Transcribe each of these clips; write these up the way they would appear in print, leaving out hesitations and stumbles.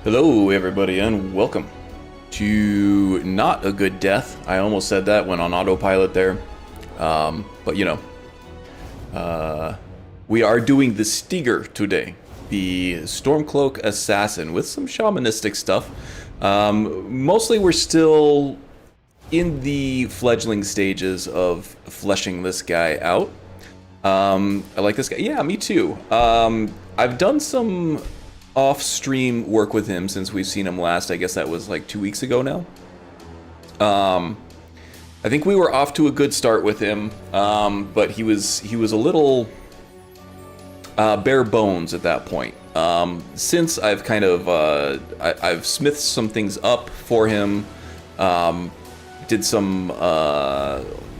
Hello everybody and welcome to Not a Good Death. I almost said that, went on autopilot there. But you know, we are doing the Stigr today, the Stormcloak assassin with some shamanistic stuff. Mostly we're still in the fledgling stages of fleshing this guy out. I like this guy. Yeah, me too. I've done some off-stream work with him since we've seen him last. I guess that was like 2 weeks ago now. I think we were off to a good start with him, but he was a little bare bones at that point. Since I've kind of I've smithed some things up for him, did some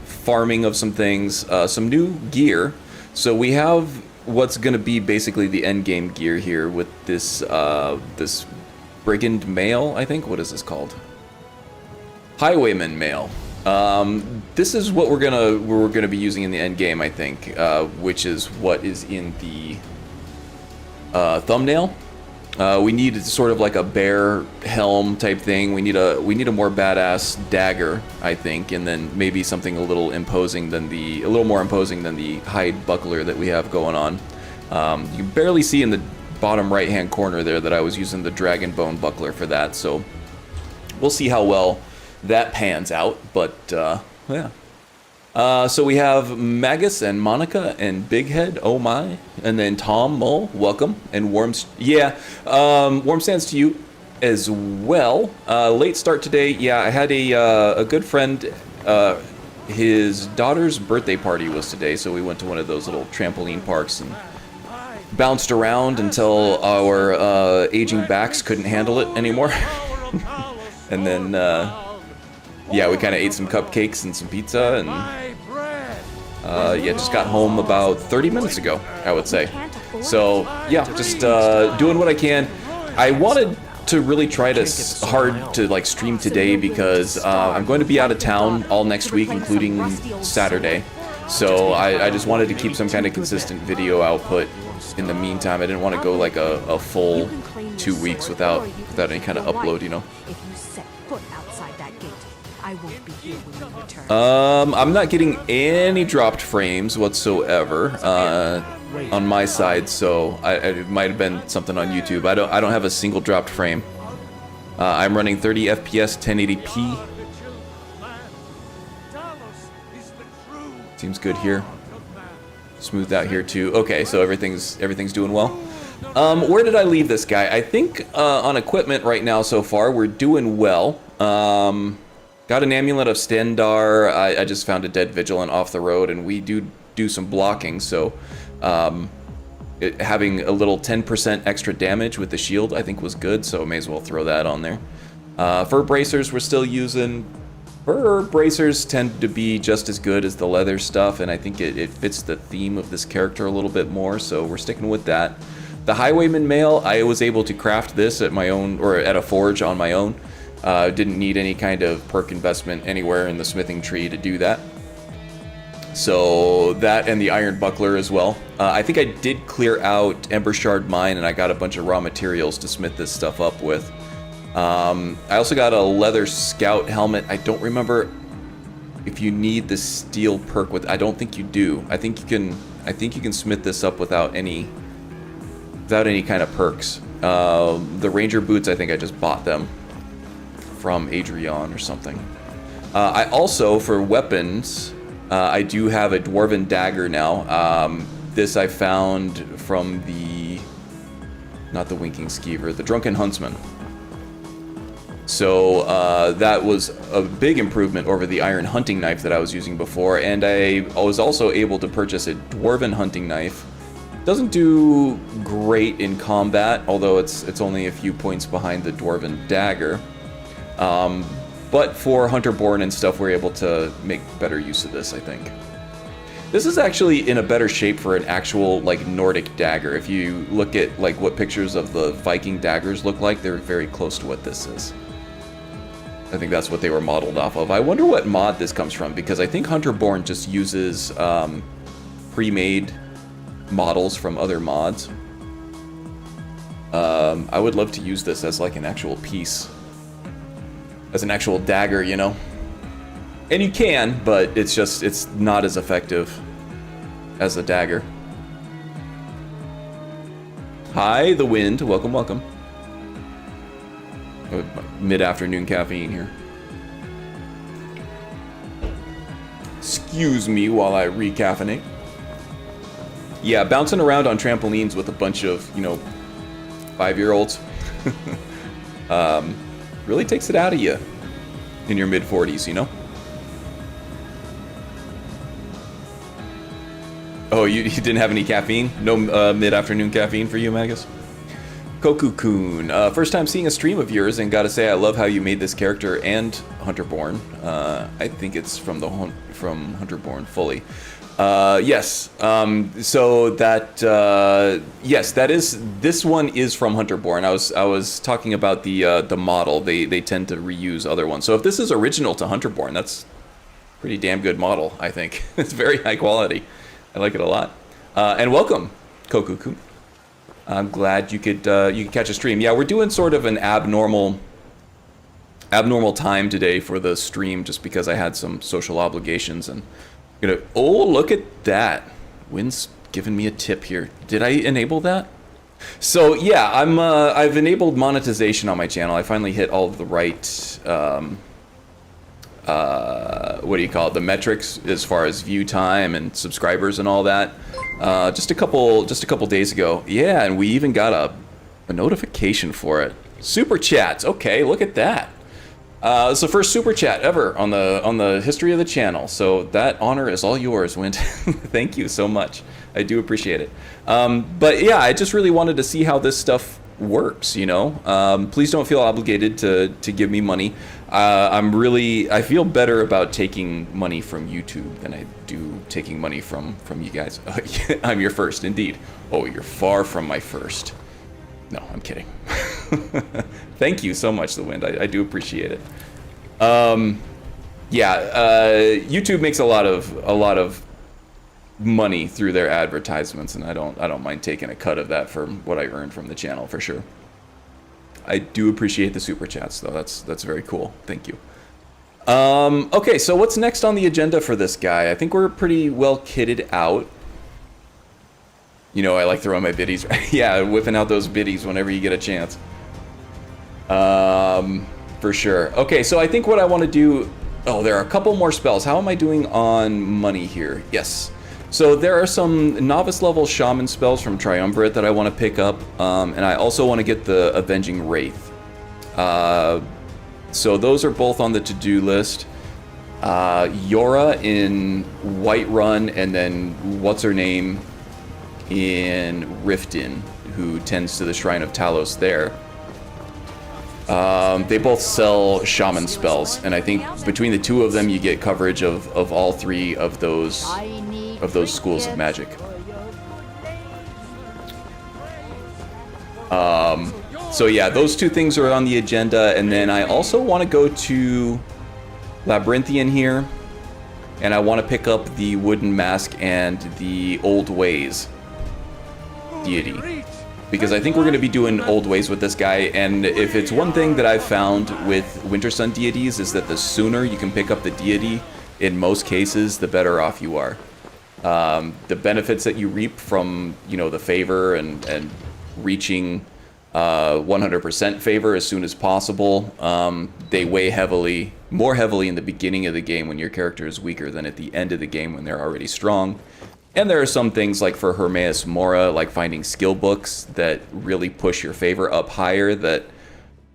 farming of some things, some new gear. So we have what's going to be basically the end game gear here with this this brigand mail, I think. What is this called? Highwayman mail. This is what we're gonna be using in the end game, I think, which is what is in the thumbnail. We need sort of like a bear helm type thing. We need a more badass dagger, I think, and then maybe something a little more imposing than the hide buckler that we have going on. You can barely see in the bottom right hand corner there that I was using the dragon bone buckler for that, so we'll see how well that pans out. But yeah. So we have Magus and Monica and Big Head, oh my, and then Tom Mull, welcome, and Warm Sands to you as well. Late start today. Yeah, I had a good friend. His daughter's birthday party was today, so we went to one of those little trampoline parks and bounced around until our aging backs couldn't handle it anymore. And then yeah, we kind of ate some cupcakes and some pizza, and yeah, just got home about 30 minutes ago, I would say. So yeah, just doing what I can. I wanted to really try hard to like stream today because I'm going to be out of town all next week, including Saturday. So I just wanted to keep some kind of consistent video output in the meantime. I didn't want to go like a full 2 weeks without any kind of upload, you know. I won't be here when you return. I'm not getting any dropped frames whatsoever on my side, so it might have been something on YouTube. I don't have a single dropped frame. I'm running 30 FPS 1080p. Seems good here. Smoothed out here too. Okay, so everything's doing well. Where did I leave this guy? I think on equipment right now so far we're doing well. Got an amulet of Stendar. I just found a dead vigilant off the road, and we do some blocking, so having a little 10% extra damage with the shield I think was good, so may as well throw that on there. Fur bracers we're still using. Fur bracers tend to be just as good as the leather stuff, and I think it fits the theme of this character a little bit more, so we're sticking with that. The Highwayman mail, I was able to craft this at my own, or at a forge on my own. Didn't need any kind of perk investment anywhere in the smithing tree to do that. So that and the iron buckler as well. I think I did clear out Ember Shard Mine, and I got a bunch of raw materials to smith this stuff up with. I also got a leather scout helmet. I don't remember if you need the steel perk with. I don't think you do. I think you can smith this up without any kind of perks. The ranger boots, I think I just bought them from Adrian or something. I also, for weapons, I do have a dwarven dagger now. This I found from not the Winking Skeever, the Drunken Huntsman. So that was a big improvement over the iron hunting knife that I was using before, and I was also able to purchase a dwarven hunting knife. Doesn't do great in combat, although it's only a few points behind the dwarven dagger. But for Hunterborn and stuff, we're able to make better use of this, I think. This is actually in a better shape for an actual, like, Nordic dagger. If you look at, like, what pictures of the Viking daggers look like, they're very close to what this is. I think that's what they were modeled off of. I wonder what mod this comes from, because I think Hunterborn just uses pre-made models from other mods. I would love to use this as like an actual piece. As an actual dagger, you know? And you can, but it's not as effective as a dagger. Hi, the wind. Welcome, welcome. Mid-afternoon caffeine here. Excuse me while I recaffeinate. Yeah, bouncing around on trampolines with a bunch of, you know, 5-year-olds really takes it out of you in your mid-40s, you know? Oh, you didn't have any caffeine? No mid-afternoon caffeine for you, Magus? Koku-kun, first time seeing a stream of yours, and gotta say I love how you made this character and Hunterborn. I think it's from Hunterborn fully. Yes. So that yes, this one is from Hunterborn. I was talking about the model. They tend to reuse other ones. So if this is original to Hunterborn, that's a pretty damn good model. I think it's very high quality. I like it a lot. And welcome, Koku-kun. I'm glad you could catch a stream. Yeah, we're doing sort of an abnormal time today for the stream, just because I had some social obligations and. Oh, look at that. Wynn's giving me a tip here. Did I enable that? So yeah, I've enabled monetization on my channel. I finally hit all of the right what do you call it? The metrics as far as view time and subscribers and all that. Just a couple days ago. Yeah, and we even got a notification for it. Super chats. Okay, look at that. It's the first super chat ever on the history of the channel, so that honor is all yours, Wint. Thank you so much. I do appreciate it. But yeah, I just really wanted to see how this stuff works, you know? Please don't feel obligated to give me money. I feel better about taking money from YouTube than I do taking money from you guys. I'm your first, indeed. Oh, you're far from my first. No, I'm kidding. Thank you so much, The Wind. I do appreciate it. YouTube makes a lot of money through their advertisements, and I don't mind taking a cut of that for what I earned from the channel for sure. I do appreciate the super chats though. That's very cool. Thank you. Okay, so what's next on the agenda for this guy? I think we're pretty well kitted out. You know, I like throwing my biddies. Yeah, whipping out those biddies whenever you get a chance. For sure. Okay, so I think what I want to do... Oh, there are a couple more spells. How am I doing on money here? Yes. So there are some novice level shaman spells from Triumvirate that I want to pick up. And I also want to get the Avenging Wraith. So those are both on the to-do list. Yora in Whiterun, and then what's her name in Riften, who tends to the Shrine of Talos there. They both sell shaman spells, and I think between the two of them you get coverage of all three of those schools of magic. So yeah, those two things are on the agenda, and then I also want to go to Labyrinthian here, and I want to pick up the Wooden Mask and the Old Ways deity, because I think we're going to be doing Old Ways with this guy. And if it's one thing that I've found with Winter Sun deities, is that the sooner you can pick up the deity, in most cases, the better off you are. The benefits that you reap from, you know, the favor and reaching 100% favor as soon as possible, they weigh more heavily in the beginning of the game when your character is weaker than at the end of the game when they're already strong. And there are some things, like for Hermaeus Mora, like finding skill books that really push your favor up higher, that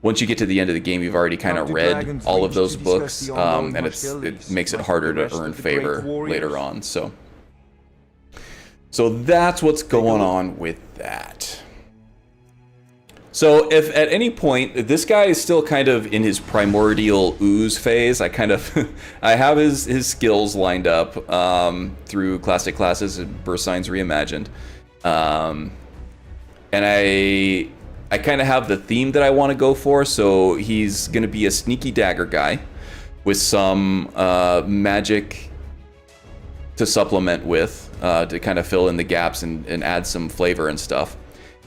once you get to the end of the game, you've already kind of read all of those books, and it makes it harder to earn favor later on. So that's what's going on with that. So if at any point, this guy is still kind of in his primordial ooze phase, I have his skills lined up through classic classes and Birth Signs Reimagined. And I kind of have the theme that I want to go for, so he's going to be a sneaky dagger guy with some magic to supplement with, to kind of fill in the gaps and add some flavor and stuff.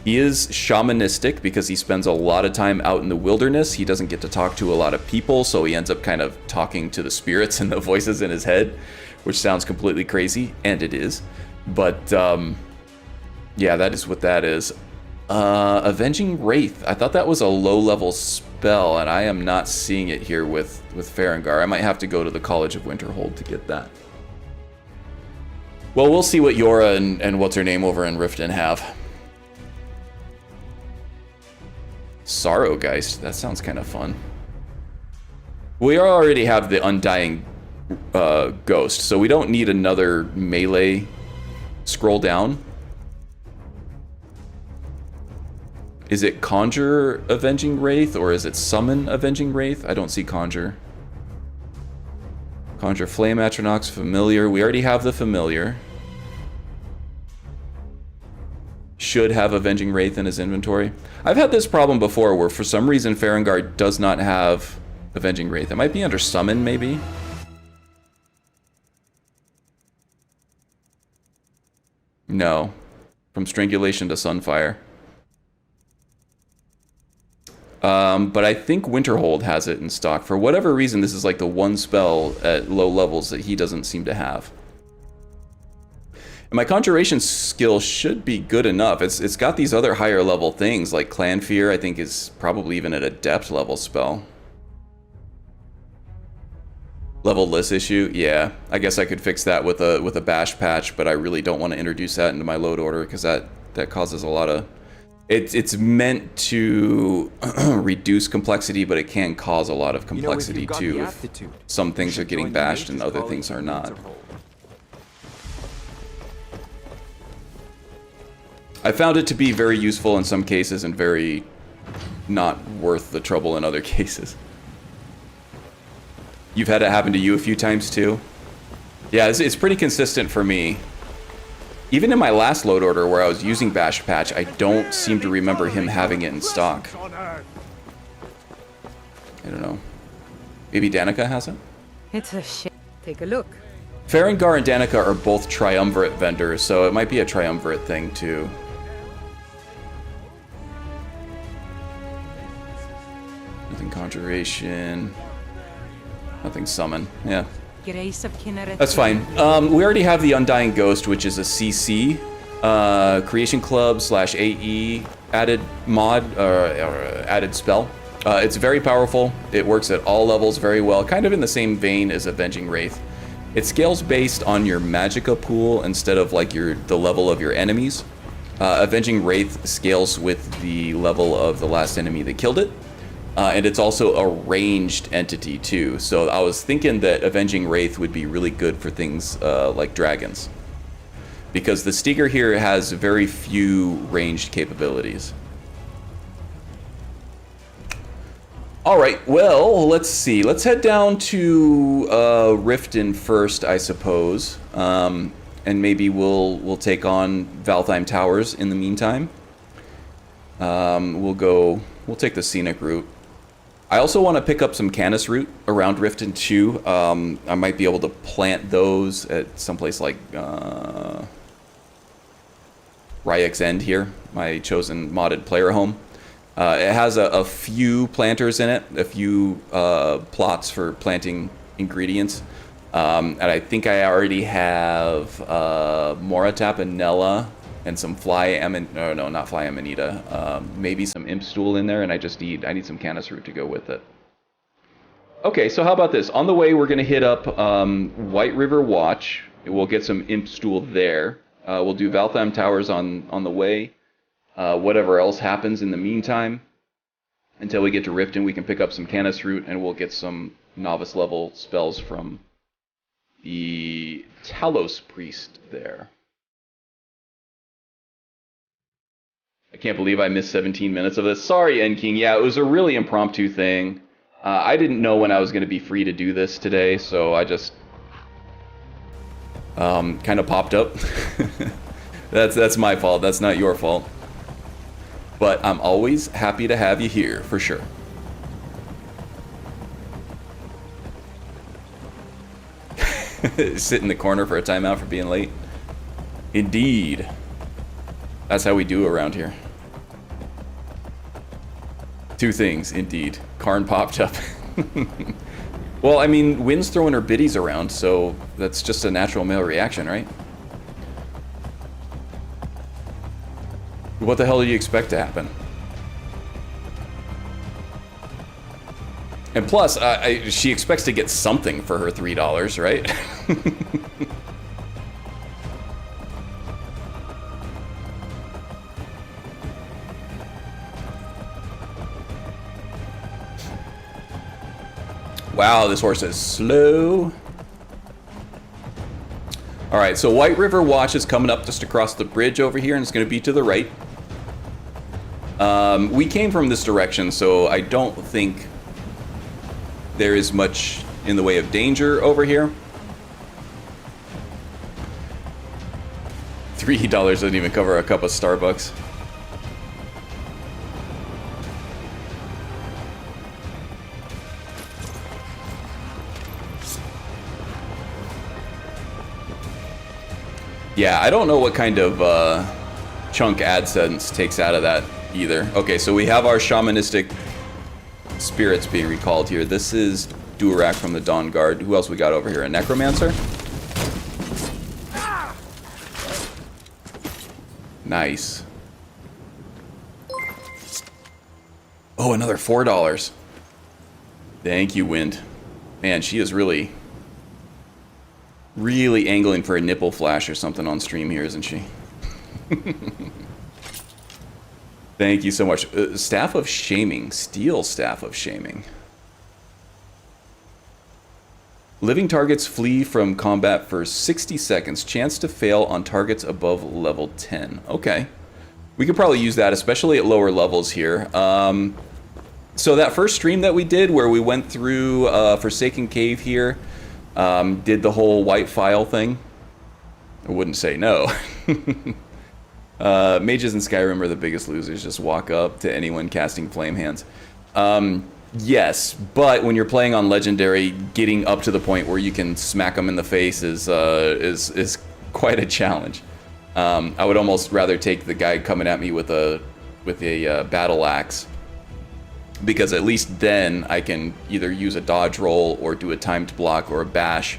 He is shamanistic because he spends a lot of time out in the wilderness. He doesn't get to talk to a lot of people, so he ends up kind of talking to the spirits and the voices in his head, which sounds completely crazy, and it is. But, yeah, that is what that is. Avenging Wraith. I thought that was a low-level spell, and I am not seeing it here with Farengar. I might have to go to the College of Winterhold to get that. Well, we'll see what Yora and what's-her-name over in Riften have. Sorrowgeist. That sounds kind of fun. We already have the Undying Ghost, so we don't need another melee scroll down. Is it Conjure Avenging Wraith, or is it Summon Avenging Wraith? I don't see Conjure. Conjure Flame Atronach's Familiar. We already have the Familiar. Should have Avenging Wraith in his inventory. I've had this problem before where for some reason Farengar does not have Avenging Wraith. It might be under Summon, maybe? No. From Strangulation to Sunfire. But I think Winterhold has it in stock. For whatever reason, this is like the one spell at low levels that he doesn't seem to have. And my Conjuration skill should be good enough. It's got these other higher level things, like Clan Fear, I think is probably even at a depth level spell. Level-less issue? Yeah. I guess I could fix that with a bash patch, but I really don't want to introduce that into my load order because that causes a lot of... It's meant to reduce complexity, but it can cause a lot of complexity too if some things are getting bashed and other things are not. I found it to be very useful in some cases and very not worth the trouble in other cases. You've had it happen to you a few times too? Yeah, it's pretty consistent for me. Even in my last load order where I was using Bash Patch, I don't seem to remember him having it in stock. I don't know. Maybe Danica has it? It's a shit. Take a look. Farengar and Danica are both triumvirate vendors, so it might be a triumvirate thing too. Nothing Conjuration. Nothing Summon. Yeah. That's fine. We already have the Undying Ghost, which is a CC. Creation Club / AE added mod, or added spell. It's very powerful. It works at all levels very well, kind of in the same vein as Avenging Wraith. It scales based on your magicka pool instead of like the level of your enemies. Avenging Wraith scales with the level of the last enemy that killed it. And it's also a ranged entity too. So I was thinking that Avenging Wraith would be really good for things like dragons. Because the Stigr here has very few ranged capabilities. Alright, well, let's see. Let's head down to Riften first, I suppose. And maybe we'll take on Valtheim Towers in the meantime. We'll take the scenic route. I also want to pick up some Canis root around Riften too. I might be able to plant those at someplace like Ryek's End here, my chosen modded player home. It has a few planters in it, a few plots for planting ingredients. And I think I already have Moratap and Nella and some not Fly Amanita, maybe some Imp Stool in there, and I need some Canis root to go with it. Okay, so how about this? On the way, we're going to hit up White River Watch. We'll get some Imp Stool there. We'll do Valtheim Towers on the way. Whatever else happens in the meantime, until we get to Riften, we can pick up some Canis root, and we'll get some novice level spells from the Talos Priest there. I can't believe I missed 17 minutes of this. Sorry, N-King. Yeah, it was a really impromptu thing. I didn't know when I was going to be free to do this today, so I just kind of popped up. That's my fault. That's not your fault. But I'm always happy to have you here, for sure. Sit in the corner for a timeout for being late. Indeed. That's how we do around here. Two things, indeed. Karn popped up. Well, I mean, Wynn's throwing her biddies around, so that's just a natural male reaction, right? What the hell do you expect to happen? And plus, she expects to get something for her $3, right? Wow, this horse is slow. All right, so White River Watch is coming up just across the bridge over here, and it's going to be to the right. We came from this direction, so I don't think there is much in the way of danger over here. $3 doesn't even cover a cup of Starbucks. Yeah, I don't know what kind of chunk AdSense takes out of that either. Okay, so we have our shamanistic spirits being recalled here. This is Durak from the Dawn Guard. Who else we got over here? A necromancer? Nice. Oh, another $4. Thank you, Wind. Man, she is really angling for a nipple flash or something on stream here, isn't she? Thank you so much. Staff of Shaming. Steel Staff of Shaming. Living targets flee from combat for 60 seconds. Chance to fail on targets above level 10. Okay. We could probably use that, especially at lower levels here. So that first stream that we did where we went through Forsaken Cave here, did the whole white file thing. I wouldn't say no. Mages in Skyrim are the biggest losers. Just walk up to anyone casting flame hands. Yes, but when you're playing on Legendary, getting up to the point where you can smack them in the face is quite a challenge. I would almost rather take the guy coming at me with a battle axe, because at least then I can either use a dodge roll or do a timed block or a bash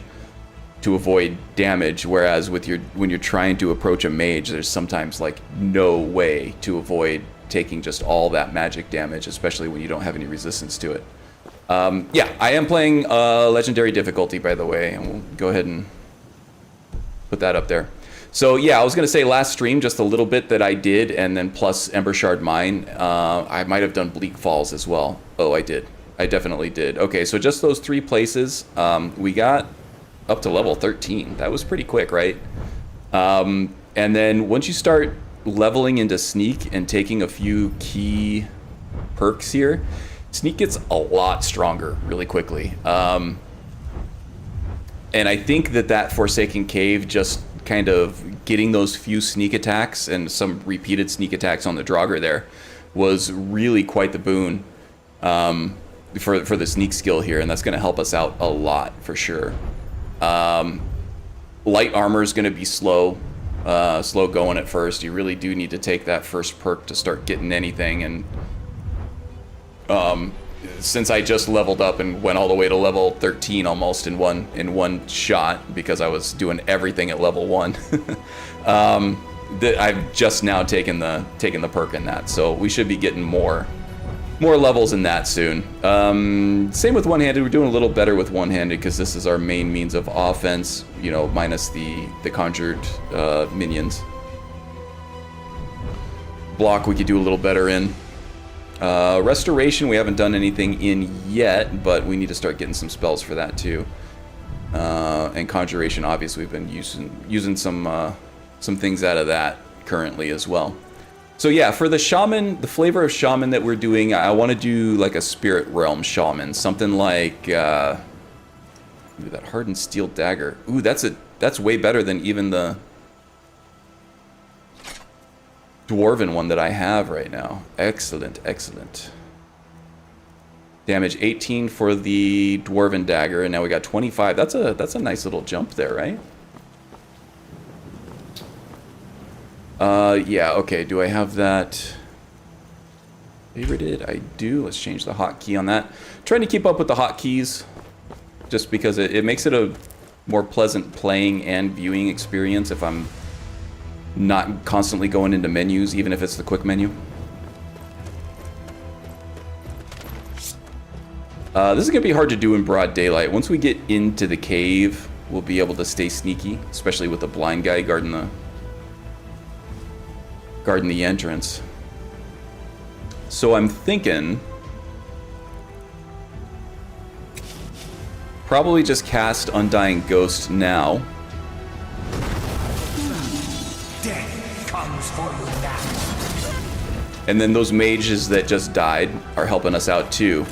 to avoid damage, whereas when you're trying to approach a mage, there's sometimes like no way to avoid taking just all that magic damage, especially when you don't have any resistance to it. Yeah, I am playing Legendary difficulty, by the way, and we'll go ahead and put that up there. So yeah, I was going to say last stream, just a little bit that I did, and then plus Ember Shard Mine. I might have done Bleak Falls as well. Oh, I did. I definitely did. Okay, so just those 3 places. We got up to level 13. That was pretty quick, right? And then once you start leveling into Sneak and taking a few key perks here, Sneak gets a lot stronger really quickly. And I think that Forsaken Cave, just kind of getting those few sneak attacks and some repeated sneak attacks on the Draugr there, was really quite the boon for the sneak skill here, and that's going to help us out a lot for sure. Light armor is going to be slow going at first. You really do need to take that first perk to start getting anything, and since I just leveled up and went all the way to level 13 almost in one shot, because I was doing everything at level 1, I've just now taken the perk in that, so we should be getting more levels in that soon. Same with one-handed. We're doing a little better with one-handed because this is our main means of offense, you know, minus the conjured minions. Block we could do a little better in. Restoration we haven't done anything in yet, but we need to start getting some spells for that too. And conjuration, obviously we've been using some things out of that currently as well. So yeah, for the shaman, the flavor of shaman that we're doing, I want to do like a spirit realm shaman, something like ooh, that hardened steel dagger. Ooh, that's way better than even the dwarven one that I have right now. Excellent, excellent. Damage 18 for the dwarven dagger, and now we got 25. That's a nice little jump there, right? Yeah, okay, do I have that? Favorited, I do. Let's change the hotkey on that. Trying to keep up with the hotkeys, just because it makes it a more pleasant playing and viewing experience if I'm not constantly going into menus, even if it's the quick menu. This is going to be hard to do in broad daylight. Once we get into the cave, we'll be able to stay sneaky, especially with the blind guy guarding the entrance. So I'm thinking probably just cast Undying Ghost now. Death comes for you now. And then those mages that just died are helping us out too.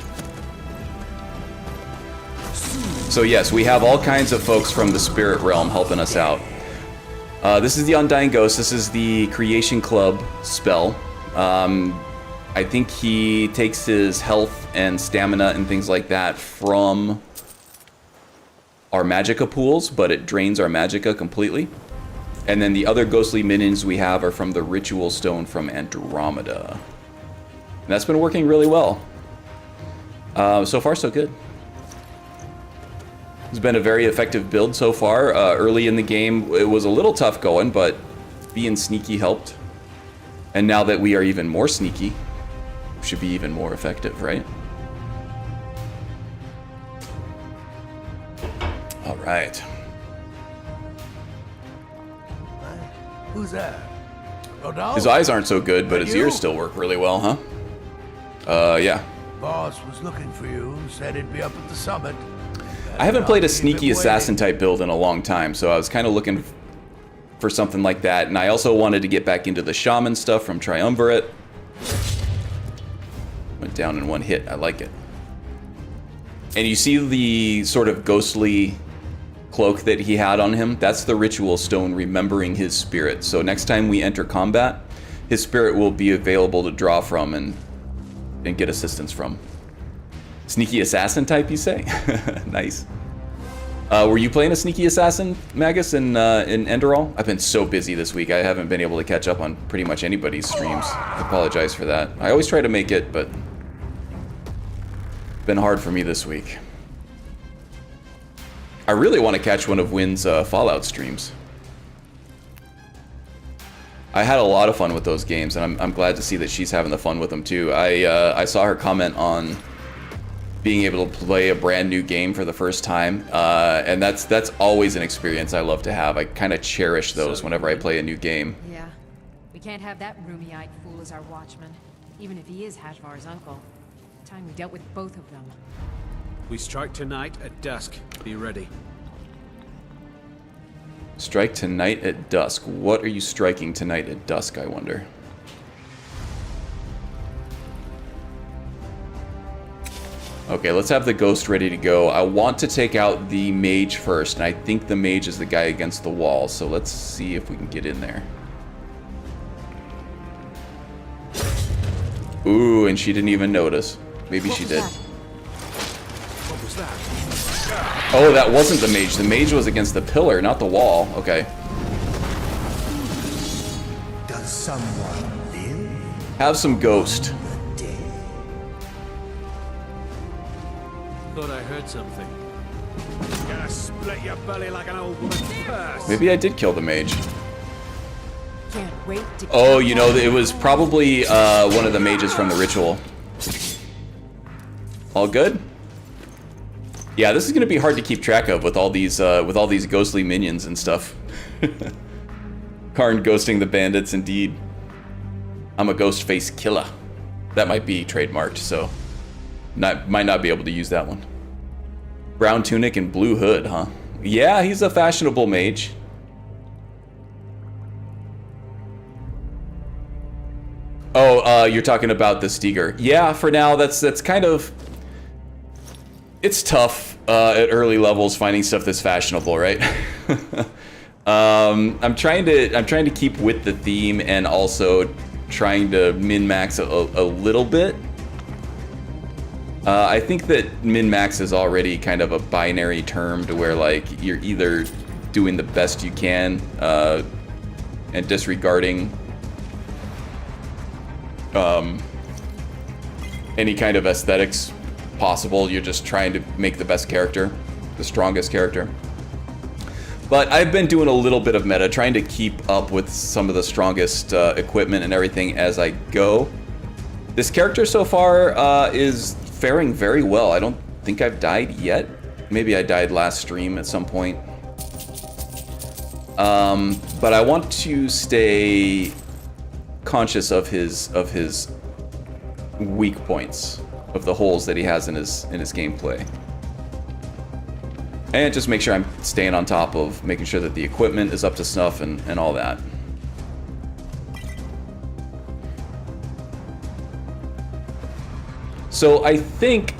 So yes, we have all kinds of folks from the spirit realm helping us out. This is the Undying Ghost. This is the Creation Club spell. I think he takes his health and stamina and things like that from our magicka pools, but it drains our magicka completely. And then the other ghostly minions we have are from the Ritual Stone from Andromeda. And that's been working really well. So far, so good. It's been a very effective build so far. Early in the game, it was a little tough going, but being sneaky helped. And now that we are even more sneaky, we should be even more effective, right? All right. Who's that? Rodolphe? His eyes aren't so good, but his ears still work really well, huh? Yeah. Boss was looking for you, said he'd be up at the summit. I haven't played a sneaky assassin type build in a long time, so I was kind of looking for something like that. And I also wanted to get back into the shaman stuff from Triumvirate. Went down in one hit. I like it. And you see the sort of ghostly cloak that he had on him? That's the ritual stone remembering his spirit. So next time we enter combat, his spirit will be available to draw from and get assistance from. Sneaky assassin type, you say? Nice. Were you playing a sneaky assassin, Magus, in Enderal? I've been so busy this week, I haven't been able to catch up on pretty much anybody's streams. I apologize for that. I always try to make it, but it's been hard for me this week. I really want to catch one of Wynn's Fallout streams. I had a lot of fun with those games, and I'm glad to see that she's having the fun with them too. I saw her comment on being able to play a brand new game for the first time, and that's always an experience I love to have. I kind of cherish those whenever I play a new game. Yeah, we can't have that roomy-eyed fool as our watchman, even if he is Hashvar's uncle. Time we dealt with both of them. We strike tonight at dusk. Be ready. Strike tonight at dusk. What are you striking tonight at dusk, I wonder? Okay, let's have the ghost ready to go. I want to take out the mage first, and I think the mage is the guy against the wall, so let's see if we can get in there. Ooh, and she didn't even notice. Maybe she did. What was that? Oh, that wasn't the mage. The mage was against the pillar, not the wall. Okay. Does someone live? Have some ghost. Thought I heard something. Gonna split your belly like an old woman's purse. Maybe I did kill the mage. Can't wait to Oh, you know, it was probably one of the mages from the ritual. All good? Yeah, this is gonna be hard to keep track of with all these ghostly minions and stuff. Karn ghosting the bandits, indeed. I'm a ghost face killer. That might be trademarked, so might not be able to use that one. Brown tunic and blue hood, huh? Yeah, he's a fashionable mage. Oh, you're talking about the Stigr. Yeah, for now, that's kind of... It's tough at early levels finding stuff that's fashionable, right? I'm trying to keep with the theme and also trying to min-max a little bit. I think that min-max is already kind of a binary term to where, like, you're either doing the best you can and disregarding any kind of aesthetics possible. You're just trying to make the best character, the strongest character. But I've been doing a little bit of meta, trying to keep up with some of the strongest equipment and everything as I go. This character so far is faring very well. I don't think I've died yet. Maybe I died last stream at some point. But I want to stay conscious of his weak points, of the holes that he has in his gameplay. And just make sure I'm staying on top of making sure that the equipment is up to snuff and all that. So I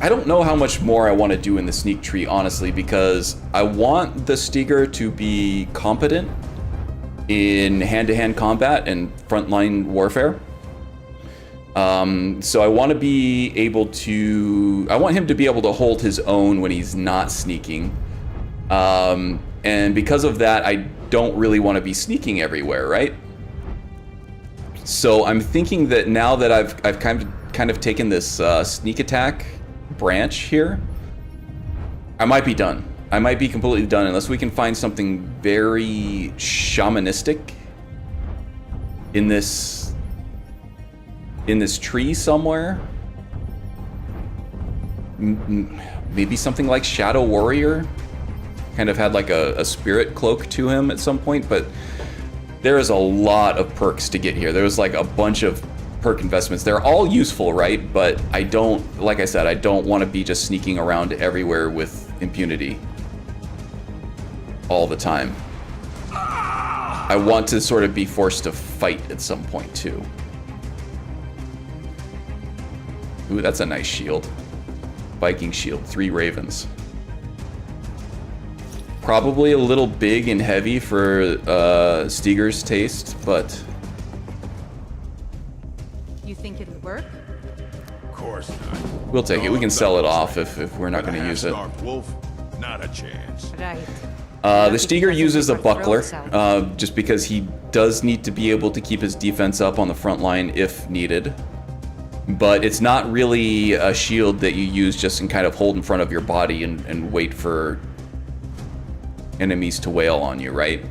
don't know how much more I want to do in the sneak tree, honestly, because I want the Stigr to be competent in hand-to-hand combat and frontline warfare. So I want to be able to... I want him to be able to hold his own when he's not sneaking. And because of that, I don't really want to be sneaking everywhere, right? So I'm thinking that now that I've kind of taken this sneak attack branch here, I might be done. I might be completely done unless we can find something very shamanistic in this tree somewhere. Maybe something like Shadow Warrior. Kind of had like a spirit cloak to him at some point, but there is a lot of perks to get here. There's like a bunch of perk investments. They're all useful, right? But I don't, like I said, I don't want to be just sneaking around everywhere with impunity all the time. I want to sort of be forced to fight at some point too. Ooh, that's a nice shield. Viking shield, 3 ravens. Probably a little big and heavy for Stigr's taste, but... You think it'll work? Of course not. We'll take it. We can sell it off if we're not going to use it. Wolf, not a chance. Right. The Stigr uses a buckler, just because he does need to be able to keep his defense up on the front line if needed. But it's not really a shield that you use just and kind of hold in front of your body and wait for enemies to wail on you, right?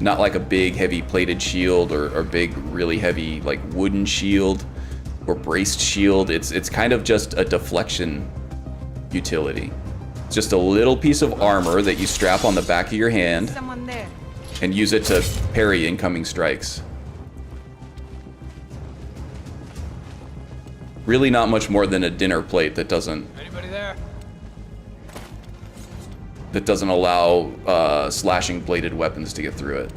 Not like a big heavy plated shield or big really heavy like wooden shield or braced shield. It's kind of just a deflection utility. It's just a little piece of armor that you strap on the back of your hand Someone there. and use it to parry incoming strikes. Really not much more than a dinner plate that doesn't... Anybody there? That doesn't allow slashing bladed weapons to get through it.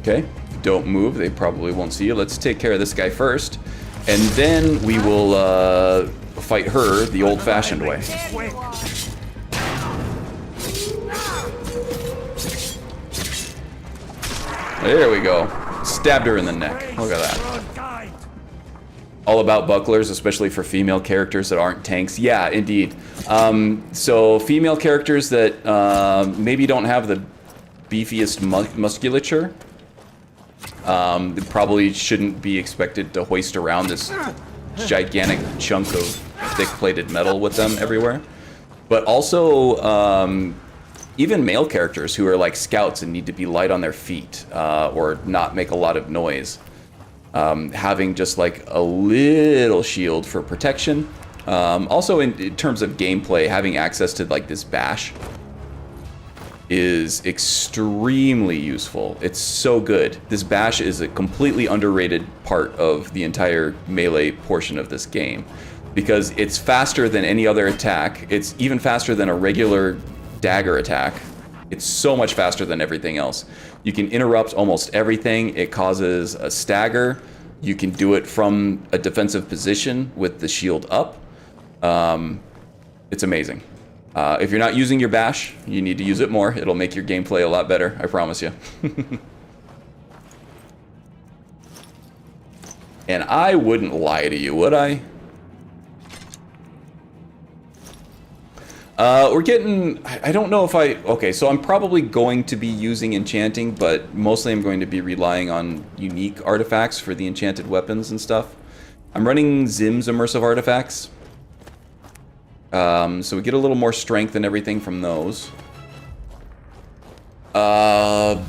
Okay, don't move, they probably won't see you. Let's take care of this guy first, and then we will fight her the old-fashioned way. There we go. Stabbed her in the neck. Look at that. All about bucklers, especially for female characters that aren't tanks. Yeah, indeed. So female characters that maybe don't have the beefiest musculature, they probably shouldn't be expected to hoist around this gigantic chunk of thick-plated metal with them everywhere. But also, even male characters who are like scouts and need to be light on their feet or not make a lot of noise, having just like a little shield for protection. Also, in terms of gameplay, having access to like this bash is extremely useful. It's so good. This bash is a completely underrated part of the entire melee portion of this game because it's faster than any other attack. It's even faster than a regular dagger attack. It's so much faster than everything else. You can interrupt almost everything. It causes a stagger. You can do it from a defensive position with the shield up. It's amazing. If you're not using your bash, you need to use it more. It'll make your gameplay a lot better, I promise you. And I wouldn't lie to you, would I? We're getting... I don't know if I... Okay, so I'm probably going to be using enchanting, but mostly I'm going to be relying on unique artifacts for the enchanted weapons and stuff. I'm running Zim's immersive artifacts. So we get a little more strength and everything from those. I'm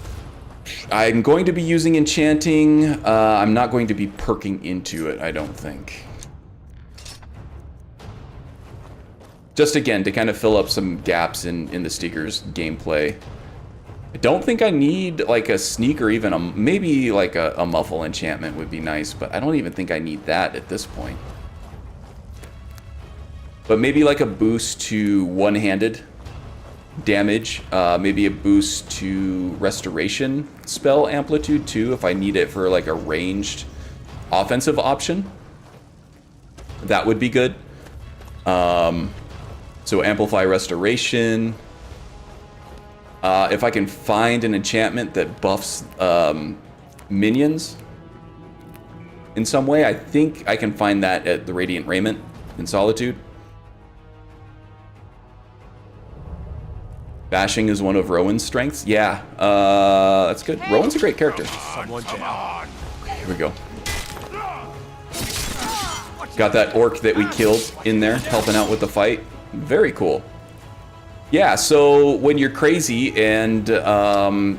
going to be using enchanting. I'm not going to be perking into it, I don't think. Just again, to kind of fill up some gaps in the Stigr's gameplay. I don't think I need like a sneak or even maybe like a muffle enchantment would be nice, but I don't even think I need that at this point. But maybe like a boost to one-handed damage, maybe a boost to restoration spell amplitude too, if I need it for like a ranged offensive option. That would be good. So amplify restoration. If I can find an enchantment that buffs minions in some way, I think I can find that at the Radiant Raiment in Solitude. Bashing is one of Rowan's strengths. Yeah, that's good. Rowan's a great character. Someone down. Here we go. Got that orc that we killed in there, helping out with the fight. Very cool. Yeah, so when you're crazy and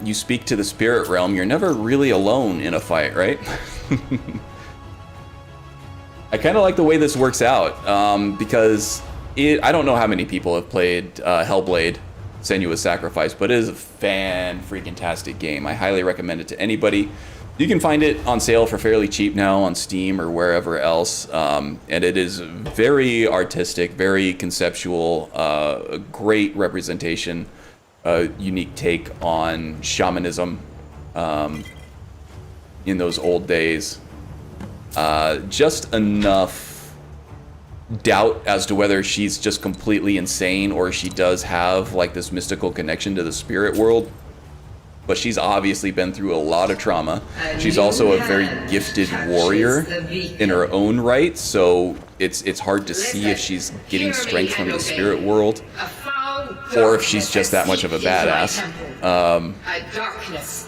you speak to the spirit realm, you're never really alone in a fight, right? I kind of like the way this works out because I don't know how many people have played Hellblade: Senua's Sacrifice, but it is a fan-freaking-tastic game. I highly recommend it to anybody. You can find it on sale for fairly cheap now on Steam or wherever else, and it is very artistic, very conceptual, a great representation, a unique take on shamanism in those old days. Just enough doubt as to whether she's just completely insane or she does have like this mystical connection to the spirit world. But she's obviously been through a lot of trauma. She's also a very gifted warrior in her own right, so it's hard to see if she's getting strength from the spirit world or if she's just that much of a badass.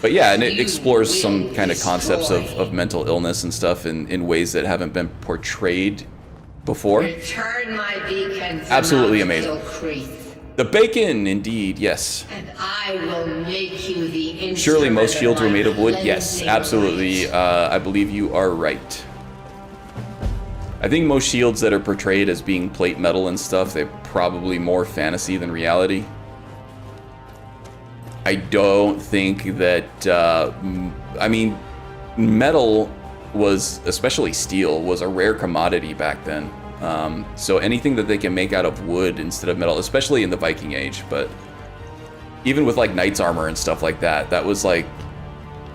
But yeah, and it explores some kind of concepts of mental illness and stuff in ways that haven't been portrayed before. Absolutely amazing. The bacon, indeed, yes. And I will make you the Surely most shields were made of wood? Yes, absolutely. I believe you are right. I think most shields that are portrayed as being plate metal and stuff, they're probably more fantasy than reality. I don't think that, I mean, metal was, especially steel, was a rare commodity back then. So anything that they can make out of wood instead of metal, especially in the Viking Age, but even with like knight's armor and stuff like that, that was like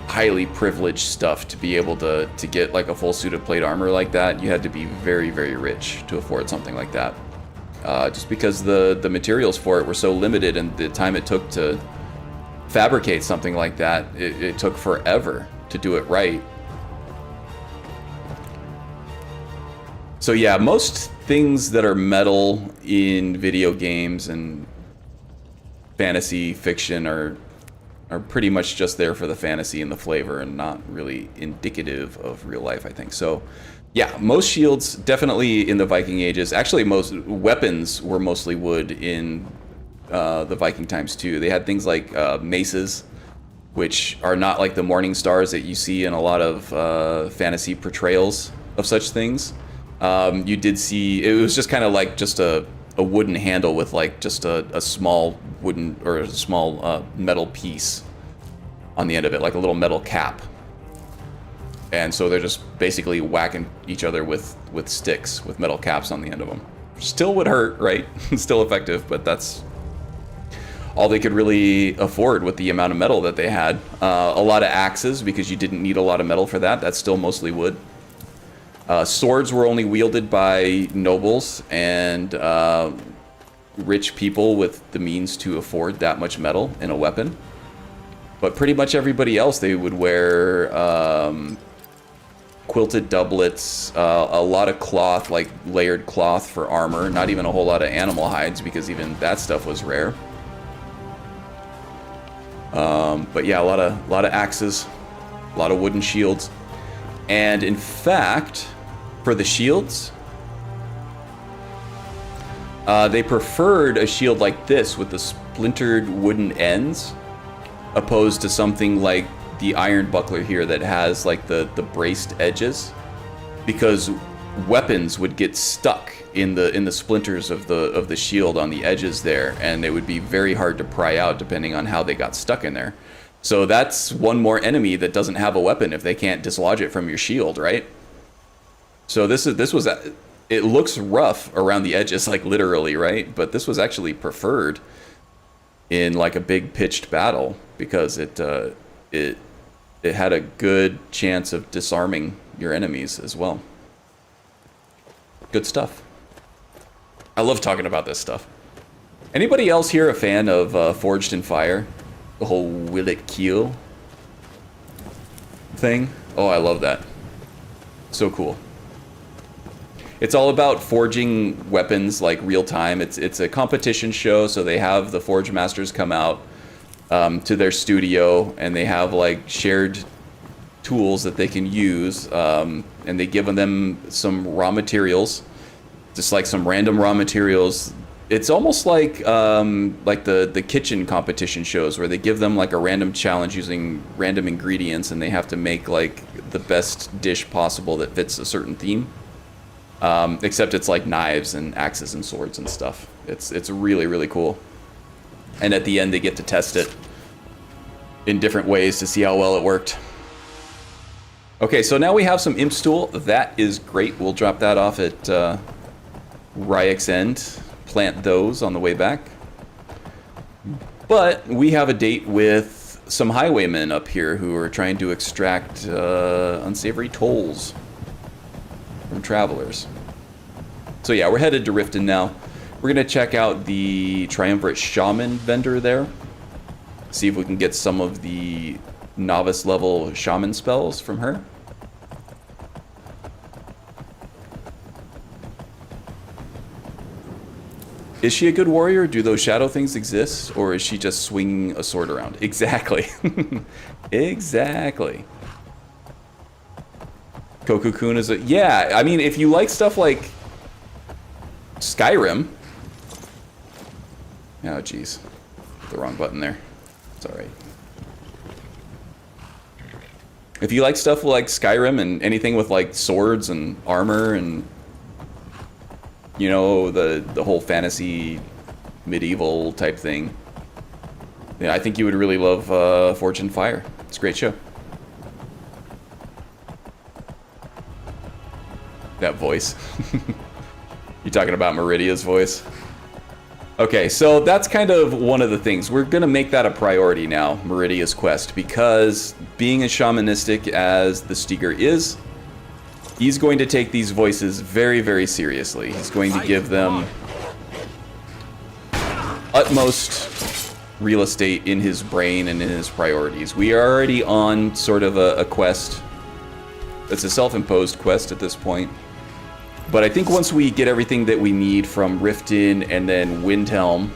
highly privileged stuff to be able to get like a full suit of plate armor like that. You had to be very, very rich to afford something like that. Just because the materials for it were so limited and the time it took to fabricate something like that, it took forever to do it right. So yeah, most things that are metal in video games and fantasy fiction are pretty much just there for the fantasy and the flavor and not really indicative of real life, I think. So yeah, most shields definitely in the Viking Ages. Actually, most weapons were mostly wood in the Viking times too. They had things like maces, which are not like the morning stars that you see in a lot of fantasy portrayals of such things. You did see, it was just kind of like just a wooden handle with like just a small wooden or a small metal piece on the end of it, like a little metal cap. And so they're just basically whacking each other with sticks with metal caps on the end of them. Still would hurt, right? Still effective, but that's all they could really afford with the amount of metal that they had. A lot of axes, because you didn't need a lot of metal for that. That's still mostly wood. Swords were only wielded by nobles and rich people with the means to afford that much metal in a weapon. But pretty much everybody else, they would wear quilted doublets, a lot of cloth, like layered cloth for armor, not even a whole lot of animal hides because even that stuff was rare. But yeah, a lot of axes, a lot of wooden shields. And in fact, for the shields, they preferred a shield like this with the splintered wooden ends, opposed to something like the iron buckler here that has like the braced edges, because weapons would get stuck in the splinters of the shield on the edges there, and it would be very hard to pry out depending on how they got stuck in there. So that's one more enemy that doesn't have a weapon if they can't dislodge it from your shield, right? So this was it looks rough around the edges, like literally, right? But this was actually preferred in like a big pitched battle because it had a good chance of disarming your enemies as well. Good stuff. I love talking about this stuff. Anybody else here a fan of Forged in Fire? The whole will it kill thing? Oh, I love that. So cool. It's all about forging weapons like real time. It's a competition show, so they have the Forge Masters come out to their studio, and they have like shared tools that they can use, and they give them some raw materials, just like some random raw materials. It's almost like the kitchen competition shows where they give them like a random challenge using random ingredients, and they have to make like the best dish possible that fits a certain theme. Except it's like knives and axes and swords and stuff. It's really, really cool. And at the end, they get to test it in different ways to see how well it worked. Okay, so now we have some imp stool. That is great. We'll drop that off at Ryek's End. Plant those on the way back. But we have a date with some highwaymen up here who are trying to extract unsavory tolls from travelers. So yeah, we're headed to Riften now. We're gonna check out the Triumvirate Shaman vendor there. See if we can get some of the novice level shaman spells from her. Is she a good warrior? Do those shadow things exist? Or is she just swinging a sword around? Exactly. Exactly. Kokukun is a... Yeah, I mean, if you like stuff like Skyrim... Oh, jeez. The wrong button there. It's alright. If you like stuff like Skyrim and anything with, like, swords and armor and... You know, the whole fantasy, medieval type thing. Yeah, I think you would really love Forged in Fire. It's a great show. That voice. You talking about Meridia's voice? Okay, so that's kind of one of the things. We're going to make that a priority now, Meridia's quest, because being as shamanistic as the Stigr is, he's going to take these voices very, very seriously. He's going to give them utmost real estate in his brain and in his priorities. We are already on sort of a quest. It's a self-imposed quest at this point. But I think once we get everything that we need from Riften and then Windhelm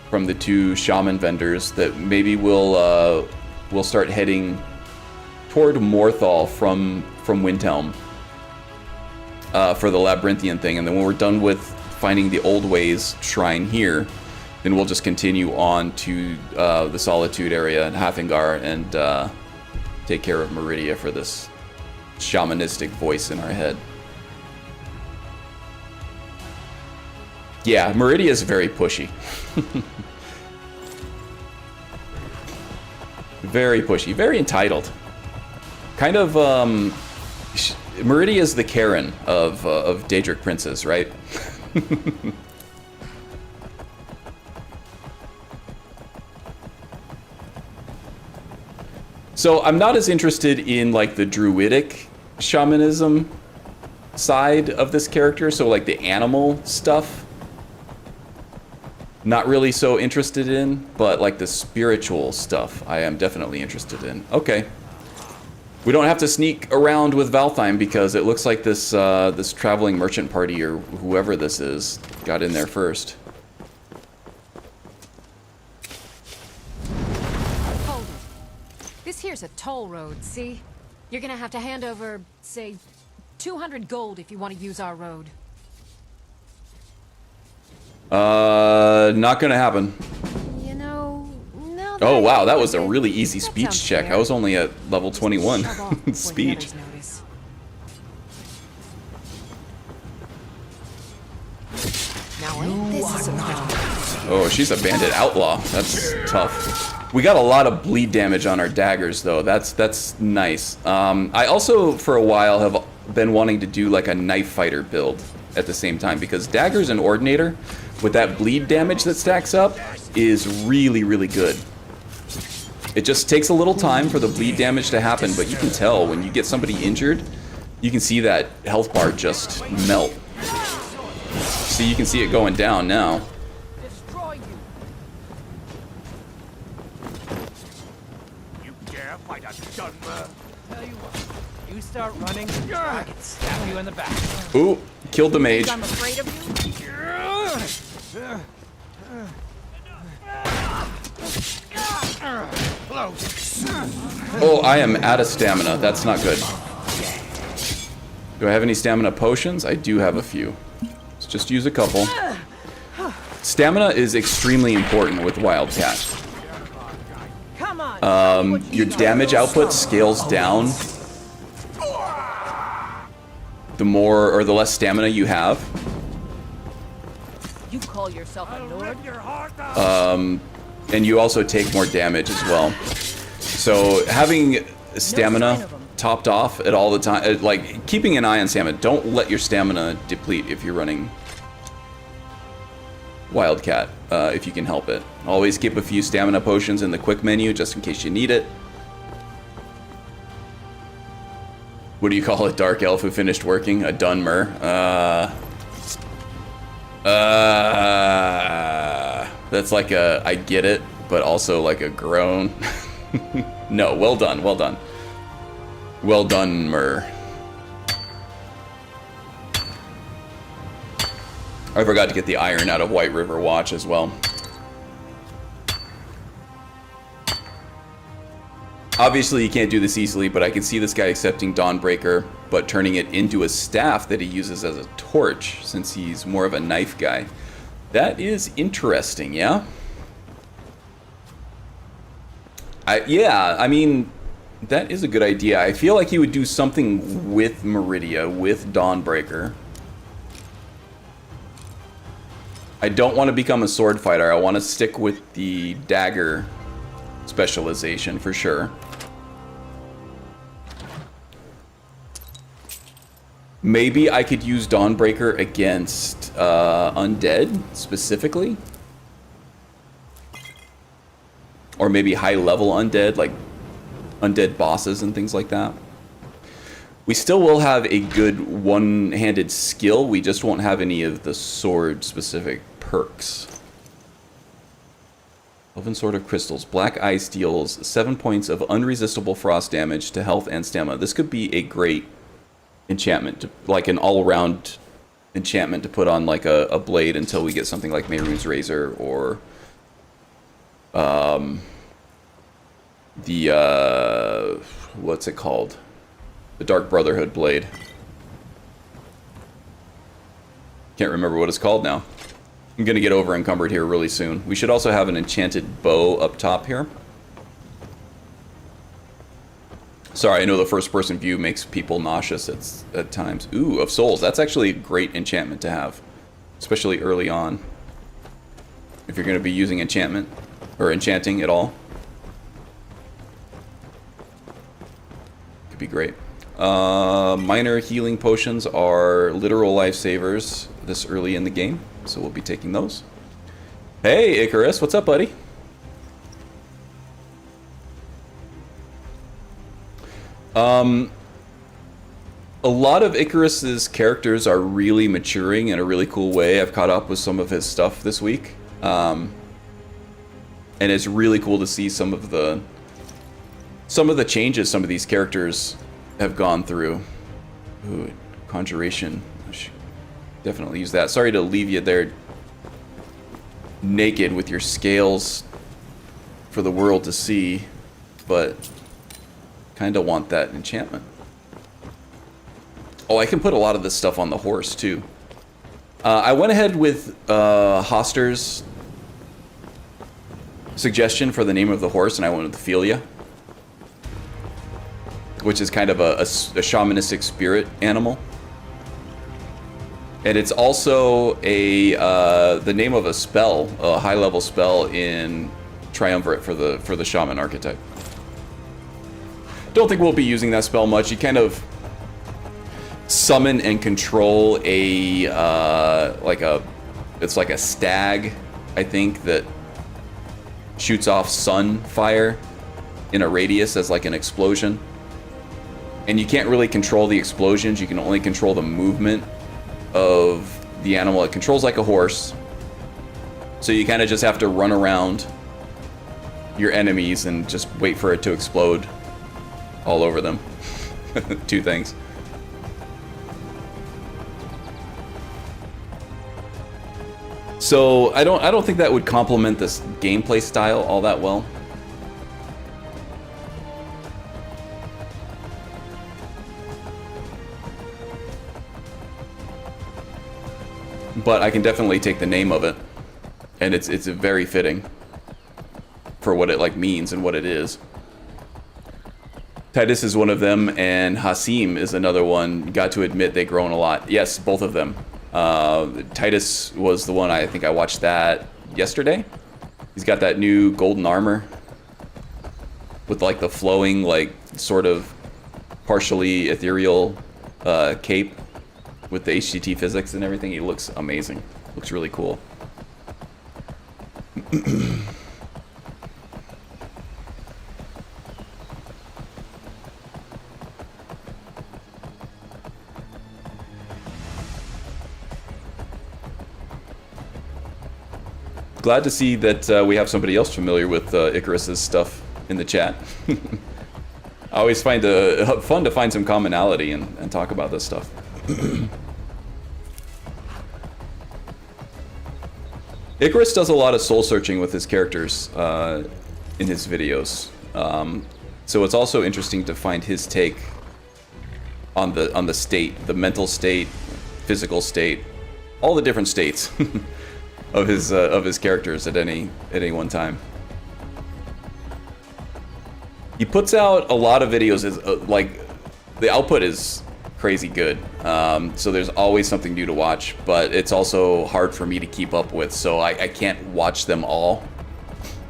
from the two shaman vendors, that maybe we'll start heading toward Morthal from Windhelm for the Labyrinthian thing. And then when we're done with finding the Old Ways shrine here, then we'll just continue on to the Solitude area in Hafingar and take care of Meridia for this shamanistic voice in our head. Yeah, Meridia is very pushy. Very pushy, very entitled. Kind of, Meridia is the Karen of Daedric Princes, right? So I'm not as interested in like the druidic shamanism side of this character, so like the animal stuff. not really so interested in, but like the spiritual stuff I am definitely interested in. Okay. We don't have to sneak around with Valtheim because it looks like this this traveling merchant party or whoever this is got in there first. Hold it. This here's a toll road, see? You're gonna have to hand over, say, 200 gold if you want to use our road. Not gonna happen. You know, no. Oh wow, that was a really easy That speech sounds check. fair. I was only at level 21 Shove off before the speech. others notice. Now ain't this some fun? Oh, she's a bandit outlaw. That's tough. We got a lot of bleed damage on our daggers, though. That's nice. I also, for a while, have been wanting to do like a knife fighter build at the same time because daggers and ordinator, with that bleed damage that stacks up, is really, really good. It just takes a little time for the bleed damage to happen, but you can tell when you get somebody injured, you can see that health bar just melt. See, you can see it going down now. You dare fight a Dunmer? Tell you what, you start running, I can stab you in the back. Ooh, killed the mage. I'm afraid of you? Oh, I am out of stamina. That's not good. Do I have any stamina potions? I do have a few. Let's just use a couple. Stamina is extremely important with Wildcat. Come on. Your damage output scales down the more or the less stamina you have. You call yourself a Nord? And you also take more damage as well. So having stamina topped off at all the time, like keeping an eye on stamina. Don't let your stamina deplete if you're running Wildcat, if you can help it. Always keep a few stamina potions in the quick menu just in case you need it. What do you call a dark elf who finished working? A Dunmer. That's like a, I get it, but also like a groan. No, well done, well done. Well done, Mer. I forgot to get the iron out of White River Watch as well. Obviously, you can't do this easily, but I can see this guy accepting Dawnbreaker, but turning it into a staff that he uses as a torch, since he's more of a knife guy. That is interesting, yeah? Yeah, I mean, that is a good idea. I feel like he would do something with Meridia, with Dawnbreaker. I don't want to become a sword fighter. I want to stick with the dagger specialization for sure. Maybe I could use Dawnbreaker against undead specifically. Or maybe high level undead, like undead bosses and things like that. We still will have a good one-handed skill, we just won't have any of the sword-specific perks. Elven Sword of Crystals. Black Ice deals 7 points of unresistible frost damage to health and stamina. This could be a great enchantment, like an all-around enchantment to put on like a blade until we get something like Mehrunes Razor or the what's it called? The Dark Brotherhood blade. Can't remember what it's called now. I'm gonna get over encumbered here really soon. We should also have an enchanted bow up top here. Sorry, I know the first person view makes people nauseous at times. Ooh, of Souls. That's actually a great enchantment to have, especially early on. If you're gonna be using enchantment or enchanting at all. Could be great. Minor healing potions are literal lifesavers this early in the game, so we'll be taking those. Hey, Icarus, what's up, buddy? A lot of Icarus's characters are really maturing in a really cool way. I've caught up with some of his stuff this week. And it's really cool to see some of the changes some of these characters have gone through. Ooh, conjuration. I should definitely use that. Sorry to leave you there naked with your scales for the world to see, but kind of want that enchantment. Oh, I can put a lot of this stuff on the horse too. I went ahead with Hoster's suggestion for the name of the horse, and I went with Ophelia, which is kind of a shamanistic spirit animal. And it's also the name of a spell, a high-level spell in Triumvirate for the shaman archetype. Don't think we'll be using that spell much. You kind of summon and control it's like a stag, I think, that shoots off sun fire in a radius as like an explosion. And you can't really control the explosions, you can only control the movement of the animal. It controls like a horse, so you kind of just have to run around your enemies and just wait for it to explode all over them. Two things. So I don't think that would complement this gameplay style all that well. But I can definitely take the name of it, and it's very fitting for what it like means and what it is. Titus is one of them, and Hasim is another one. Got to admit, they've grown a lot. Yes, both of them. Titus was the one, I think I watched that yesterday. He's got that new golden armor with like the flowing, like sort of partially ethereal cape with the HTT physics and everything. He looks amazing. Looks really cool. Glad to see that we have somebody else familiar with Icarus's stuff in the chat. I always find it fun to find some commonality and talk about this stuff. Icarus does a lot of soul searching with his characters in his videos, so it's also interesting to find his take on the state, the mental state, physical state, all the different states of his characters at any one time. He puts out a lot of videos. Like the output is crazy good, so there's always something new to watch, but it's also hard for me to keep up with, so I can't watch them all,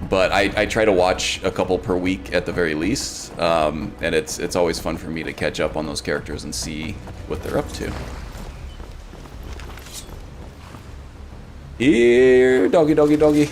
but I try to watch a couple per week at the very least, and it's always fun for me to catch up on those characters and see what they're up to. Here, doggy, doggy, doggy.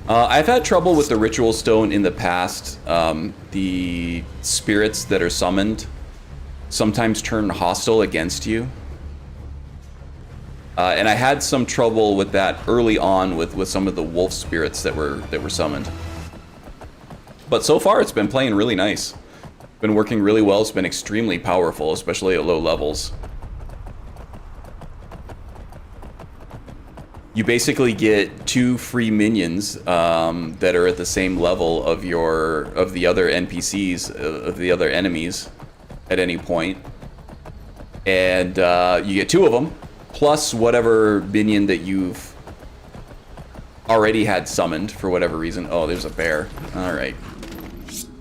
I've had trouble with the ritual stone in the past. The spirits that are summoned sometimes turn hostile against you. And I had some trouble with that early on with some of the wolf spirits that were summoned. But so far it's been playing really nice. Been working really well. It's been extremely powerful, especially at low levels. You basically get 2 free minions that are at the same level of the other NPCs, of the other enemies at any point. And you get 2 of them, plus whatever minion that you've already had summoned for whatever reason. Oh, there's a bear. All right.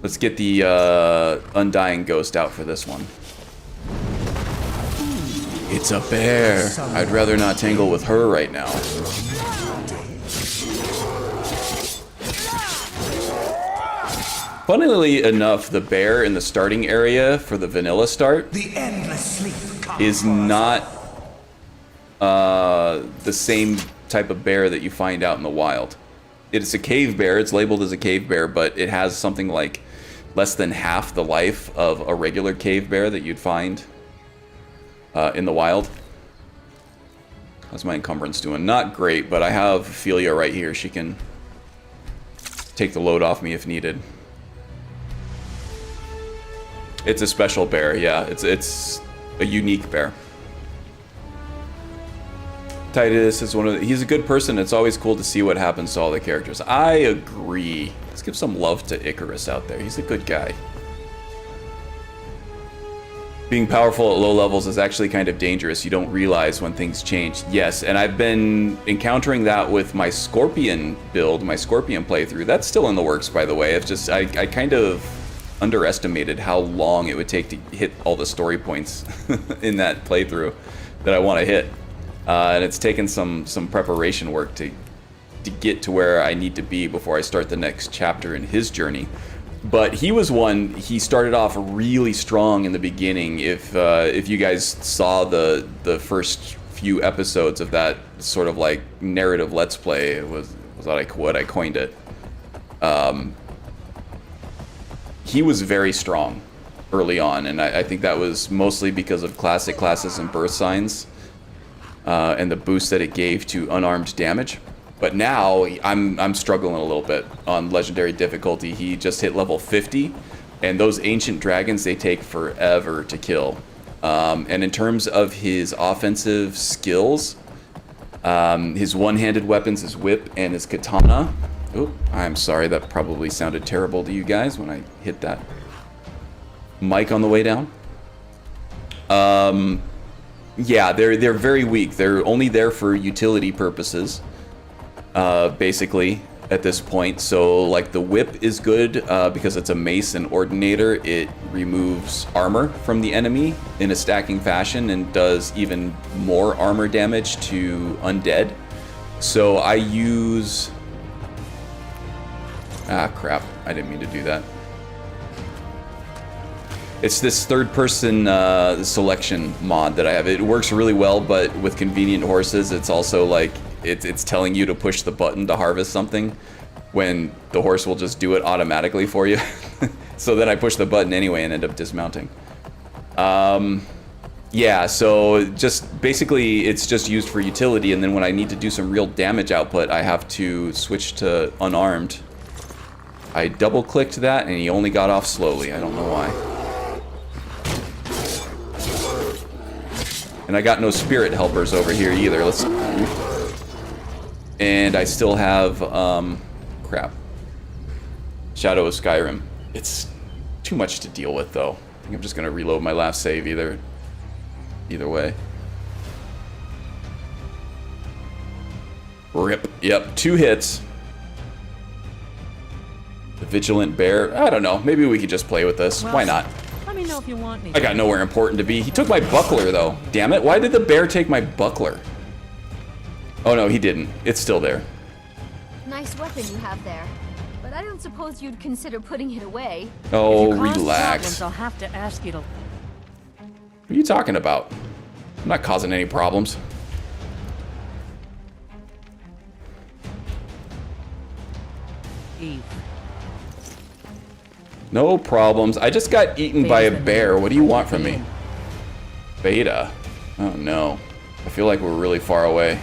Let's get the Undying Ghost out for this one. It's a bear. I'd rather not tangle with her right now. Funnily enough, the bear in the starting area for the vanilla start is not the same type of bear that you find out in the wild. It's a cave bear. It's labeled as a cave bear, but it has something like less than half the life of a regular cave bear that you'd find in the wild. How's my encumbrance doing? Not great, but I have Ophelia right here. She can take the load off me if needed. It's a special bear, yeah. It's a unique bear. Titus is he's a good person. It's always cool to see what happens to all the characters. I agree. Let's give some love to Icarus out there. He's a good guy. Being powerful at low levels is actually kind of dangerous. You don't realize when things change. Yes, and I've been encountering that with my Scorpion build, my Scorpion playthrough. That's still in the works, by the way. It's just, I kind of underestimated how long it would take to hit all the story points in that playthrough that I want to hit. And it's taken some preparation work to get to where I need to be before I start the next chapter in his journey. But he was one, he started off really strong in the beginning. If you guys saw the first few episodes of that sort of like narrative let's play, it was what I coined it. He was very strong early on, and I think that was mostly because of classic classes and birth signs. And the boost that it gave to unarmed damage. But now I'm struggling a little bit on legendary difficulty. He just hit level 50, and those ancient dragons, they take forever to kill. And in terms of his offensive skills, his one-handed weapons, his whip and his katana. Oh, I'm sorry, that probably sounded terrible to you guys when I hit that mic on the way down. Yeah, they're very weak. They're only there for utility purposes, basically, at this point. So, like, the whip is good because it's a mace and ordinator. It removes armor from the enemy in a stacking fashion and does even more armor damage to undead. So I use... Ah, crap. I didn't mean to do that. It's this third-person selection mod that I have. It works really well, but with convenient horses, it's also like it's telling you to push the button to harvest something when the horse will just do it automatically for you. So then I push the button anyway and end up dismounting. Yeah, so just basically it's just used for utility, and then when I need to do some real damage output, I have to switch to unarmed. I double-clicked that, and he only got off slowly. I don't know why. And I got no spirit helpers over here either. And I still have, crap. Shadow of Skyrim. It's too much to deal with, though. I think I'm just gonna reload my last save either way. Rip. Yep, 2 hits. The Vigilant Bear. I don't know. Maybe we could just play with this. Why not? Let me know if you want me. I got nowhere important to be. He took my buckler, though. Damn it. Why did the bear take my buckler? Oh, no, he didn't. It's still there. Nice weapon you have there. But I don't suppose you'd consider putting it away. Oh, If you cause relax. problems, I'll have to ask you to... What are you talking about? I'm not causing any problems. Eve. No problems. I just got eaten by a bear. What do you want from me? Beta. Oh, no. I feel like we're really far away.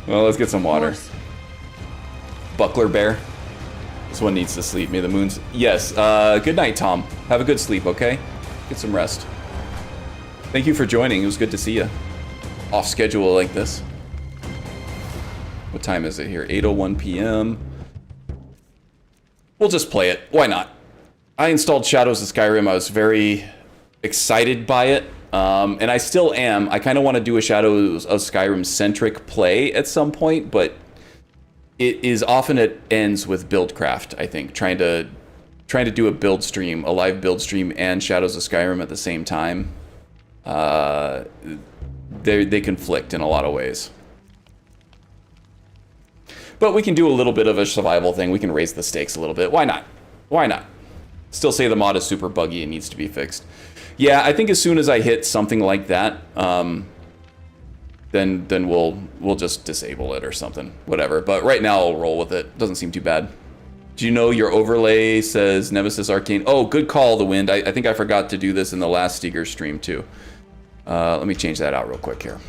Well, let's get some water. Buckler bear. This one needs to sleep. May the moon's... Yes. Good night, Tom. Have a good sleep, okay? Get some rest. Thank you for joining. It was good to see you. Off schedule like this. What time is it here? 8:01 p.m. We'll just play it. Why not? I installed Shadows of Skyrim. I was very excited by it. And I still am. I kind of want to do a Shadows of Skyrim-centric play at some point, but it is often it ends with buildcraft, I think. Trying to do a build stream, a live build stream, and Shadows of Skyrim at the same time. They conflict in a lot of ways. But we can do a little bit of a survival thing. We can raise the stakes a little bit. Why not? Why not? Still say the mod is super buggy and needs to be fixed. Yeah, I think as soon as I hit something like that, then we'll just disable it or something. Whatever. But right now I'll roll with it. Doesn't seem too bad. Do you know your overlay says Nemesis Arcane? Oh, good call, The Wind. I think I forgot to do this in the last Stigr stream, too. Let me change that out real quick here.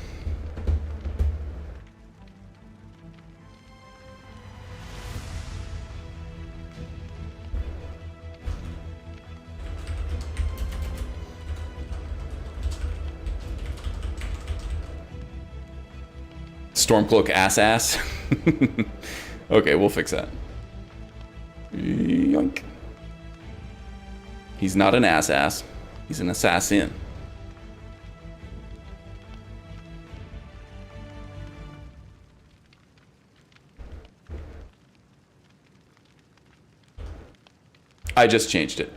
Stormcloak ass. Okay, we'll fix that. Yoink. He's not an ass. He's an assassin. I just changed it.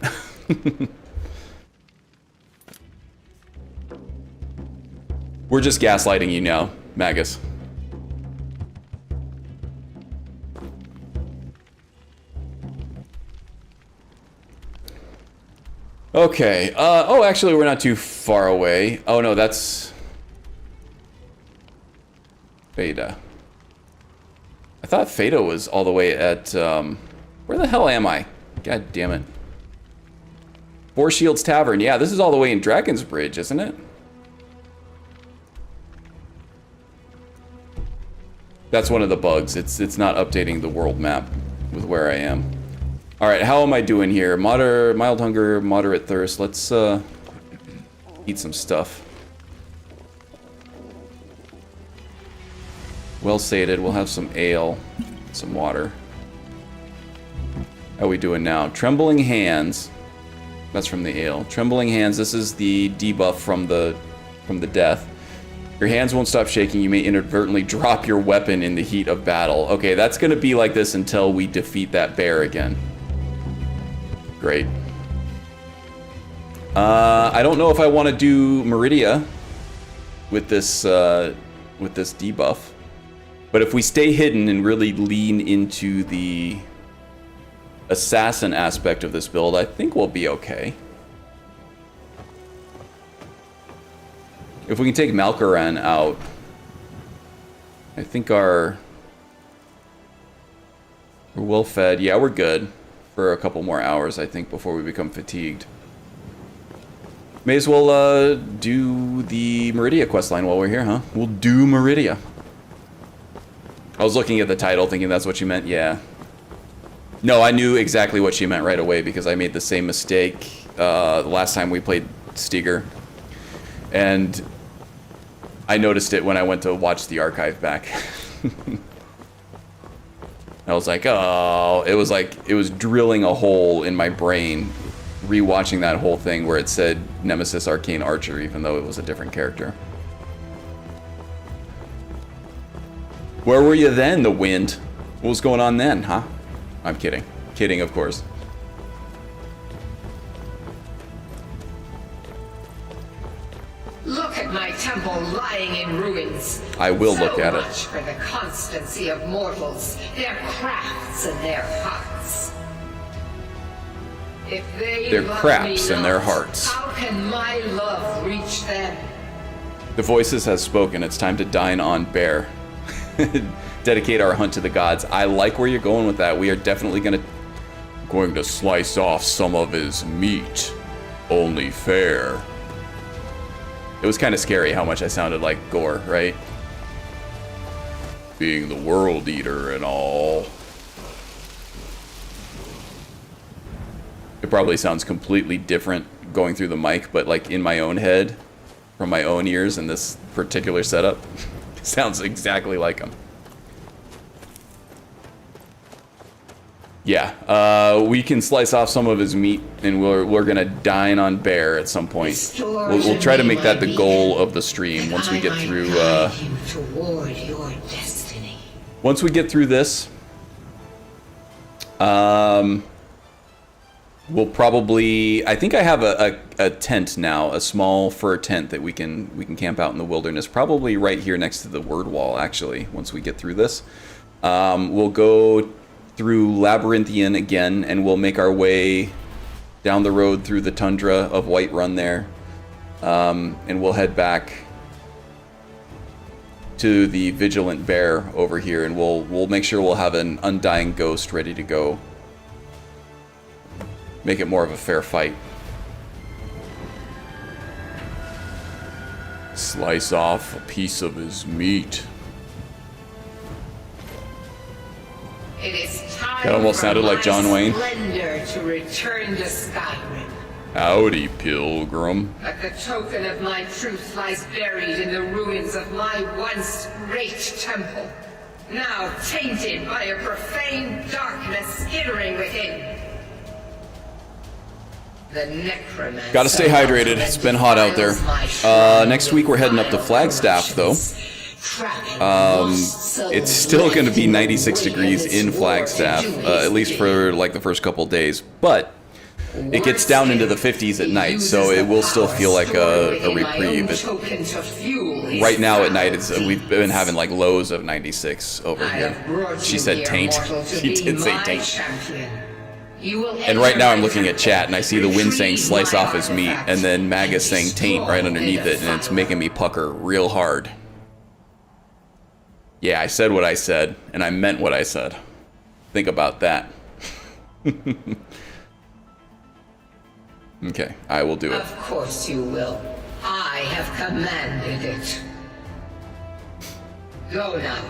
We're just gaslighting you now, Magus. Okay. Oh, actually, we're not too far away. Oh, no, that's Feda. I thought Feda was all the way at, where the hell am I? God damn it. Four Shields Tavern. Yeah, this is all the way in Dragon's Bridge, isn't it? That's one of the bugs. It's not updating the world map with where I am. All right, how am I doing here? Mild hunger, moderate thirst. Let's eat some stuff. Well sated. We'll have some ale, some water. How are we doing now? Trembling hands. That's from the ale. Trembling hands. This is the debuff from the death. Your hands won't stop shaking. You may inadvertently drop your weapon in the heat of battle. Okay, that's gonna be like this until we defeat that bear again. Great. I don't know if I want to do Meridia with this debuff, but if we stay hidden and really lean into the assassin aspect of this build, I think we'll be okay. If we can take Malkaran out, I think we're well fed. Yeah, we're good for a couple more hours, I think, before we become fatigued. May as well do the Meridia questline while we're here, huh? We'll do Meridia. I was looking at the title thinking that's what you meant. Yeah. No, I knew exactly what she meant right away because I made the same mistake the last time we played Stigr. And I noticed it when I went to watch the archive back. I was like, oh, it was drilling a hole in my brain, rewatching that whole thing where it said Nemesis Arcane Archer, even though it was a different character. Where were you then, The Wind? What was going on then, huh? I'm kidding. Kidding, of course. Look at my temple lying in ruins. I will look at it. So much for the constancy of mortals, their crafts and their hearts. If they Their love craps me and their not, hearts. how can my love reach them? The Voices has spoken. It's time to dine on bear. Dedicate our hunt to the gods. I like where you're going with that. We are definitely going to slice off some of his meat. Only fair. It was kind of scary how much I sounded like Gore, right? Being the world eater and all. It probably sounds completely different going through the mic, but like in my own head, from my own ears in this particular setup, it sounds exactly like him. Yeah, we can slice off some of his meat, and we're gonna dine on bear at some point. We'll try to make that the goal of the stream once we get through. Toward your destiny. Once we get through this, we'll probably. I think I have a tent now, a small fur tent that we can camp out in the wilderness, probably right here next to the word wall. Actually, once we get through this, we'll go through Labyrinthian again, and we'll make our way down the road through the tundra of Whiterun there, and we'll head back to the Vigilant Bear over here, and we'll make sure we'll have an Undying Ghost ready to go Make it more of a fair fight. Slice off a piece of his meat. It is time That almost for sounded like my John Wayne. splendor to return to Skyrim. Howdy, pilgrim. But the token of my truth lies buried in the ruins of my once great temple, now tainted by a profane darkness skittering within. The necromancer. Gotta stay hydrated. It's been hot out there. Next week we're heading up to Flagstaff, though. It's still going to be 96 degrees in Flagstaff, at least for like the first couple days, but it gets down into the 50s at night, so it will still feel like a reprieve. Right now at night, we've been having like lows of 96 over here. She said taint. She did say taint. And right now I'm looking at chat and I see the wind saying slice off his meat, and then Magus saying taint right underneath it, and it's making me pucker real hard. Yeah, I said what I said, and I meant what I said. Think about that. Okay, I will do it. Of course you will. I have commanded it. Go now.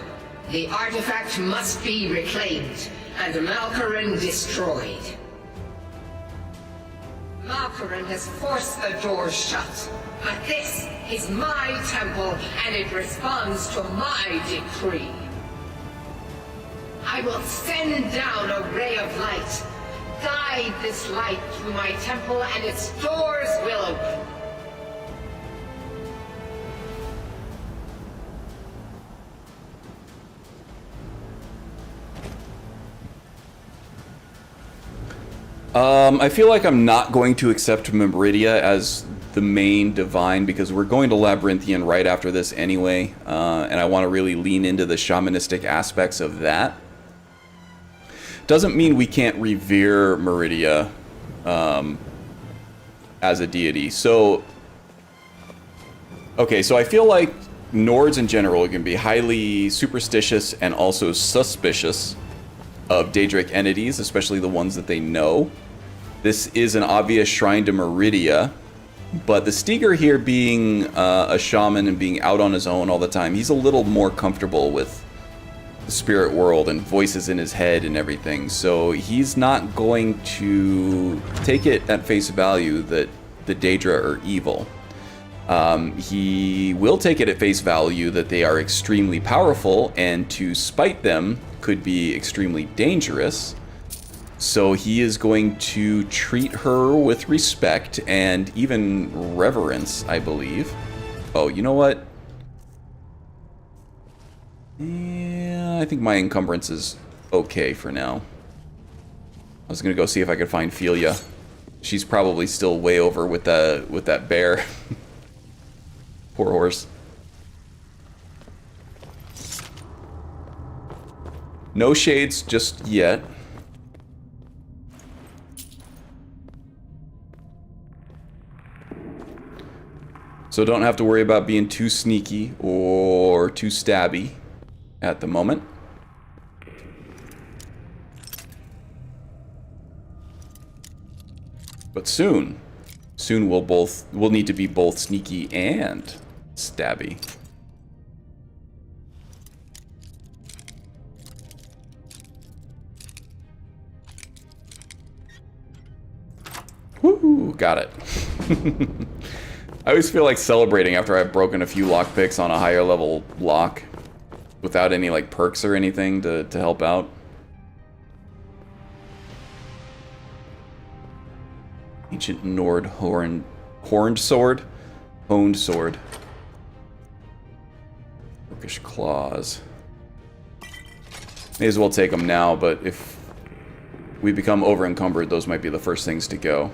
The artifact must be reclaimed, and Malkaran destroyed. Malkaran has forced the doors shut, but this is my temple, and it responds to my decree. I will send down a ray of light. Guide this light through my temple, and its doors will open. I feel like I'm not going to accept Meridia as the main divine because we're going to Labyrinthian right after this anyway, and I want to really lean into the shamanistic aspects of that. Doesn't mean we can't revere Meridia as a deity. So, okay, so I feel like Nords in general can be highly superstitious and also suspicious of Daedric entities, especially the ones that they know. This is an obvious shrine to Meridia, but the Stigr here being a shaman and being out on his own all the time, he's a little more comfortable with the spirit world and voices in his head and everything, so he's not going to take it at face value that the Daedra are evil. He will take it at face value that they are extremely powerful, and to spite them could be extremely dangerous. So he is going to treat her with respect and even reverence, I believe. Oh, you know what? Yeah, I think my encumbrance is okay for now. I was gonna go see if I could find Philia. She's probably still way over with that bear. Poor horse. No shades just yet. So don't have to worry about being too sneaky or too stabby at the moment. But soon we'll need to be both sneaky and stabby. Woo, got it. I always feel like celebrating after I've broken a few lockpicks on a higher level lock without any like perks or anything to help out. Ancient Nord horned sword? Honed sword. Orcish claws. May as well take them now, but if we become over encumbered, those might be the first things to go.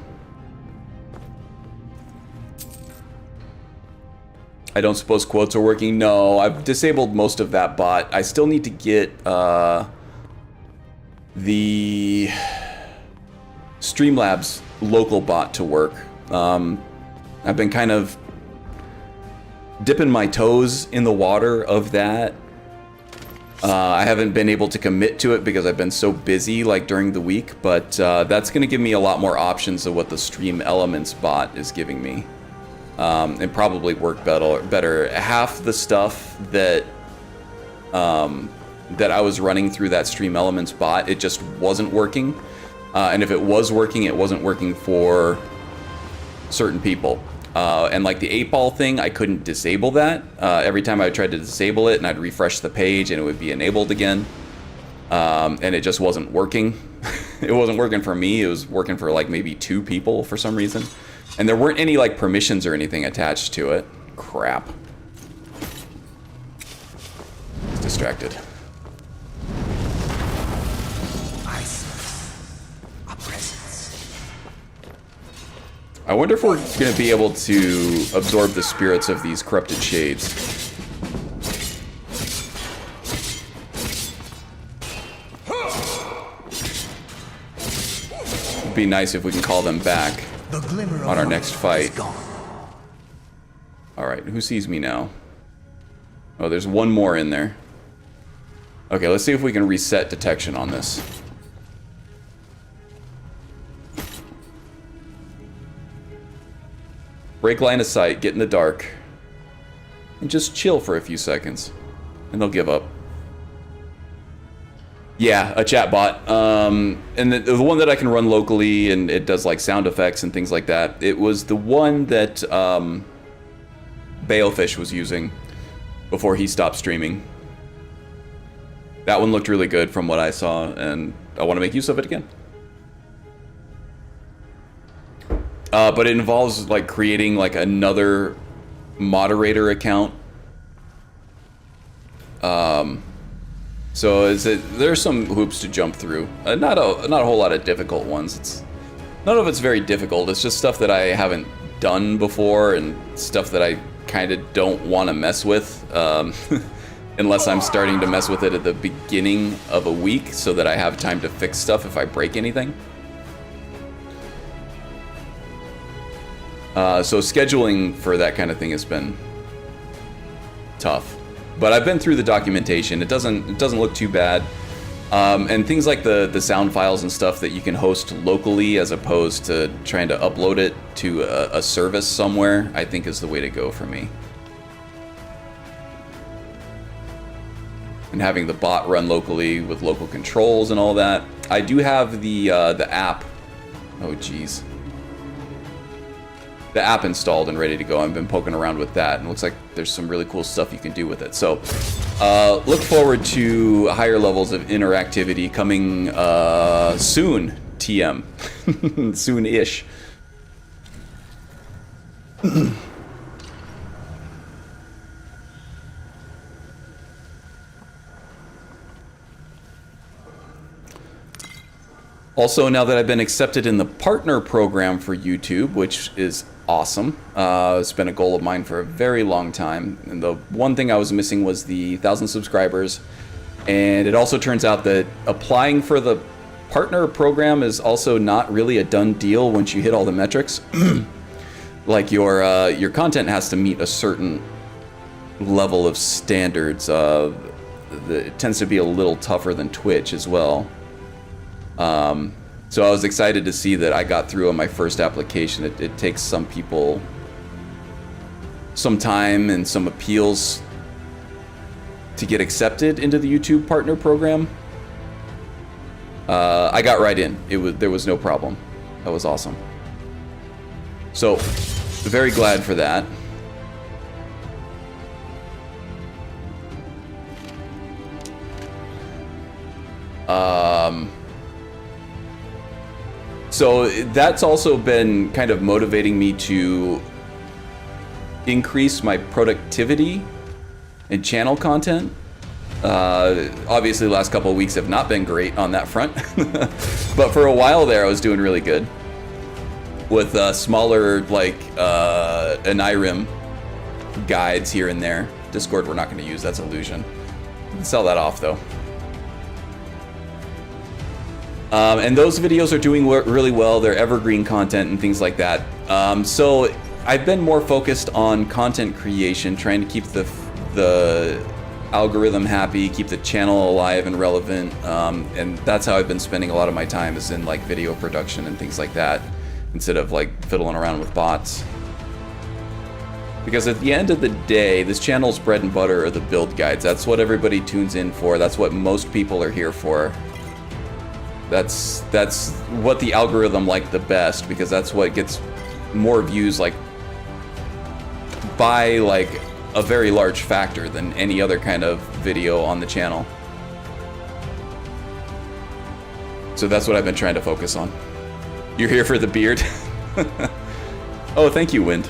I don't suppose quotes are working? No, I've disabled most of that bot. I still need to get the Streamlabs local bot to work. I've been kind of dipping my toes in the water of that I haven't been able to commit to it because I've been so busy like during the week, but that's going to give me a lot more options of what the Stream Elements bot is giving me. And probably work better. Half the stuff that that I was running through that Stream Elements bot, it just wasn't working. And if it was working, it wasn't working for certain people. And like the 8-ball thing, I couldn't disable that. Every time I tried to disable it and I'd refresh the page and it would be enabled again. And it just wasn't working. It wasn't working for me. It was working for like maybe 2 people for some reason. And there weren't any like permissions or anything attached to it. Crap. It's distracted. I wonder if we're going to be able to absorb the spirits of these corrupted shades. It'd be nice if we can call them back on our next fight. Alright, who sees me now? Oh, there's one more in there. Okay, let's see if we can reset detection on this. Break line of sight, get in the dark, and just chill for a few seconds, and they'll give up. Yeah, a chat bot. And the one that I can run locally, and it does like sound effects and things like that. It was the one that Balefish was using before he stopped streaming. That one looked really good from what I saw, and I want to make use of it again. But it involves like creating like another moderator account. So there's some hoops to jump through. Not a whole lot of difficult ones. None of it's very difficult. It's just stuff that I haven't done before and stuff that I kind of don't want to mess with, unless I'm starting to mess with it at the beginning of a week so that I have time to fix stuff if I break anything. So scheduling for that kind of thing has been tough, but I've been through the documentation. It doesn't look too bad, and things like the sound files and stuff that you can host locally as opposed to trying to upload it to a service somewhere, I think is the way to go for me. And having the bot run locally with local controls and all that. I do have the app. Oh geez. The app installed and ready to go. I've been poking around with that, and it looks like there's some really cool stuff you can do with it. So, look forward to higher levels of interactivity coming soon, TM. Soon-ish. Also, now that I've been accepted in the partner program for YouTube, which is awesome. It's been a goal of mine for a very long time. And the one thing I was missing was the 1,000 subscribers. And it also turns out that applying for the partner program is also not really a done deal once you hit all the metrics. Like your content has to meet a certain level of standards. It tends to be a little tougher than Twitch as well. So I was excited to see that I got through on my first application. It takes some people some time and some appeals to get accepted into the YouTube partner program. I got right in. There was no problem. That was awesome. So very glad for that. So that's also been kind of motivating me to increase my productivity in channel content. Obviously the last couple of weeks have not been great on that front, but for a while there I was doing really good with smaller like Skyrim guides here and there. Discord we're not going to use, that's Illusion. We can sell that off though. And those videos are doing really well. They're evergreen content and things like that. So I've been more focused on content creation, trying to keep the algorithm happy, keep the channel alive and relevant, and that's how I've been spending a lot of my time, is in like video production and things like that, instead of like fiddling around with bots. Because at the end of the day, this channel's bread and butter are the build guides. That's what everybody tunes in for. That's what most people are here for. That's what the algorithm liked the best, because that's what gets more views, like by like a very large factor than any other kind of video on the channel. So that's what I've been trying to focus on. You're here for the beard? Oh, thank you, Wind.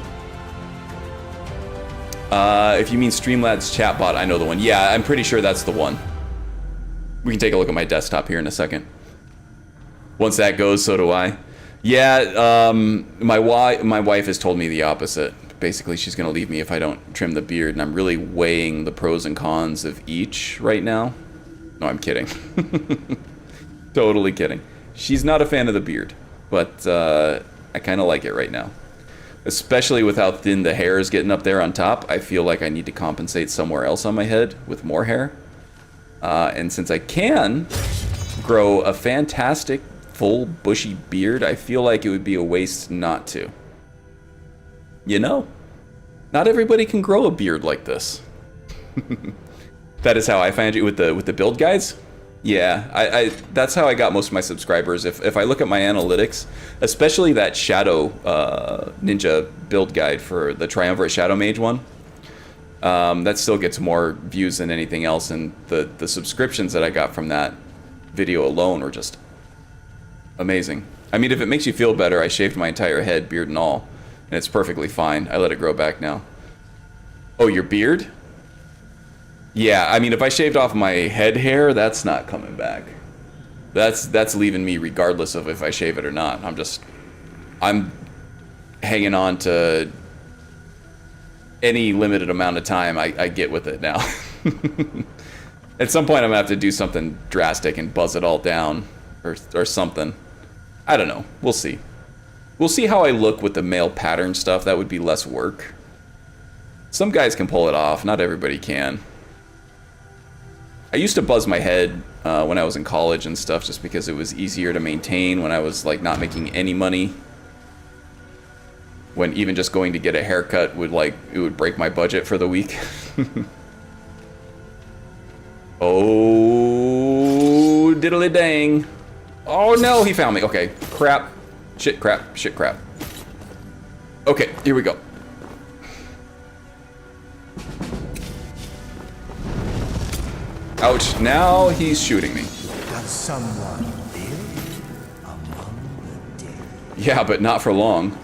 If you mean Streamlad's chatbot, I know the one. Yeah, I'm pretty sure that's the one. We can take a look at my desktop here in a second. Once that goes, so do I. Yeah, my wife has told me the opposite. Basically, she's going to leave me if I don't trim the beard, and I'm really weighing the pros and cons of each right now. No, I'm kidding. Totally kidding. She's not a fan of the beard, but I kind of like it right now. Especially with how thin the hair is getting up there on top, I feel like I need to compensate somewhere else on my head with more hair. And since I can grow a fantastic, full, bushy beard, I feel like it would be a waste not to. You know, not everybody can grow a beard like this. That is how I find it with the build guides. Yeah, I that's how I got most of my subscribers. If I look at my analytics, especially that Shadow Ninja build guide for the Triumvirate Shadow Mage one, that still gets more views than anything else, and the subscriptions that I got from that video alone were just amazing. I mean, if it makes you feel better, I shaved my entire head, beard and all. And it's perfectly fine. I let it grow back now. Oh, your beard? Yeah, I mean, if I shaved off my head hair, that's not coming back. That's leaving me regardless of if I shave it or not. I'm hanging on to any limited amount of time I get with it now. At some point, I'm gonna have to do something drastic and buzz it all down or something. I don't know. We'll see. We'll see how I look with the male pattern stuff. That would be less work. Some guys can pull it off. Not everybody can. I used to buzz my head when I was in college and stuff, just because it was easier to maintain when I was like not making any money. When even just going to get a haircut would break my budget for the week. Oh, diddly dang. Oh no, he found me. Okay, crap. Shit, crap, shit, crap. Okay, here we go. Ouch, now he's shooting me. Does someone live among the dead? Yeah, but not for long.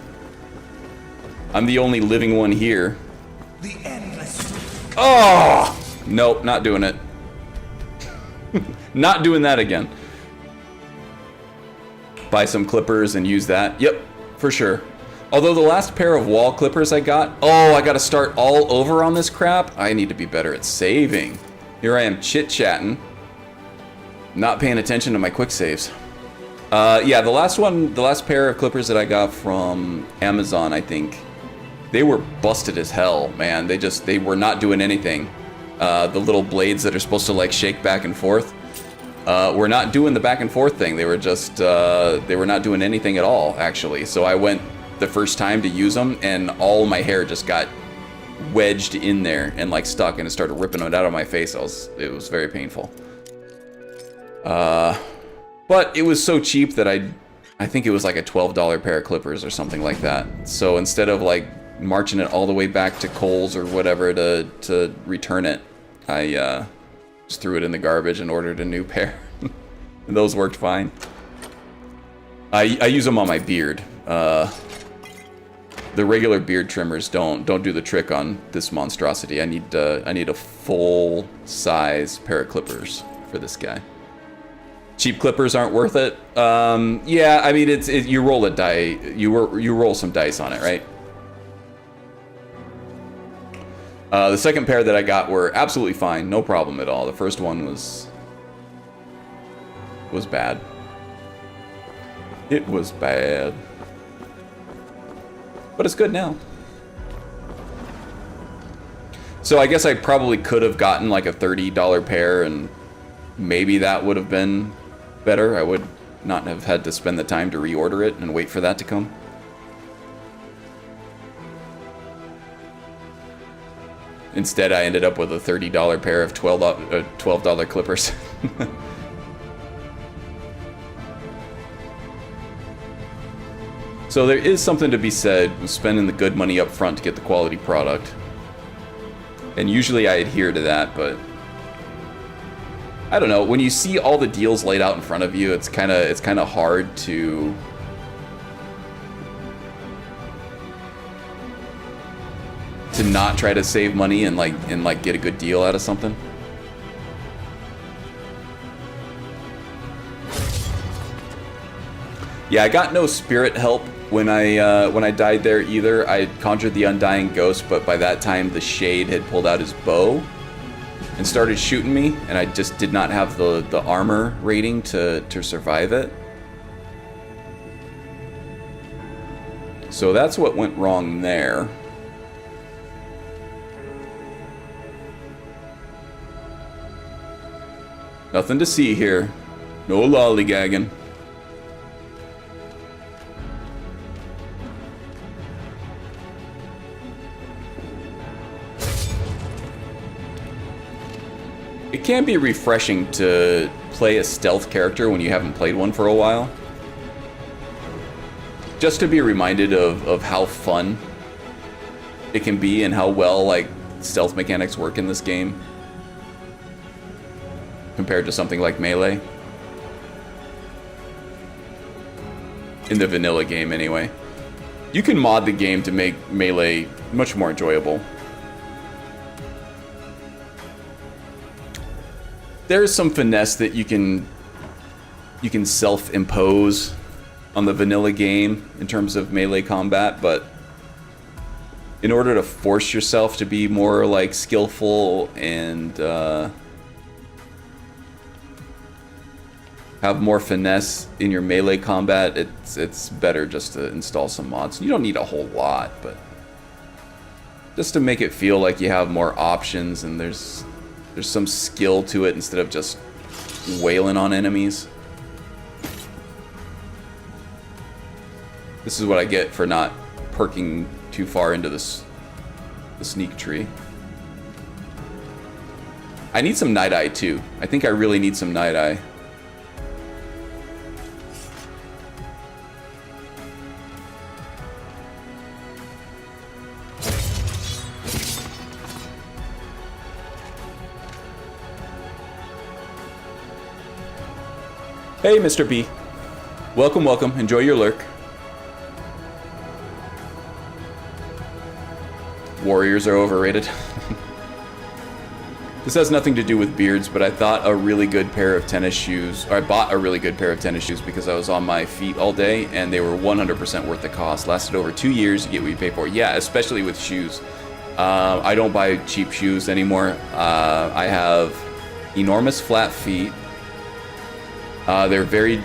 I'm the only living one here. The endless. Oh! Nope, not doing it. Not doing that again. Buy some clippers and use that. Yep, for sure. Although the last pair of wall clippers I got... Oh, I gotta start all over on this crap? I need to be better at saving. Here I am chit-chatting. Not paying attention to my quick saves. Yeah, the last pair of clippers that I got from Amazon, I think, they were busted as hell, man. They were not doing anything. The little blades that are supposed to like shake back and forth, were not doing the back and forth thing. They were just, they were not doing anything at all, actually. So I went the first time to use them, and all my hair just got wedged in there and like stuck, and it started ripping it out of my face. It was very painful. But it was so cheap that I think it was like a $12 pair of clippers or something like that. So instead of like marching it all the way back to Kohl's or whatever to return it, I just threw it in the garbage and ordered a new pair. And those worked fine. I use them on my beard. The regular beard trimmers don't do the trick on this monstrosity. I need a full size pair of clippers for this guy. Cheap clippers aren't worth it. Yeah, I mean you roll a die. You roll some dice on it, right? The second pair that I got were absolutely fine, no problem at all. The first one was bad. It was bad. But it's good now. So I guess I probably could have gotten like a $30 pair, and maybe that would have been better. I would not have had to spend the time to reorder it and wait for that to come. Instead, I ended up with a $30 pair of $12 clippers. So there is something to be said with spending the good money up front to get the quality product. And usually I adhere to that, but I don't know. When you see all the deals laid out in front of you, it's kind of hard to not try to save money and get a good deal out of something. Yeah, I got no spirit help when I died there either. I conjured the Undying Ghost, but by that time the Shade had pulled out his bow and started shooting me, and I just did not have the armor rating to survive it. So that's what went wrong there. Nothing to see here. No lollygagging. It can be refreshing to play a stealth character when you haven't played one for a while. Just to be reminded of how fun it can be and how well like stealth mechanics work in this game compared to something like Melee. In the vanilla game anyway. You can mod the game to make Melee much more enjoyable. There's some finesse that you can self-impose on the vanilla game in terms of melee combat, but in order to force yourself to be more like skillful and have more finesse in your melee combat, it's better just to install some mods. You don't need a whole lot, but just to make it feel like you have more options and there's some skill to it instead of just wailing on enemies. This is what I get for not perking too far into the sneak tree. I need some Night Eye too. I think I really need some Night Eye. Hey, Mr. B. Welcome, welcome. Enjoy your lurk. Warriors are overrated. This has nothing to do with beards, but I thought a really good pair of tennis shoes, or I bought a really good pair of tennis shoes because I was on my feet all day, and they were 100% worth the cost. Lasted over 2 years, you get what you pay for. Yeah, especially with shoes. I don't buy cheap shoes anymore. I have enormous flat feet. They're very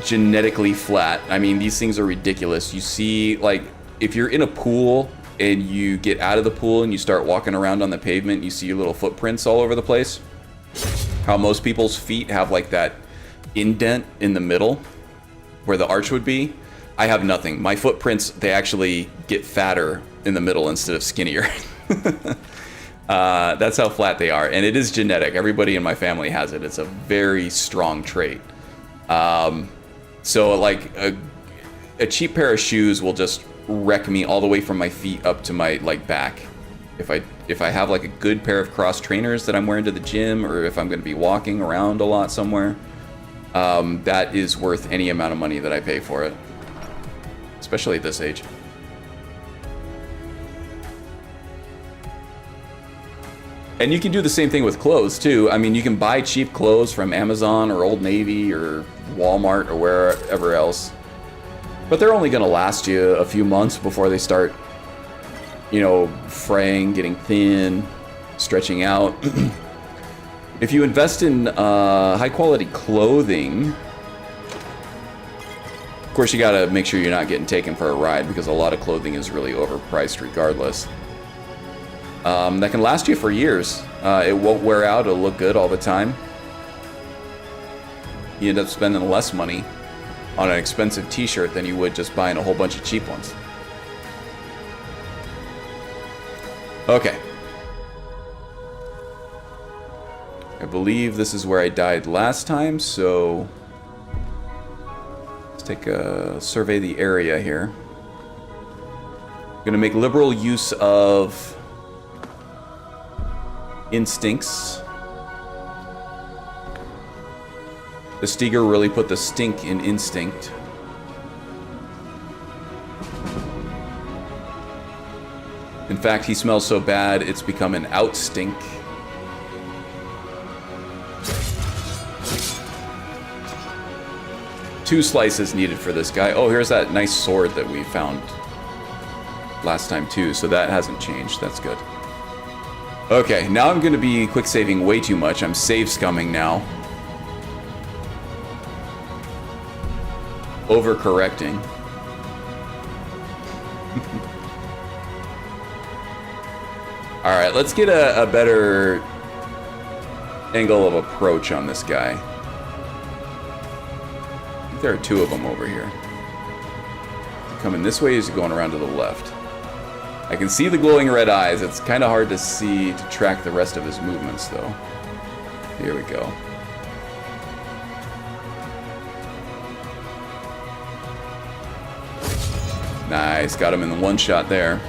genetically flat. I mean, these things are ridiculous. You see, like, if you're in a pool and you get out of the pool and you start walking around on the pavement, you see your little footprints all over the place. How most people's feet have, like, that indent in the middle where the arch would be. I have nothing. My footprints, they actually get fatter in the middle instead of skinnier. That's how flat they are. And it is genetic. Everybody in my family has it. It's a very strong trait. So like a cheap pair of shoes will just wreck me all the way from my feet up to my like back. If I have like a good pair of cross trainers that I'm wearing to the gym, or if I'm going to be walking around a lot somewhere, that is worth any amount of money that I pay for it, especially at this age. And you can do the same thing with clothes too. I mean, you can buy cheap clothes from Amazon or Old Navy or Walmart or wherever else, but they're only going to last you a few months before they start, you know, fraying, getting thin, stretching out. If you invest in high quality clothing, of course you got to make sure you're not getting taken for a ride, because a lot of clothing is really overpriced regardless. that can last you for years. It won't wear out, it'll look good all the time. You end up spending less money on an expensive t-shirt than you would just buying a whole bunch of cheap ones. Okay. I believe this is where I died last time, so let's take a survey the area here. Gonna make liberal use of instincts. The Stigr really put the stink in instinct. In fact, he smells so bad, it's become an outstink. Two slices needed for this guy. Oh, here's that nice sword that we found last time too, so that hasn't changed. That's good. Okay, now I'm going to be quick saving way too much. I'm save scumming now. Overcorrecting. Alright, let's get a better angle of approach on this guy. I think there are two of them over here. Is he coming this way or is he going around to the left? I can see the glowing red eyes. It's kind of hard to see, to track the rest of his movements, though. Here we go. Nice, got him in the one shot there.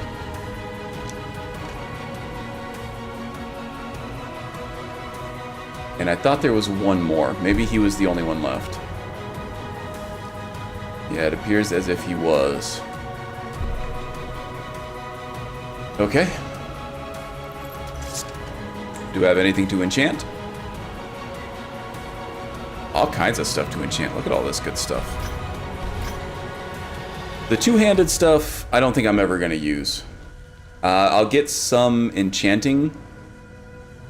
And I thought there was one more. Maybe he was the only one left. Yeah, it appears as if he was. Okay. Do I have anything to enchant? All kinds of stuff to enchant. Look at all this good stuff. The two-handed stuff, I don't think I'm ever going to use. I'll get some enchanting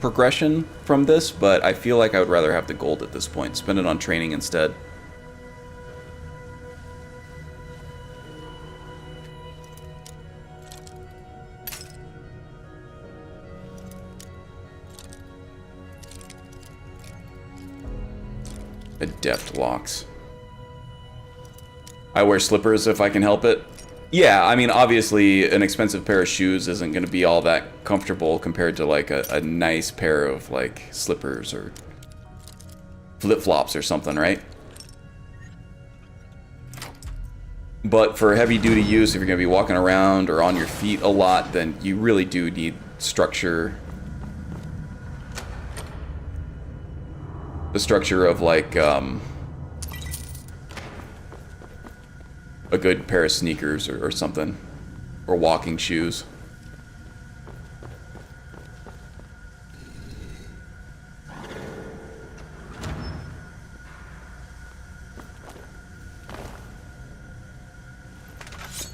progression from this, but I feel like I would rather have the gold at this point. Spend it on training instead. Adept locks. I wear slippers if I can help it. Yeah, I mean, obviously, an expensive pair of shoes isn't going to be all that comfortable compared to, like, a nice pair of, like, slippers or flip-flops or something, right? But for heavy-duty use, if you're going to be walking around or on your feet a lot, then you really do need structure. The structure of, like, a good pair of sneakers or something. Or walking shoes.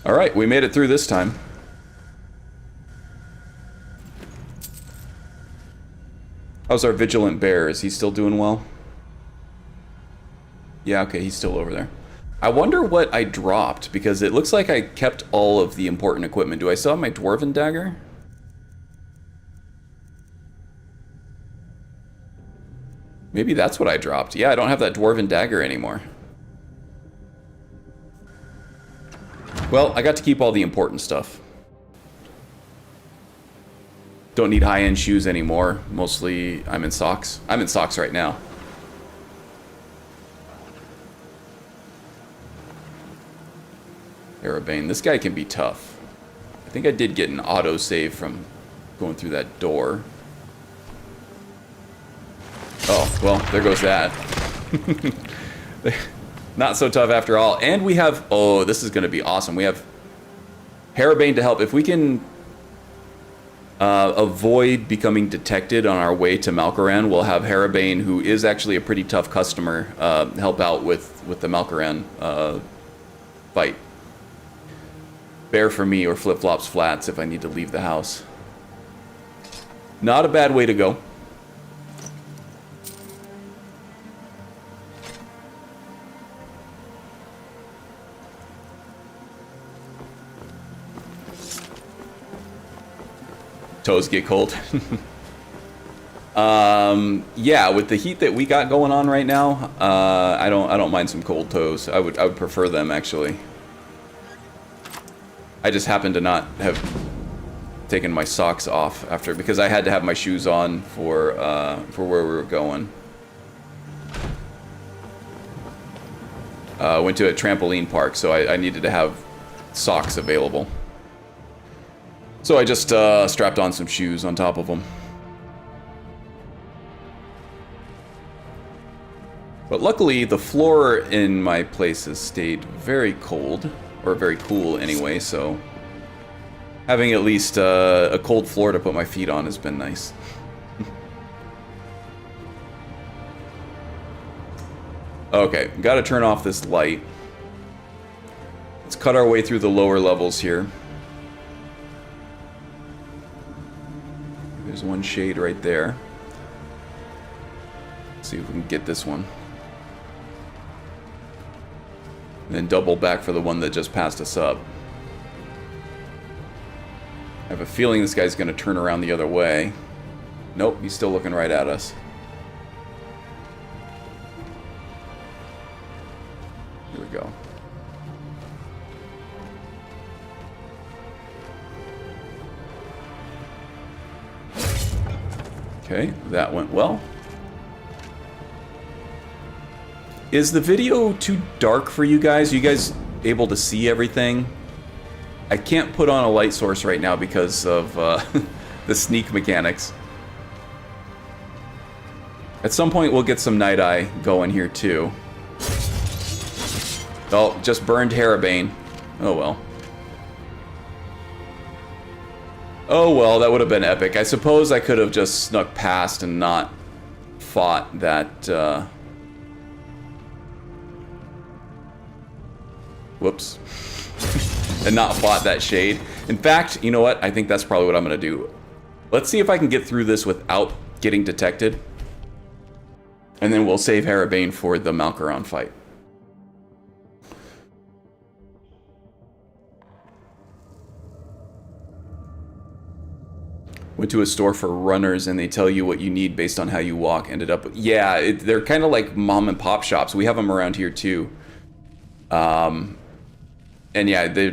Alright, we made it through this time. How's our vigilant bear? Is he still doing well? Yeah, okay, he's still over there. I wonder what I dropped, because it looks like I kept all of the important equipment. Do I still have my dwarven dagger? Maybe that's what I dropped. Yeah, I don't have that dwarven dagger anymore. Well, I got to keep all the important stuff. Don't need high-end shoes anymore. Mostly, I'm in socks. I'm in socks right now. Erebane. This guy can be tough. I think I did get an auto-save from going through that door. Oh, well, there goes that. Not so tough after all. And we have... Oh, this is going to be awesome. We have Erebane to help. If we can avoid becoming detected on our way to Malkoran, we'll have Erebane, who is actually a pretty tough customer, help out with the Malkoran fight. Bear for me, or flip-flops flats if I need to leave the house. Not a bad way to go. Toes get cold. Yeah, with the heat that we got going on right now, I don't mind some cold toes. I would prefer them actually. I just happen to not have taken my socks off after, because I had to have my shoes on for where we were going. Went to a trampoline park, so I needed to have socks available. So I just strapped on some shoes on top of them. But luckily, the floor in my place has stayed very cold, or very cool anyway, so having at least a cold floor to put my feet on has been nice. Okay, gotta turn off this light. Let's cut our way through the lower levels here. There's one shade right there. Let's see if we can get this one. And then double back for the one that just passed us up. I have a feeling this guy's gonna turn around the other way. Nope, he's still looking right at us. Here we go. Okay, that went well. Is the video too dark for you guys? Are you guys able to see everything? I can't put on a light source right now because of the sneak mechanics. At some point we'll get some Night Eye going here too. Oh, just burned Harabane. Oh well. Oh well, that would have been epic. I suppose I could have just snuck past and not fought that... Whoops. And not fought that shade. In fact, you know what? I think that's probably what I'm going to do. Let's see if I can get through this without getting detected. And then we'll save Harabane for the Malkaron fight. Went to a store for runners and they tell you what you need based on how you walk. Ended up... Yeah, they're kind of like mom and pop shops. We have them around here too. And yeah,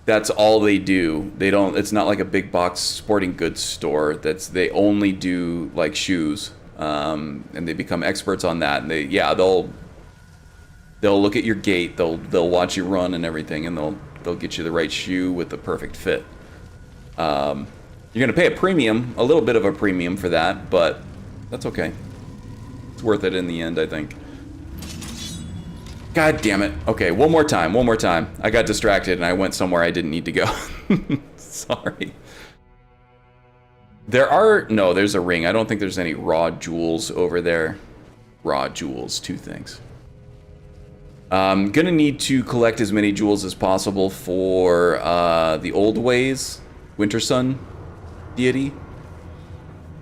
that's all they do. They don't. It's not like a big box sporting goods store. They only do like shoes, and they become experts on that. And they'll look at your gait. They'll watch you run and everything, and they'll get you the right shoe with the perfect fit. You're gonna pay a little bit of a premium for that, but that's okay. It's worth it in the end, I think. God damn it. Okay, one more time. I got distracted and I went somewhere I didn't need to go. Sorry. There's a ring. I don't think there's any raw jewels over there. Raw jewels, 2 things. I'm gonna need to collect as many jewels as possible for the Old Ways Winter Sun deity.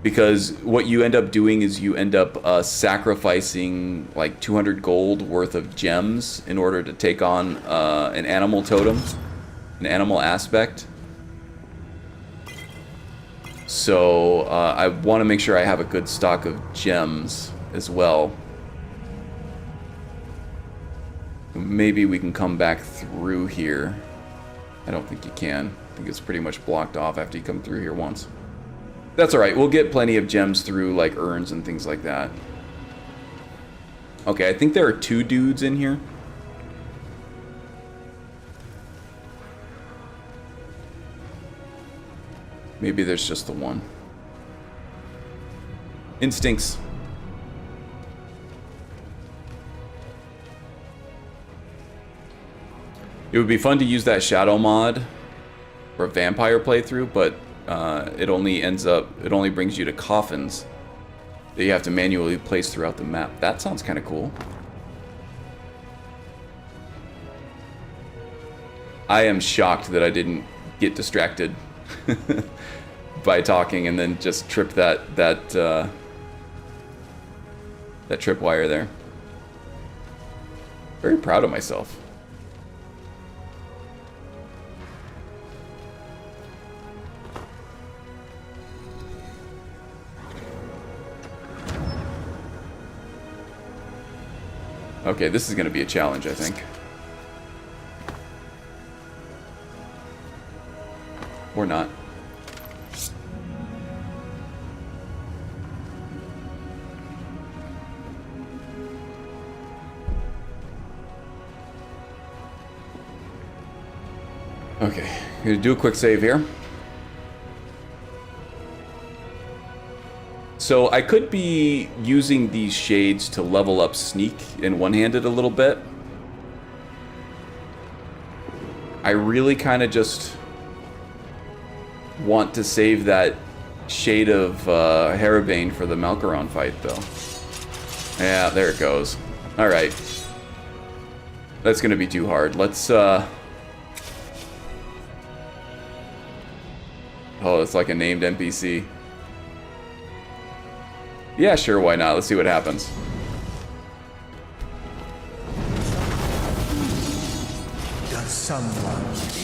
Because what you end up doing is you end up sacrificing like 200 gold worth of gems in order to take on an animal totem, an animal aspect. So I want to make sure I have a good stock of gems as well. Maybe we can come back through here. I don't think you can. I think it's pretty much blocked off after you come through here once. That's alright, we'll get plenty of gems through, like, urns and things like that. Okay, I think there are 2 dudes in here. Maybe there's just the one. Instincts. It would be fun to use that shadow mod for a vampire playthrough, but it only brings you to coffins that you have to manually place throughout the map. That sounds kind of cool. I am shocked that I didn't get distracted by talking and then just tripped that tripwire there. Very proud of myself. Okay, this is going to be a challenge, I think. Or not. Okay, I'm gonna do a quick save here. So I could be using these shades to level up sneak and one-handed a little bit. I really kind of just want to save that shade of Harabane for the Malkaron fight, though. Yeah, there it goes. All right. That's gonna be too hard. Let's Oh, it's like a named NPC. Yeah, sure, why not? Let's see what happens. Does someone live?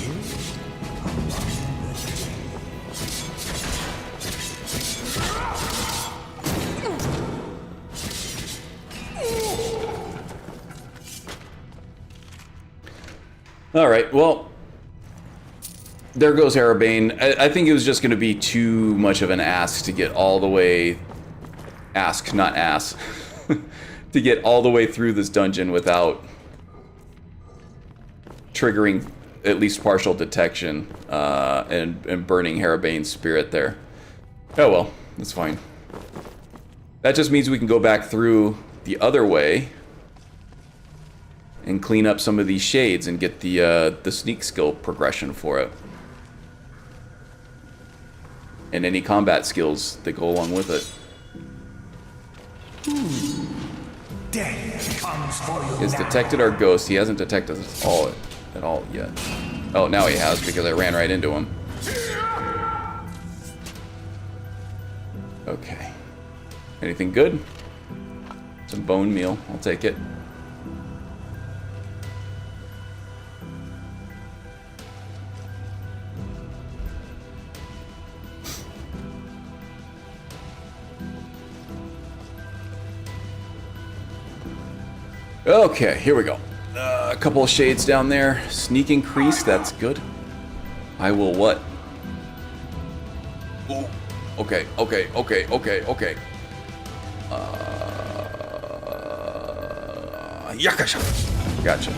Alright, well, there goes Harabane. I think it was just going to be too much of an ask to get all the way... Ask, not ass. To get all the way through this dungeon without triggering at least partial detection and burning Harabane's spirit there. Oh well, that's fine. That just means we can go back through the other way and clean up some of these shades and get the sneak skill progression for it. And any combat skills that go along with it. Death comes for you. He's detected our ghost. He hasn't detected us all at all yet. Oh, now he has because I ran right into him. Okay. Anything good? Some bone meal. I'll take it. Okay, here we go. A couple of shades down there. Sneak increase, that's good. I will what? Ooh. Okay. Yakasha. Gotcha.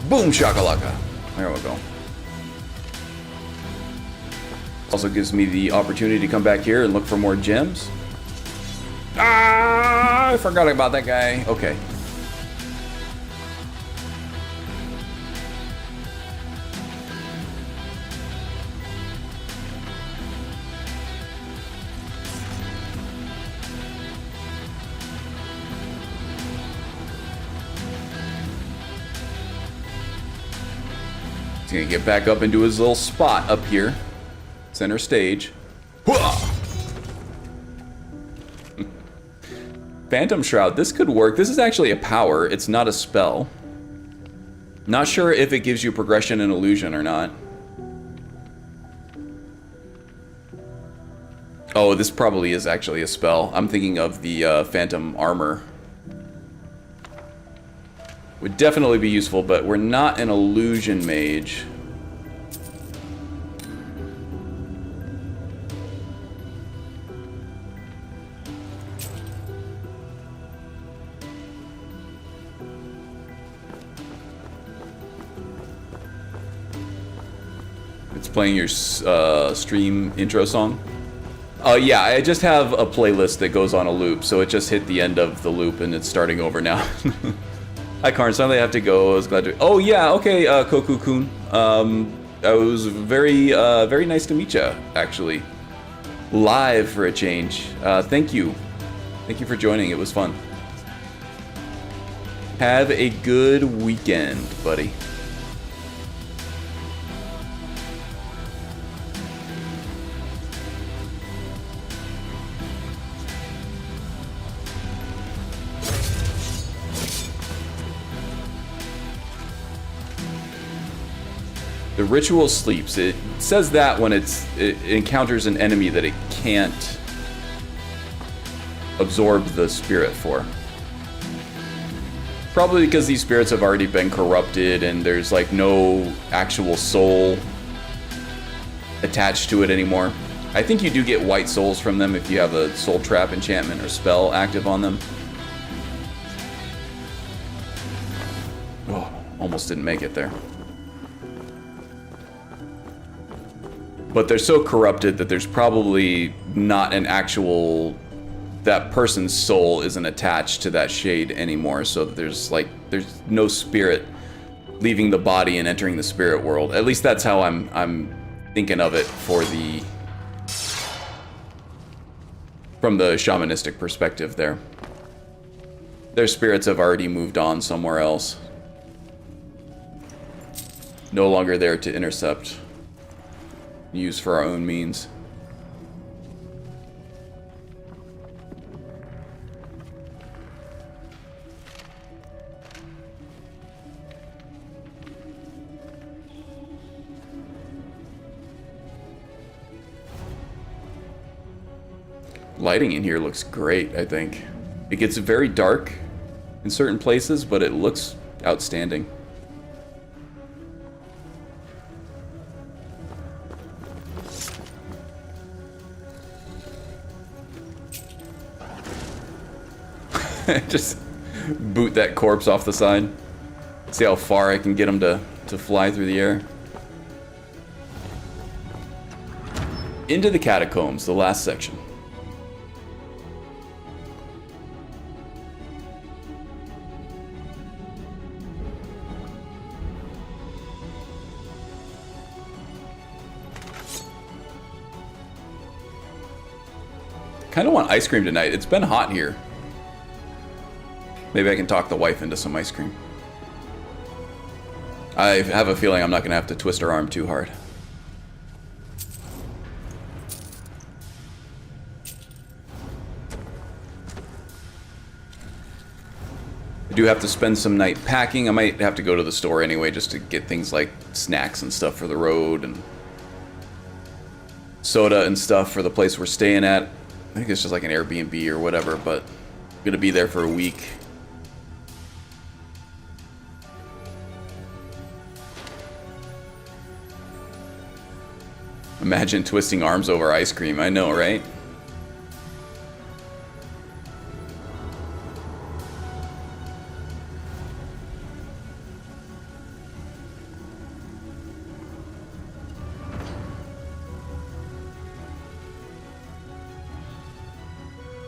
Boom shakalaka. There we go. Also gives me the opportunity to come back here and look for more gems. Ah, I forgot about that guy. Okay. He's gonna get back up into his little spot up here. Center stage. Phantom Shroud. This could work. This is actually a power. It's not a spell. Not sure if it gives you progression and illusion or not. Oh, this probably is actually a spell. I'm thinking of the Phantom Armor. Would definitely be useful, but we're not an illusion mage. Playing your stream intro song. Yeah, I just have a playlist that goes on a loop, so it just hit the end of the loop and it's starting over now. Hi Karn, sorry I have to go. I was glad to. Oh yeah, okay, Koku-kun. I was very nice to meet you, actually. Live for a change. Thank you for joining. It was fun. Have a good weekend, buddy. The ritual sleeps. It says that when it encounters an enemy that it can't absorb the spirit for. Probably because these spirits have already been corrupted and there's like no actual soul attached to it anymore. I think you do get white souls from them if you have a soul trap enchantment or spell active on them. Oh, almost didn't make it there. But they're so corrupted that there's probably not an actual... that person's soul isn't attached to that shade anymore, so that there's no spirit leaving the body and entering the spirit world. At least that's how I'm thinking of it for the... from the shamanistic perspective there. Their spirits have already moved on somewhere else. No longer there to intercept. Use for our own means. Lighting in here looks great, I think. It gets very dark in certain places, but it looks outstanding. Just boot that corpse off the side. See how far I can get him to fly through the air. Into the catacombs, the last section. Kind of want ice cream tonight. It's been hot here. Maybe I can talk the wife into some ice cream. I have a feeling I'm not going to have to twist her arm too hard. I do have to spend some night packing. I might have to go to the store anyway just to get things like snacks and stuff for the road and soda and stuff for the place we're staying at. I think it's just like an Airbnb or whatever, but I'm going to be there for a week. Imagine twisting arms over ice cream. I know, right?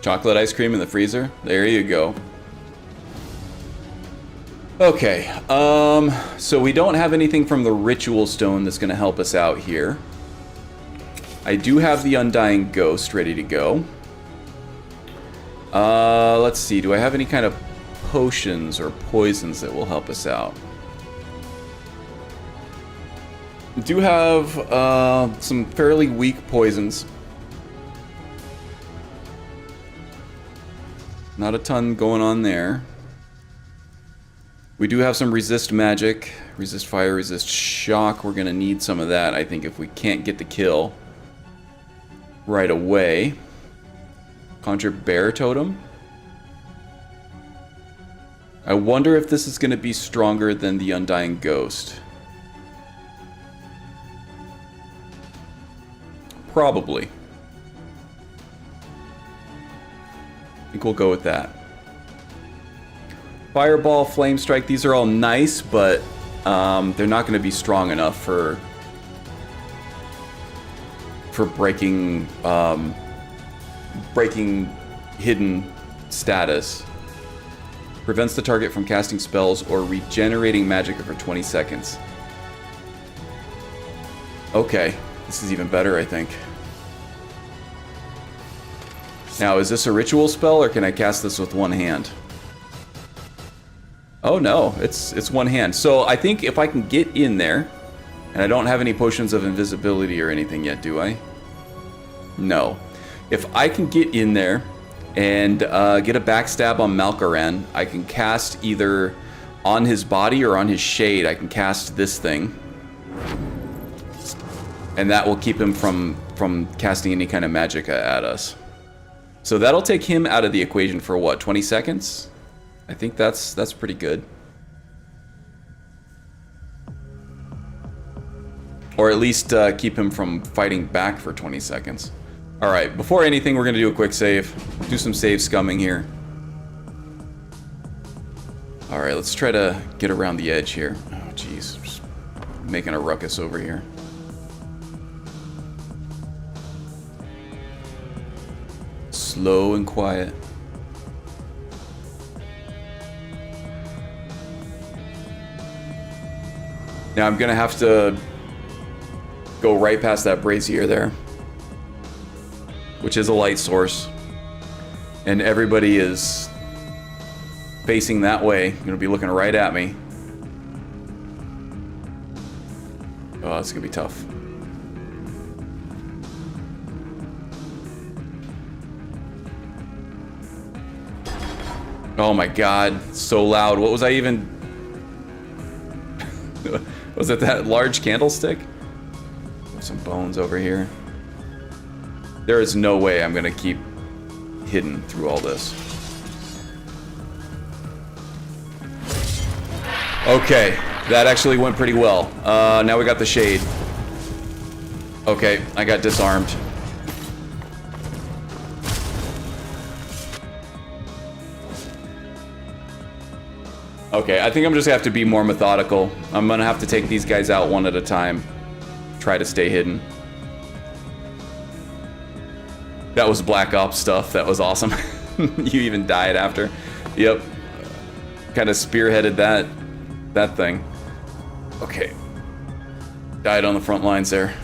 Chocolate ice cream in the freezer. There you go. Okay, so we don't have anything from the ritual stone that's going to help us out here. I do have the Undying Ghost ready to go. Let's see. Do I have any kind of potions or poisons that will help us out? I do have some fairly weak poisons. Not a ton going on there. We do have some resist magic, resist fire, resist shock. We're going to need some of that, I think, if we can't get the kill right away. Conjure bear totem. I wonder if this is going to be stronger than the Undying Ghost. Probably. I think we'll go with that. Fireball, Flame Strike, these are all nice, but they're not going to be strong enough for breaking breaking hidden status. Prevents the target from casting spells or regenerating magic for 20 seconds. Okay, this is even better, I think. Now, is this a ritual spell, or can I cast this with one hand? Oh no, it's one hand. So I think if I can get in there, and I don't have any potions of invisibility or anything yet, do I? No. If I can get in there and get a backstab on Malkaran, I can cast either on his body or on his shade. I can cast this thing. and that will keep him from casting any kind of magicka at us. So that'll take him out of the equation for what, 20 seconds? I think that's pretty good. Or at least keep him from fighting back for 20 seconds. Alright, before anything, we're going to do a quick save. Do some save scumming here. Alright, let's try to get around the edge here. Oh, jeez. Just making a ruckus over here. Slow and quiet. Now I'm going to have to go right past that brazier there, which is a light source, and everybody is facing that way. Going to be looking right at me. Oh, it's going to be tough. Oh my god, so loud. What was I even... Was it that large candlestick? Some bones over here. There is no way I'm gonna keep hidden through all this. Okay, that actually went pretty well. Now we got the shade. Okay, I got disarmed. Okay, I think I'm just gonna have to be more methodical. I'm gonna have to take these guys out one at a time. Try to stay hidden. That was Black Ops stuff. That was awesome. You even died after. Yep. Kind of spearheaded that thing. Okay. Died on the front lines there.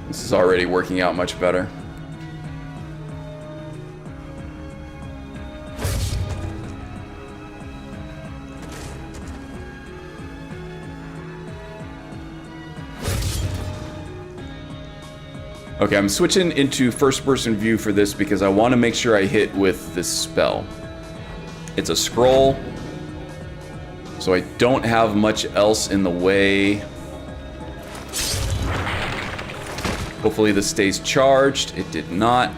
This is already working out much better. Okay, I'm switching into first-person view for this because I want to make sure I hit with this spell. It's a scroll, so I don't have much else in the way. Hopefully this stays charged. It did not.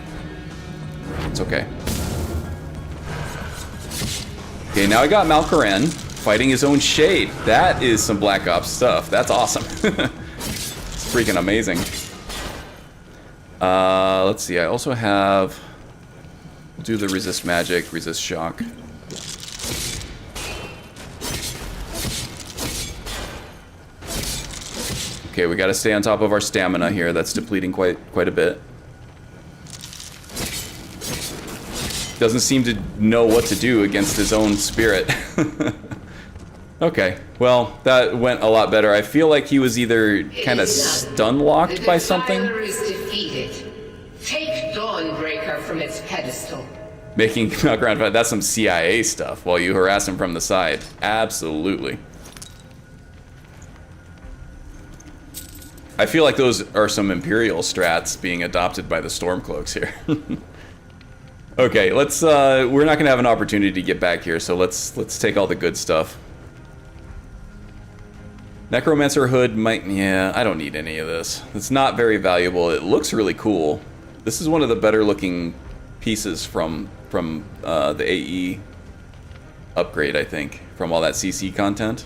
It's okay. Okay, now I got Malkoran fighting his own shade. That is some Black Ops stuff. That's awesome. It's freaking amazing. Let's see, I also have... We'll do the resist magic, resist shock. Okay, we gotta stay on top of our stamina here. That's depleting quite a bit. Doesn't seem to know what to do against his own spirit. Okay, well, that went a lot better. I feel like he was either kind of stun-locked by something. The defiler is defeated. Take Dawnbreaker from its pedestal. Making ground fight. That's some CIA stuff while you harass him from the side. Absolutely. I feel like those are some Imperial strats being adopted by the Stormcloaks here. Okay, let's we're not gonna have an opportunity to get back here, so let's take all the good stuff. Necromancer hood might, yeah, I don't need any of this. It's not very valuable. It looks really cool. This is one of the better looking pieces from the AE upgrade, I think, from all that CC content.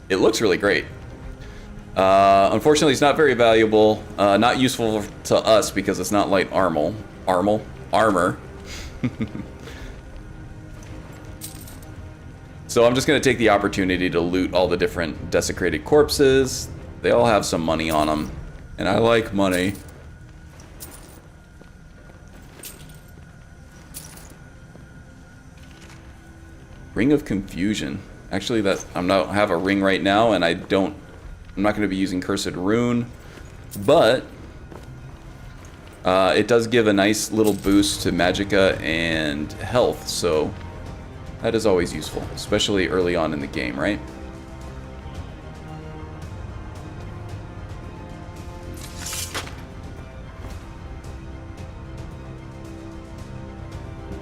It looks really great. Unfortunately, it's not very valuable. Not useful to us because it's not light armor. So I'm just going to take the opportunity to loot all the different desecrated corpses. They all have some money on them, and I like money. Ring of Confusion. Actually, that I don't have a ring right now, and I'm not going to be using Cursed Rune, but it does give a nice little boost to magicka and health, so that is always useful, especially early on in the game, right?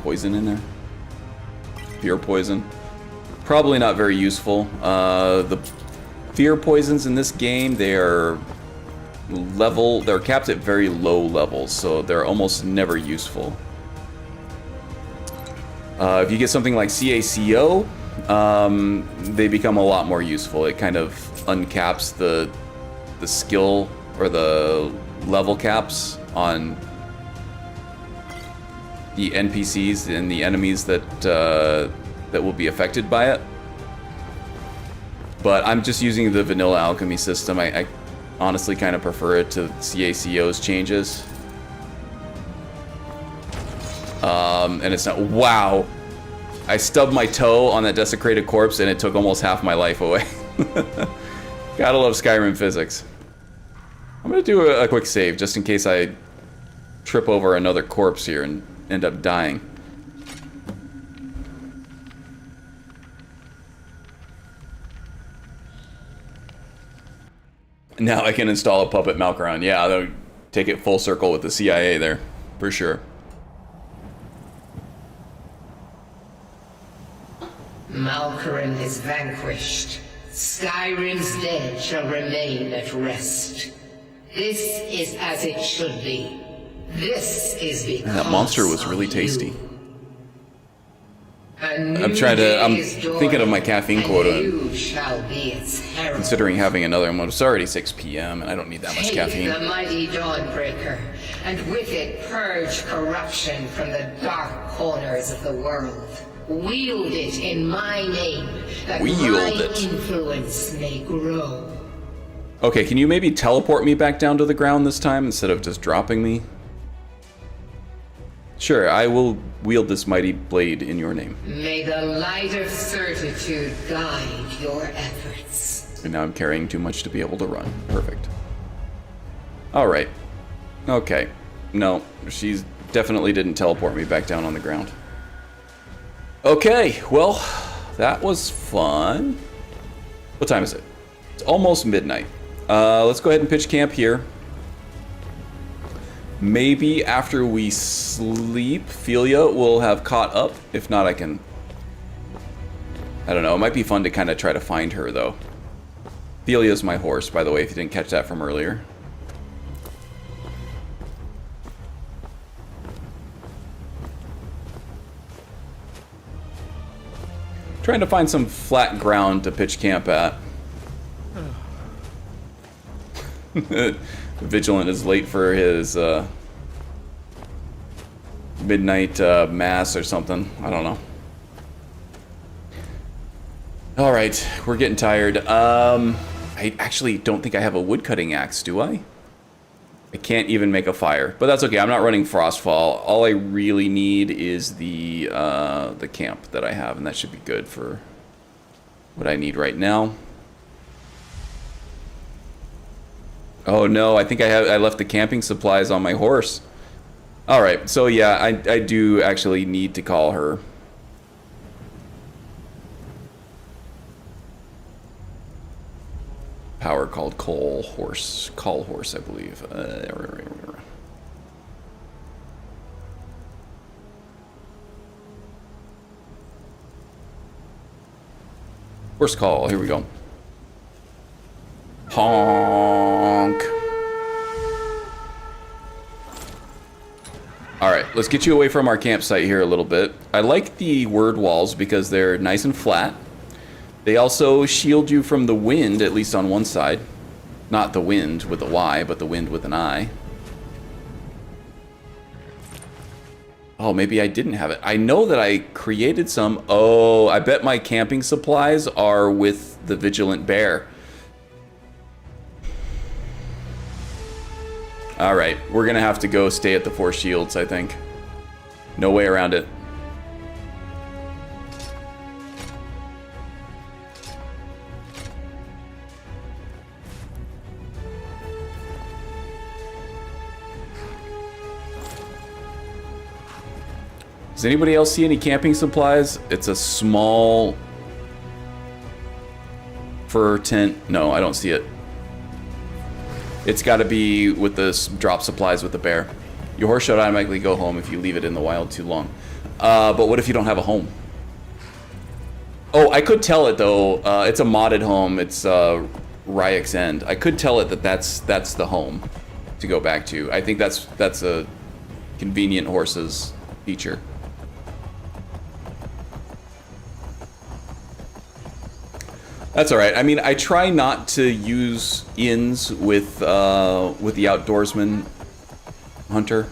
poison in there. Fear poison. Probably not very useful. The fear poisons in this game, they're capped at very low levels, so they're almost never useful. If you get something like CACO, they become a lot more useful. It kind of uncaps the skill or the level caps on the NPCs and the enemies that will be affected by it. But I'm just using the vanilla alchemy system. I honestly kind of prefer it to CACO's changes. And it's not... Wow! I stubbed my toe on that desecrated corpse and it took almost half my life away. Gotta love Skyrim physics. I'm gonna do a quick save just in case I trip over another corpse here and end up dying. Now I can install a puppet Malkaron. Yeah, they'll take it full circle with the CIA there, for sure. Malkaron is vanquished. Skyrim's dead shall remain at rest. This is as it should be. This is because that monster was really tasty. I'm thinking of my caffeine quota. You shall be its herald. Considering having another one. It's already 6 p.m. and I don't need that much caffeine. Take the mighty Dawnbreaker, and with it purge corruption from the dark corners of the world. Wield it in my name, that my influence may grow. Okay, can you maybe teleport me back down to the ground this time instead of just dropping me? Sure, I will wield this mighty blade in your name. May the light of certitude guide your efforts. And now I'm carrying too much to be able to run. Perfect. Alright. Okay. No, she definitely didn't teleport me back down on the ground. Okay, well, that was fun. What time is it? It's almost midnight. Let's go ahead and pitch camp here. Maybe after we sleep, Philia will have caught up. If not, I don't know. It might be fun to kind of try to find her, though. Philia's my horse, by the way, if you didn't catch that from earlier. Trying to find some flat ground to pitch camp at. Vigilant is late for his midnight mass or something. I don't know. Alright, we're getting tired. I actually don't think I have a woodcutting axe, do I? I can't even make a fire. But that's okay, I'm not running Frostfall. All I really need is the camp that I have, and that should be good for what I need right now. Oh no, I think I left the camping supplies on my horse. Alright, so yeah, I do actually need to call her. Power called Call Horse, I believe. Horse call, here we go. Honk. Alright, let's get you away from our campsite here a little bit. I like the word walls because they're nice and flat. They also shield you from the wind, at least on one side. Not the wind with a Y, but the wind with an I. Oh, maybe I didn't have it. I know that I created some. Oh, I bet my camping supplies are with the Vigilant Bear. Alright, we're gonna have to go stay at the Four Shields, I think. No way around it. Does anybody else see any camping supplies? It's a small fur tent. No, I don't see it. It's got to be with the drop supplies with the bear. Your horse should automatically go home if you leave it in the wild too long. But what if you don't have a home? Oh, I could tell it though. It's a modded home. It's Ryek's End. I could tell it that that's the home to go back to. I think that's a convenient horses feature. That's all right. I mean, I try not to use inns with the outdoorsman hunter.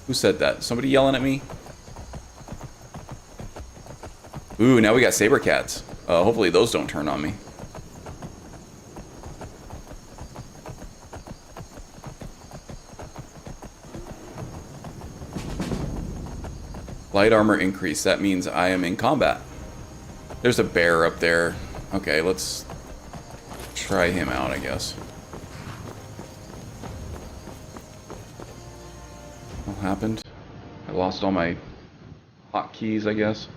Who said that? Somebody yelling at me? Ooh, now we got saber cats. Hopefully those don't turn on me. Light armor increase. That means I am in combat. There's a bear up there. Okay, let's try him out, I guess. What happened? I lost all my hotkeys, I guess.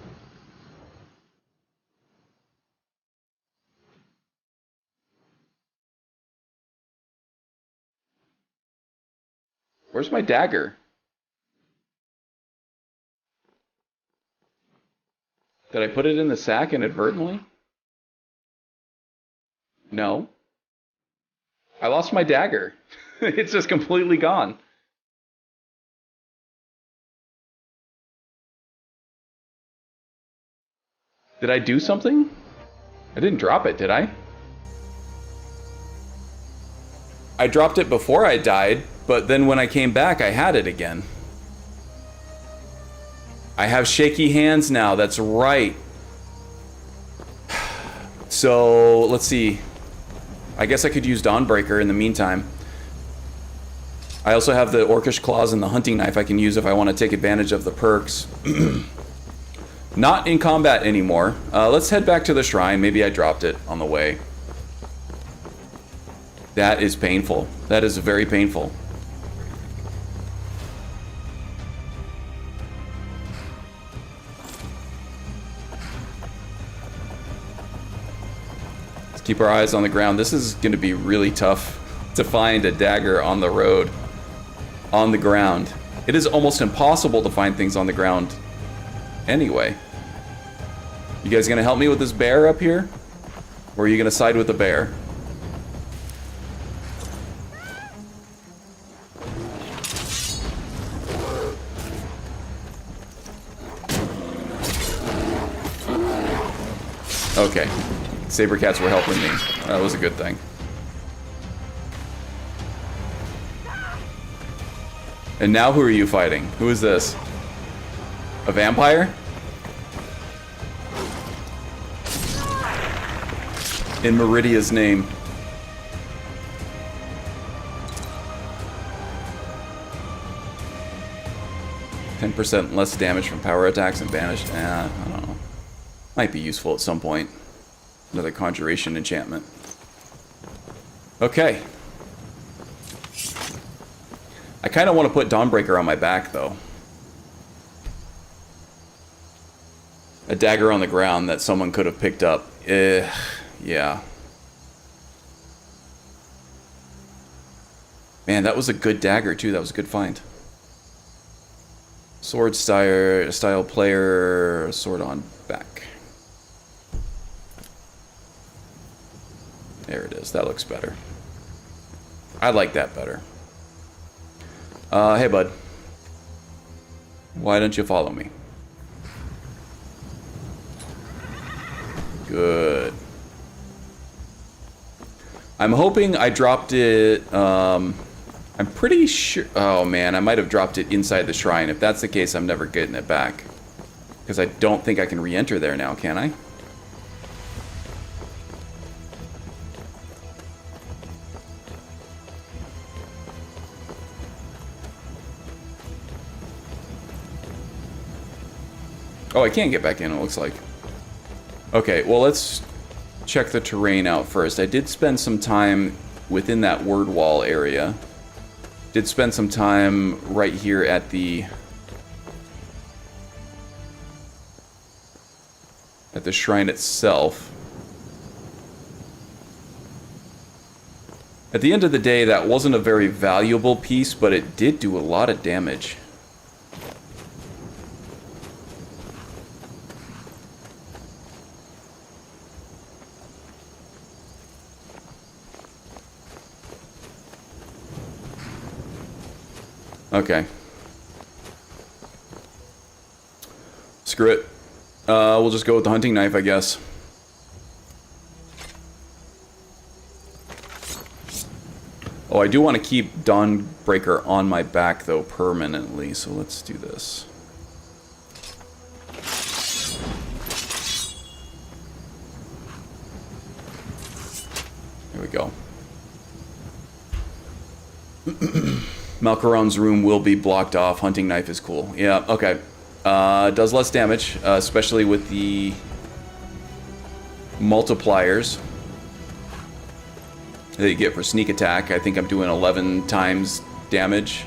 Where's my dagger? Did I put it in the sack inadvertently? No. I lost my dagger. It's just completely gone. Did I do something? I didn't drop it, did I? I dropped it before I died, but then when I came back, I had it again. I have shaky hands now, that's right. So, let's see. I guess I could use Dawnbreaker in the meantime. I also have the Orcish Claws and the hunting knife I can use if I want to take advantage of the perks. Not in combat anymore. Let's head back to the shrine. Maybe I dropped it on the way. That is painful. That is very painful. Let's keep our eyes on the ground. This is going to be really tough to find a dagger on the road. On the ground. It is almost impossible to find things on the ground anyway. You guys gonna help me with this bear up here? Or are you gonna side with the bear? Okay. Saber cats were helping me. That was a good thing. And now who are you fighting? Who is this? A vampire? In Meridia's name. %, less damage from power attacks and banished. I don't know. Might be useful at some point. Another conjuration enchantment. Okay. I kind of want to put Dawnbreaker on my back, though. A dagger on the ground that someone could have picked up. Yeah. Man, that was a good dagger, too. That was a good find. Sword style player, sword on back. There it is. That looks better. I like that better. Hey, bud. Why don't you follow me? Good. I'm hoping I dropped it, I'm pretty sure... Oh, man, I might have dropped it inside the shrine. If that's the case, I'm never getting it back. Because I don't think I can re-enter there now, can I? Oh, I can't get back in, it looks like. Okay, well, let's check the terrain out first. I did spend some time within that word wall area. Did spend some time right here at the shrine itself. At the end of the day, that wasn't a very valuable piece, but it did do a lot of damage. Okay. Screw it. We'll just go with the hunting knife, I guess. Oh, I do want to keep Dawnbreaker on my back, though, permanently, so let's do this. Here we go. Malcaron's room will be blocked off. Hunting knife is cool. Yeah, okay. Does less damage, especially with the multipliers that you get for sneak attack. I think I'm doing 11 times damage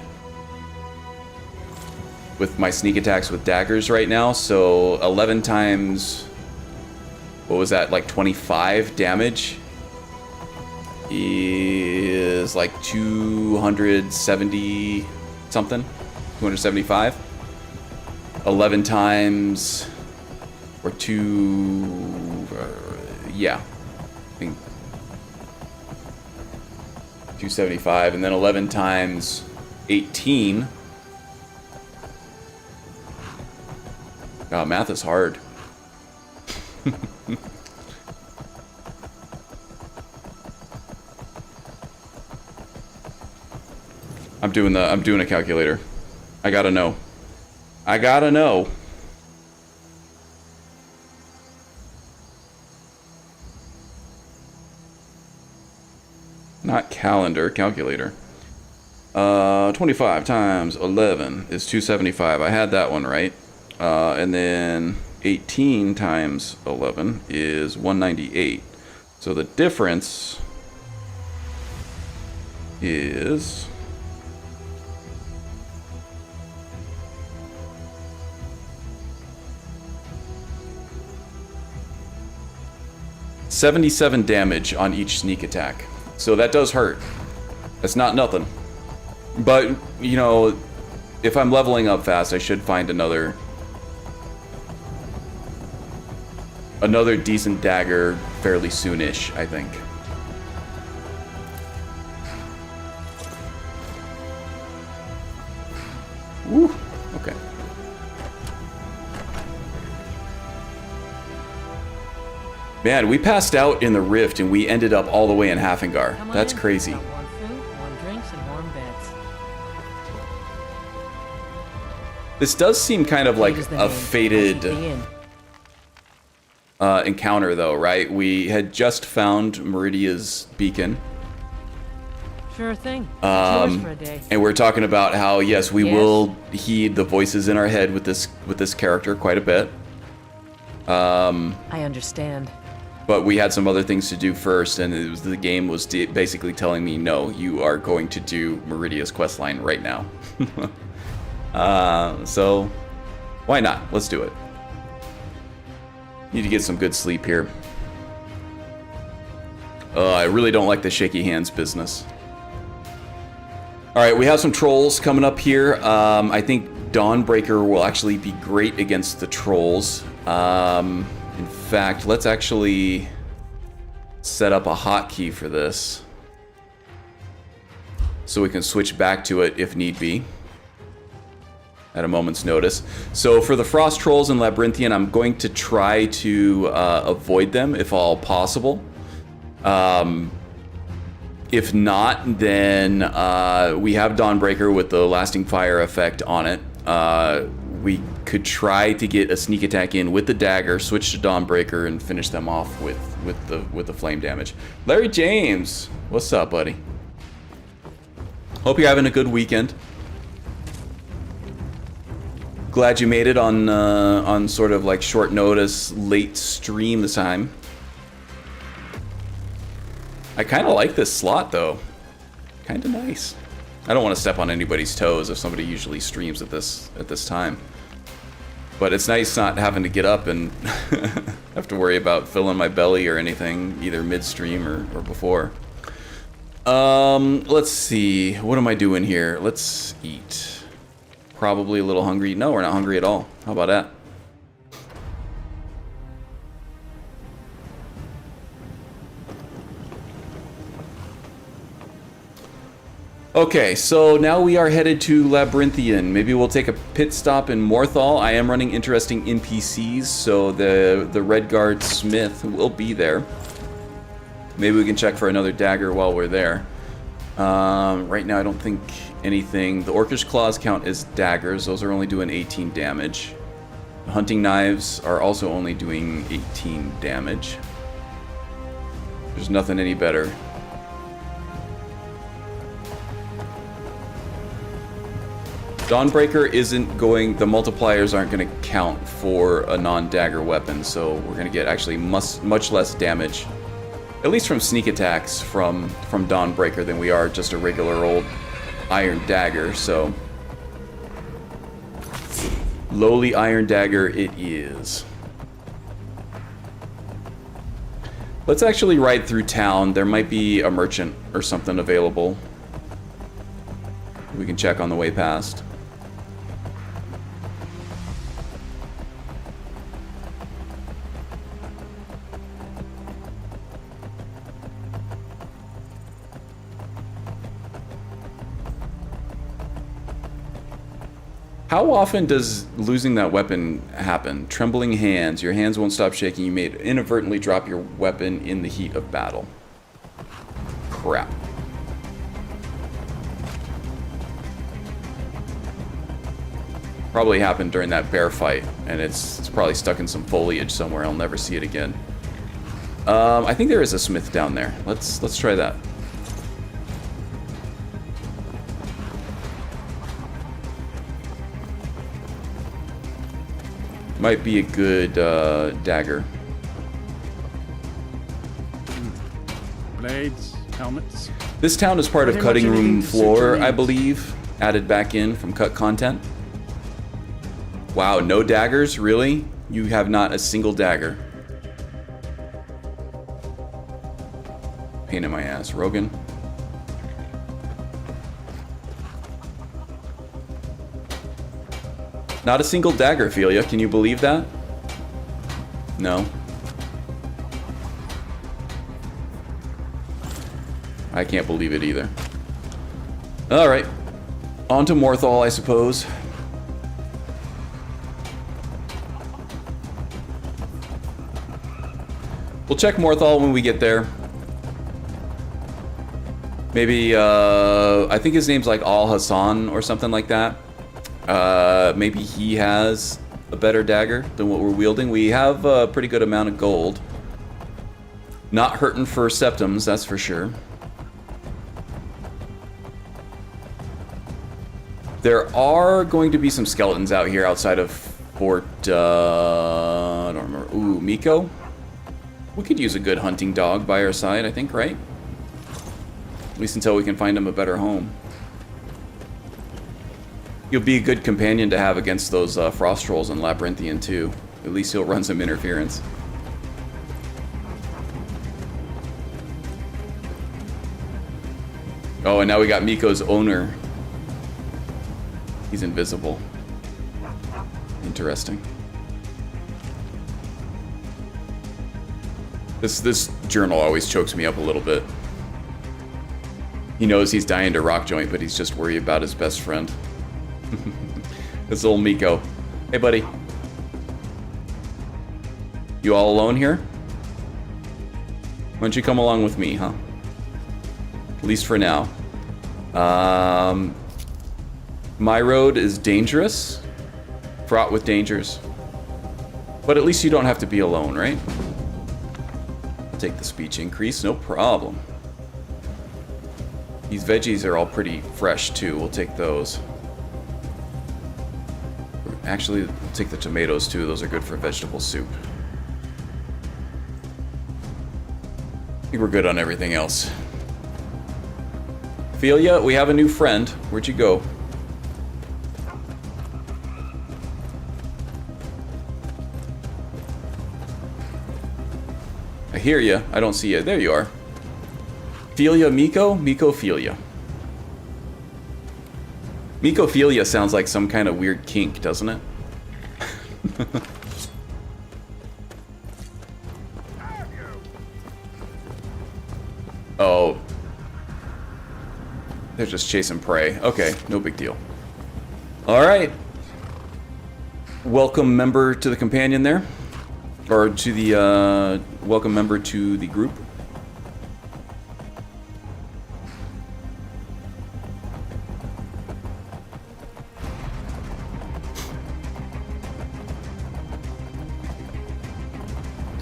with my sneak attacks with daggers right now. So 11 times, what was that, like 25 damage is like 270 something, 275. 11 times or yeah, I think 275, and then 11 times 18. God, math is hard. I'm doing a calculator. I gotta know. I gotta know. Not calendar, calculator. 25 times 11 is 275. I had that one right. And then 18 times 11 is 198. So the difference is 77 damage on each sneak attack. So that does hurt. That's not nothing. But, you know, if I'm leveling up fast, I should find another decent dagger fairly soonish, I think. Woo, okay. Man, we passed out in the rift and we ended up all the way in Hafengar. That's crazy. Got warm food, warm drinks, and warm beds. This does seem kind of like Fate is the a name. fated I'll keep the inn. encounter, though, right? We had just found Meridia's beacon. Sure thing. It's yours for a day. And we're talking about how, yes, we Yes. will heed the voices in our head with this character quite a bit. I understand. But we had some other things to do first, and the game was basically telling me, no, you are going to do Meridia's questline right now. So, why not? Let's do it. Need to get some good sleep here. I really don't like the shaky hands business. Alright, we have some trolls coming up here. I think Dawnbreaker will actually be great against the trolls. In fact, let's actually set up a hotkey for this so we can switch back to it if need be at a moment's notice. So for the frost trolls and Labyrinthian, I'm going to try to avoid them if all possible. If not, then we have Dawnbreaker with the lasting fire effect on it. We could try to get a sneak attack in with the dagger, switch to Dawnbreaker, and finish them off with the flame damage. Larry James, what's up, buddy? Hope you're having a good weekend. Glad you made it on sort of like short notice, late stream this time. I kind of like this slot though. Kind of nice. I don't want to step on anybody's toes if somebody usually streams at this time. But it's nice not having to get up and have to worry about filling my belly or anything, either midstream or before. Let's see. What am I doing here? Let's eat. Probably a little hungry. No, we're not hungry at all. How about that? Okay, so now we are headed to Labyrinthian. Maybe we'll take a pit stop in Morthal. I am running interesting NPCs, so the Redguard Smith will be there. Maybe we can check for another dagger while we're there. Right now I don't think anything. The Orcish Claws count as daggers. Those are only doing 18 damage. The Hunting Knives are also only doing 18 damage. There's nothing any better. Dawnbreaker isn't going, the multipliers aren't going to count for a non-dagger weapon, so we're going to get actually much less damage, at least from sneak attacks from Dawnbreaker than we are just a regular old iron dagger, so lowly iron dagger it is. Let's actually ride through town. There might be a merchant or something available. We can check on the way past. How often does losing that weapon happen? Trembling hands. Your hands won't stop shaking. You may inadvertently drop your weapon in the heat of battle. Crap. Probably happened during that bear fight, and it's probably stuck in some foliage somewhere. I'll never see it again. I think there is a smith down there. Let's try that. Might be a good dagger. Blades, helmets. This town is part of Cutting Room Floor, I believe. Added back in from cut content. Wow, no daggers? Really? You have not a single dagger. Pain in my ass. Rogan. Not a single dagger, Ophelia. Can you believe that? No. I can't believe it either. Alright. On to Morthal, I suppose. We'll check Morthal when we get there. Maybe, I think his name's like Al Hassan or something like that. Maybe he has a better dagger than what we're wielding. We have a pretty good amount of gold. Not hurting for septums, that's for sure. There are going to be some skeletons out here outside of Fort, I don't remember. Ooh, Miko? We could use a good hunting dog by our side, I think, right? At least until we can find him a better home. He'll be a good companion to have against those frost trolls in Labyrinthian too. At least he'll run some interference. Oh, and now we got Miko's owner. He's invisible. Interesting. This journal always chokes me up a little bit. He knows he's dying to rock joint, but he's just worried about his best friend. This old Miko. Hey, buddy. You all alone here? Why don't you come along with me, huh? At least for now. My road is dangerous. Fraught with dangers. But at least you don't have to be alone, right? Take the speech increase, no problem. These veggies are all pretty fresh, too. We'll take those. Actually, we'll take the tomatoes, too. Those are good for vegetable soup. I think we're good on everything else. Ophelia, we have a new friend. Where'd you go? I hear you. I don't see you. There you are. Ophelia Miko? Miko-philia. Miko-philia sounds like some kind of weird kink, doesn't it? Oh. They're just chasing prey. Okay, no big deal. Alright. Welcome member to the companion there. Or to the, welcome member to the group.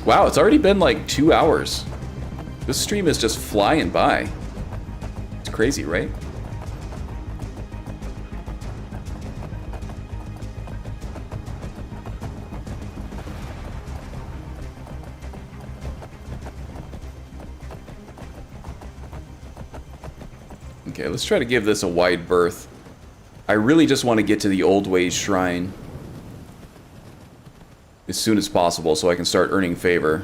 Wow, it's already been like 2 hours. This stream is just flying by. It's crazy, right? Okay, let's try to give this a wide berth. I really just want to get to the Old Ways Shrine as soon as possible so I can start earning favor.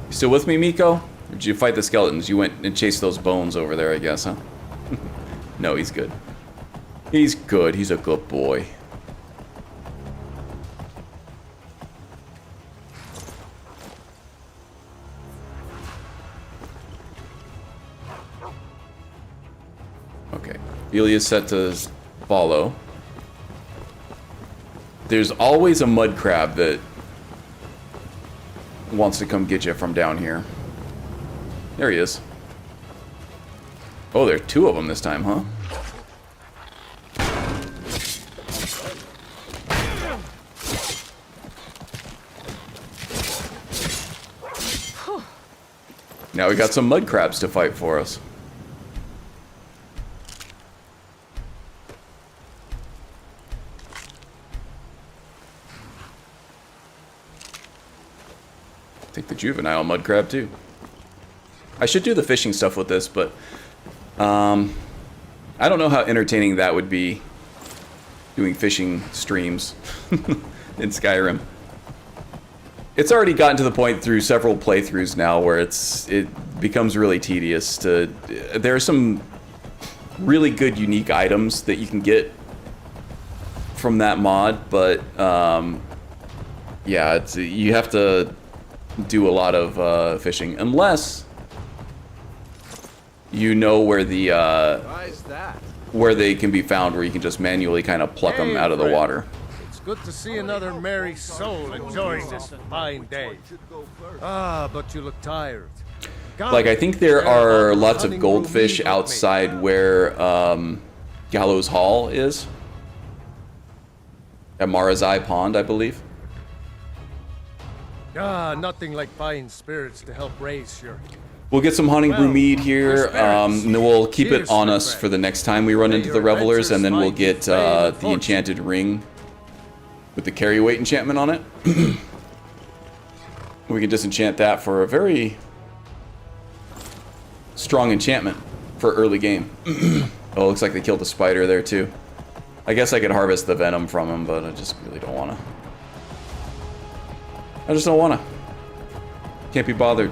You still with me, Miko? Or did you fight the skeletons? You went and chased those bones over there, I guess, huh? No, he's good. He's good. He's a good boy. Okay. Elia's set to follow. There's always a mud crab that wants to come get you from down here. There he is. Oh, there are 2 of them this time, huh? Now we got some mud crabs to fight for us. Take the juvenile mud crab too. I should do the fishing stuff with this, but I don't know how entertaining that would be, doing fishing streams in Skyrim. It's already gotten to the point through several playthroughs now where it becomes really tedious. There are some really good unique items that you can get from that mod, but yeah, you have to do a lot of fishing, unless you know where the where they can be found, where you can just manually kind of pluck them out of the water. It's good to see another merry soul enjoying this fine day. Ah, but you look tired. Like, I think there are lots of goldfish outside where Gallows Hall is. At Marazai Pond, I believe. Ah, nothing like fine spirits to help raise your... We'll get some Hunting Brew mead here, and then we'll keep it on us for the next time we run into the Revelers, and then we'll get the Enchanted Ring with the carry weight enchantment on it. We can disenchant that for a very strong enchantment for early game. Oh, looks like they killed a spider there too. I guess I could harvest the venom from him, but I just really don't want to. I just don't want to. Can't be bothered.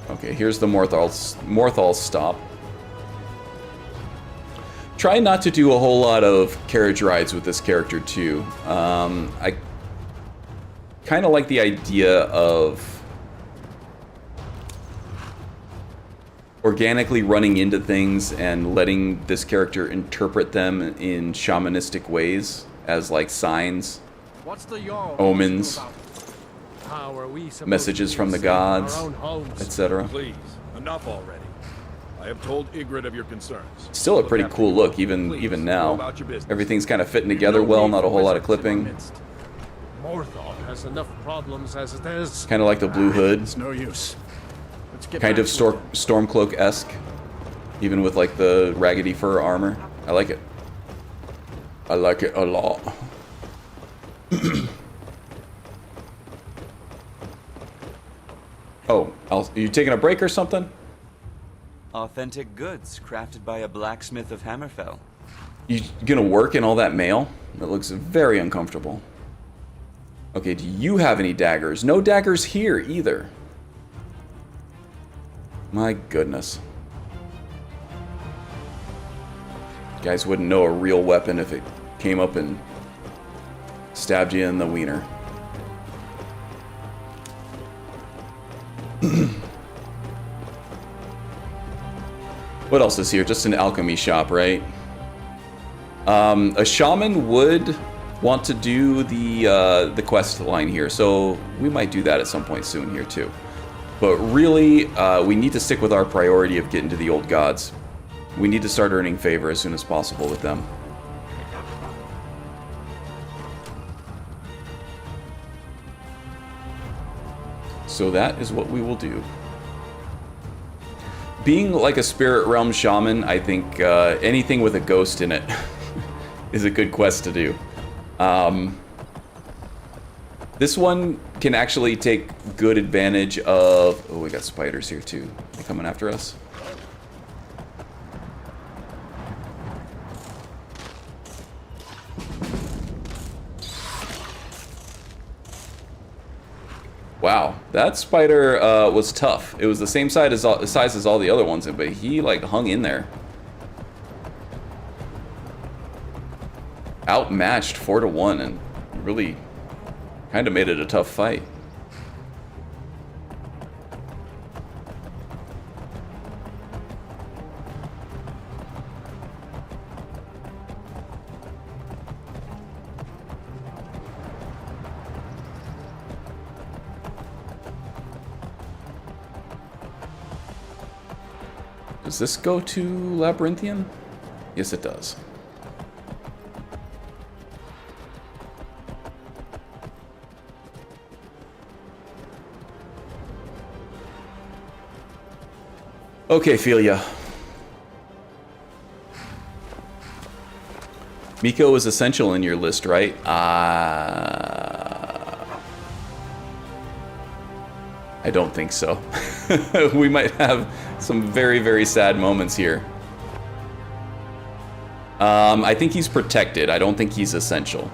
Okay, here's the Morthal stop. Try not to do a whole lot of carriage rides with this character too. I kind of like the idea of organically running into things and letting this character interpret them in shamanistic ways as like signs, omens, messages from the gods, etc. Please, enough already. I have told Ygritte of your concerns. Still a pretty cool look even now. Everything's kind of fitting together well, not a whole lot of clipping. Morthal has enough problems as it is. Kind of like the blue hood. It's no use. Kind of Stormcloak-esque, even with like the raggedy fur armor. I like it. I like it a lot. Oh, are you taking a break or something? Authentic goods crafted by a blacksmith of Hammerfell. You gonna work in all that mail? That looks very uncomfortable. Okay, do you have any daggers? No daggers here either. My goodness. You guys wouldn't know a real weapon if it came up and stabbed you in the wiener. What else is here? Just an alchemy shop, right? A shaman would want to do the quest line here, so we might do that at some point soon here too. But really, we need to stick with our priority of getting to the old gods. We need to start earning favor as soon as possible with them. So that is what we will do. Being like a spirit realm shaman, I think anything with a ghost in it is a good quest to do. This one can actually take good advantage of... Oh, we got spiders here too. They're coming after us. Wow, that spider was tough. It was the same size as all the other ones, but he like hung in there. Outmatched 4-1 and really kind of made it a tough fight. Does this go to Labyrinthian? Yes, it does. Okay, Philia. Miko is essential in your list, right? I don't think so. We might have some very, very sad moments here. I think he's protected. I don't think he's essential.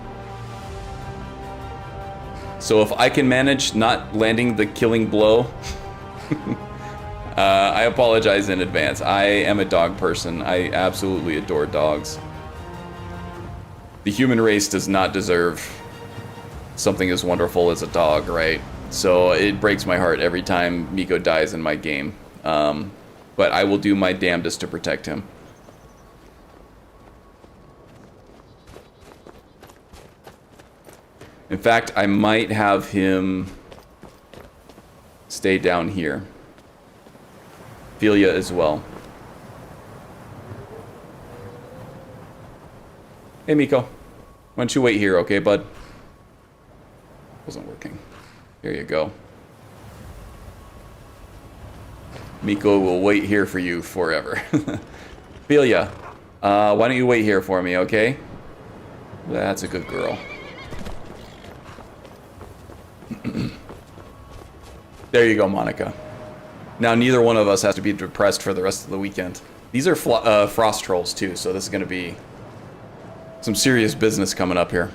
So if I can manage not landing the killing blow, I apologize in advance. I am a dog person. I absolutely adore dogs. The human race does not deserve something as wonderful as a dog, right? So it breaks my heart every time Miko dies in my game. But I will do my damnedest to protect him. In fact, I might have him stay down here. Philia as well. Hey, Miko. Why don't you wait here, okay, bud? Wasn't working. Here you go. Miko will wait here for you forever. Philia, why don't you wait here for me, okay? That's a good girl. There you go, Monica. Now neither one of us has to be depressed for the rest of the weekend. These are frost trolls too, so this is going to be some serious business coming up here.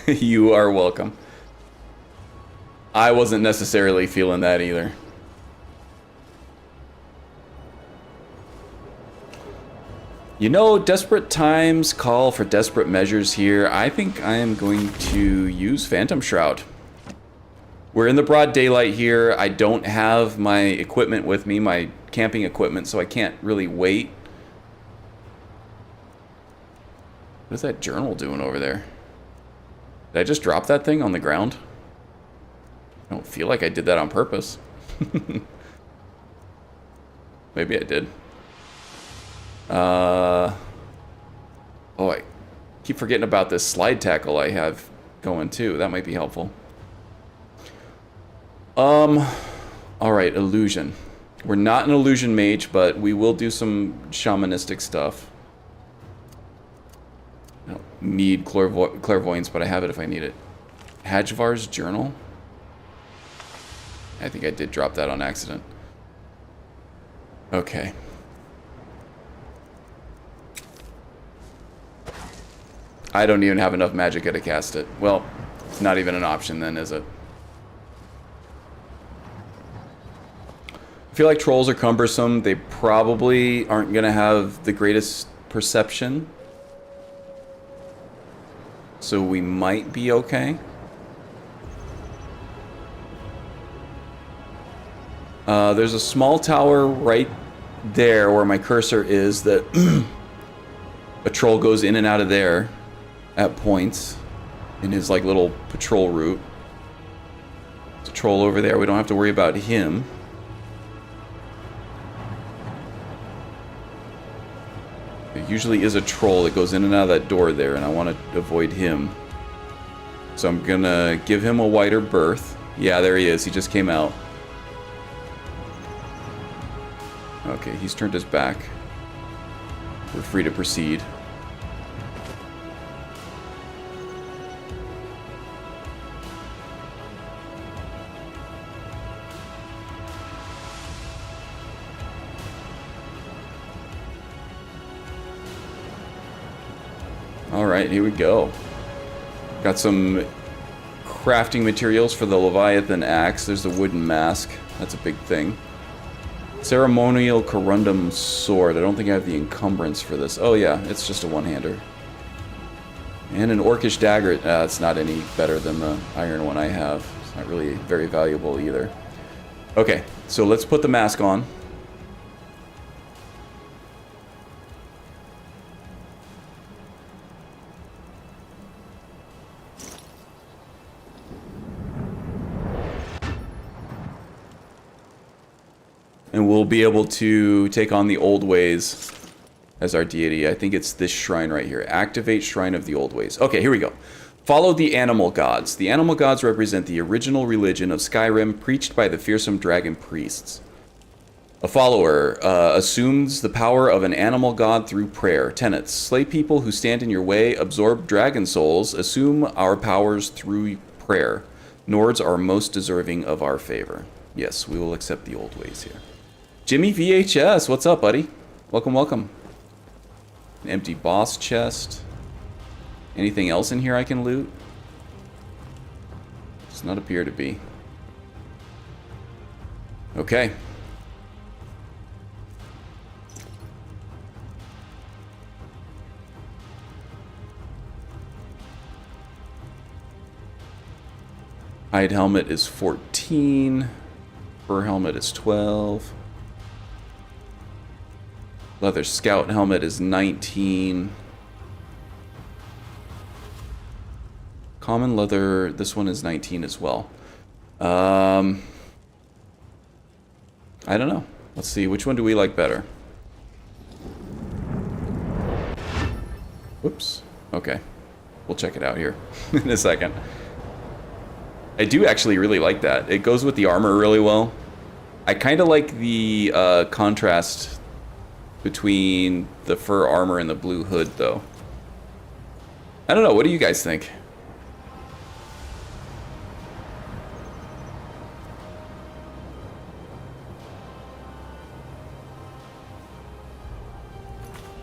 You are welcome. I wasn't necessarily feeling that either. You know, desperate times call for desperate measures here. I think I am going to use Phantom Shroud. We're in the broad daylight here. I don't have my equipment with me, my camping equipment, so I can't really wait. What is that journal doing over there? Did I just drop that thing on the ground? I don't feel like I did that on purpose. Maybe I did. Oh, I keep forgetting about this slide tackle I have going too. That might be helpful. Alright, illusion. We're not an illusion mage, but we will do some shamanistic stuff. I don't need clairvoyance, but I have it if I need it. Hajvar's journal? I think I did drop that on accident. Okay. I don't even have enough magicka to cast it. Well, it's not even an option then, is it? feel like trolls are cumbersome. They probably aren't going to have the greatest perception. So we might be okay. There's a small tower right there where my cursor is that a troll goes in and out of there at points in his like little patrol route. There's a troll over there. We don't have to worry about him. There usually is a troll that goes in and out of that door there, and I want to avoid him. So I'm gonna give him a wider berth. Yeah, there he is. He just came out. Okay, he's turned his back. We're free to proceed. Alright, here we go. Got some crafting materials for the Leviathan axe. There's the wooden mask. That's a big thing. Ceremonial corundum sword. I don't think I have the encumbrance for this. Oh yeah, it's just a one-hander. And an orcish dagger. It's not any better than the iron one I have. It's not really very valuable either. Okay, so let's put the mask on. And we'll be able to take on the old ways as our deity. I think it's this shrine right here. Activate Shrine of the Old Ways. Okay, here we go. Follow the animal gods. The animal gods represent the original religion of Skyrim preached by the fearsome dragon priests. A follower assumes the power of an animal god through prayer. Tenets. Slay people who stand in your way, absorb dragon souls, assume our powers through prayer. Nords are most deserving of our favor. Yes, we will accept the old ways here. Jimmy VHS, what's up, buddy? Welcome, welcome. An empty boss chest. Anything else in here I can loot? Does not appear to be. Okay. Hide helmet is 14. Fur helmet is 12. Leather scout helmet is 19. Common leather, this one is 19 as well. I don't know. Let's see, which one do we like better? Whoops. Okay. We'll check it out here in a second. I do actually really like that. It goes with the armor really well. I kind of like the contrast between the fur armor and the blue hood, though. I don't know. What do you guys think?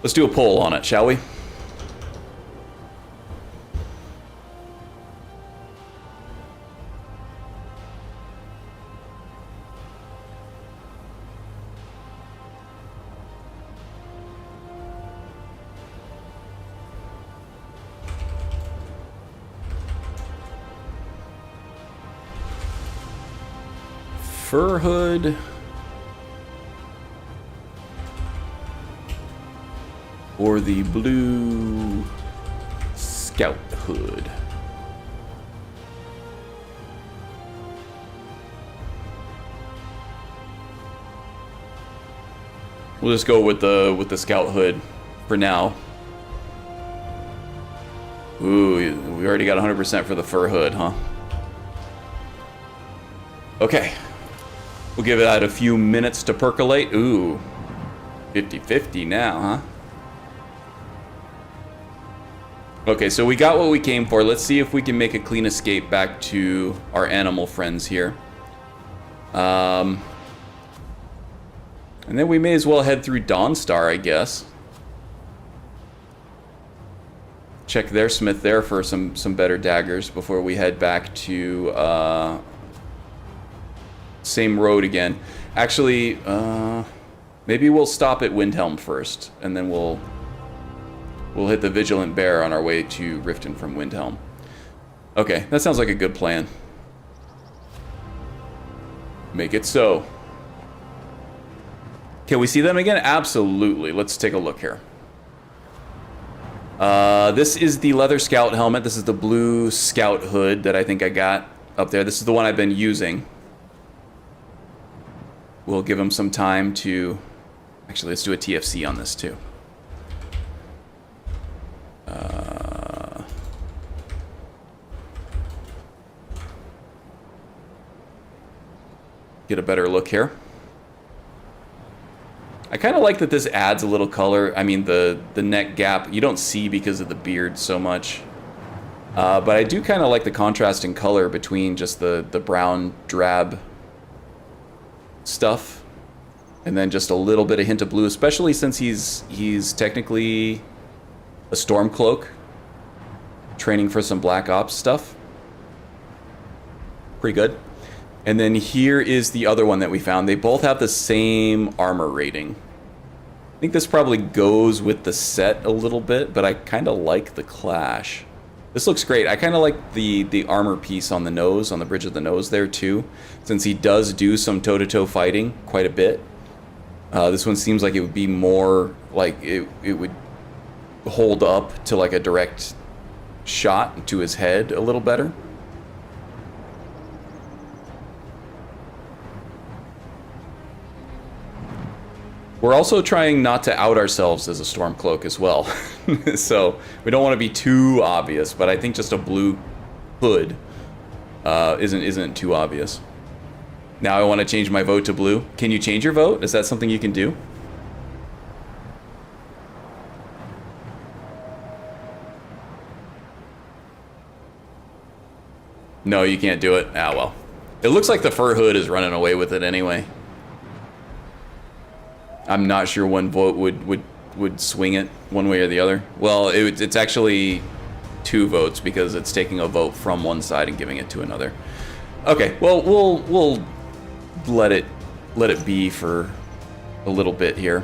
Let's do a poll on it, shall we? Fur hood or the blue scout hood. We'll just go with the scout hood for now. Ooh, we already got 100% for the fur hood, huh? Okay. We'll give that a few minutes to percolate. Ooh, 50-50 now, huh? Okay, so we got what we came for. Let's see if we can make a clean escape back to our animal friends here. And then we may as well head through Dawnstar, I guess. Check their smith there for some better daggers before we head back to same road again. Actually, maybe we'll stop at Windhelm first, and then we'll hit the Vigilant Bear on our way to Riften from Windhelm. Okay, that sounds like a good plan. Make it so. Can we see them again? Absolutely. Let's take a look here. This is the leather scout helmet. This is the blue scout hood that I think I got up there. This is the one I've been using. We'll give him some time to... Actually, let's do a TFC on this too. Get a better look here. I kind of like that this adds a little color. I mean, the neck gap, you don't see because of the beard so much. But I do kind of like the contrast in color between just the brown drab stuff and then just a little bit of hint of blue, especially since he's technically a Stormcloak training for some Black Ops stuff. Pretty good. And then here is the other one that we found. They both have the same armor rating. I think this probably goes with the set a little bit, but I kind of like the clash. This looks great. I kind of like the armor piece on the nose, on the bridge of the nose there too, since he does do some toe-to-toe fighting quite a bit. This one seems like it would be more like it would hold up to like a direct shot to his head a little better. We're also trying not to out ourselves as a Stormcloak as well. So we don't want to be too obvious, but I think just a blue hood isn't too obvious. Now I want to change my vote to blue. Can you change your vote? Is that something you can do? No, you can't do it. Ah, well. It looks like the fur hood is running away with it anyway. I'm not sure one vote would swing it one way or the other. Well, it's actually 2 votes because it's taking a vote from one side and giving it to another. Okay, well we'll let it be for a little bit here.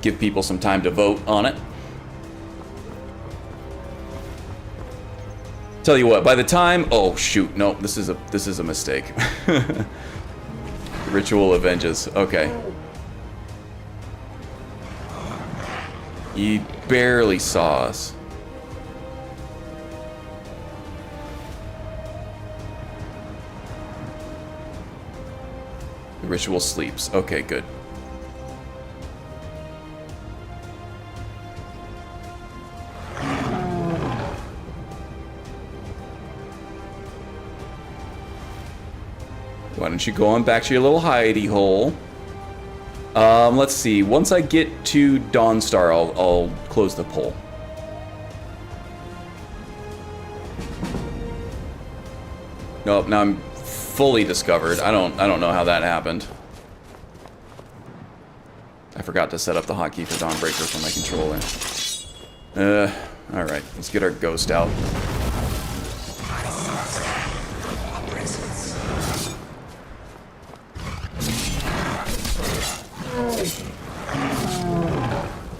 Give people some time to vote on it. Tell you what, by the time, oh shoot, no, this is a mistake. Ritual avenges. Okay. He barely saw us. The ritual sleeps. Okay, good. Why don't you go on back to your little hidey hole? Let's see. Once I get to Dawnstar, I'll close the poll. Nope. Now I'm fully discovered. I don't know how that happened. I forgot to set up the hotkey for Dawnbreaker for my controller. All right. Let's get our ghost out.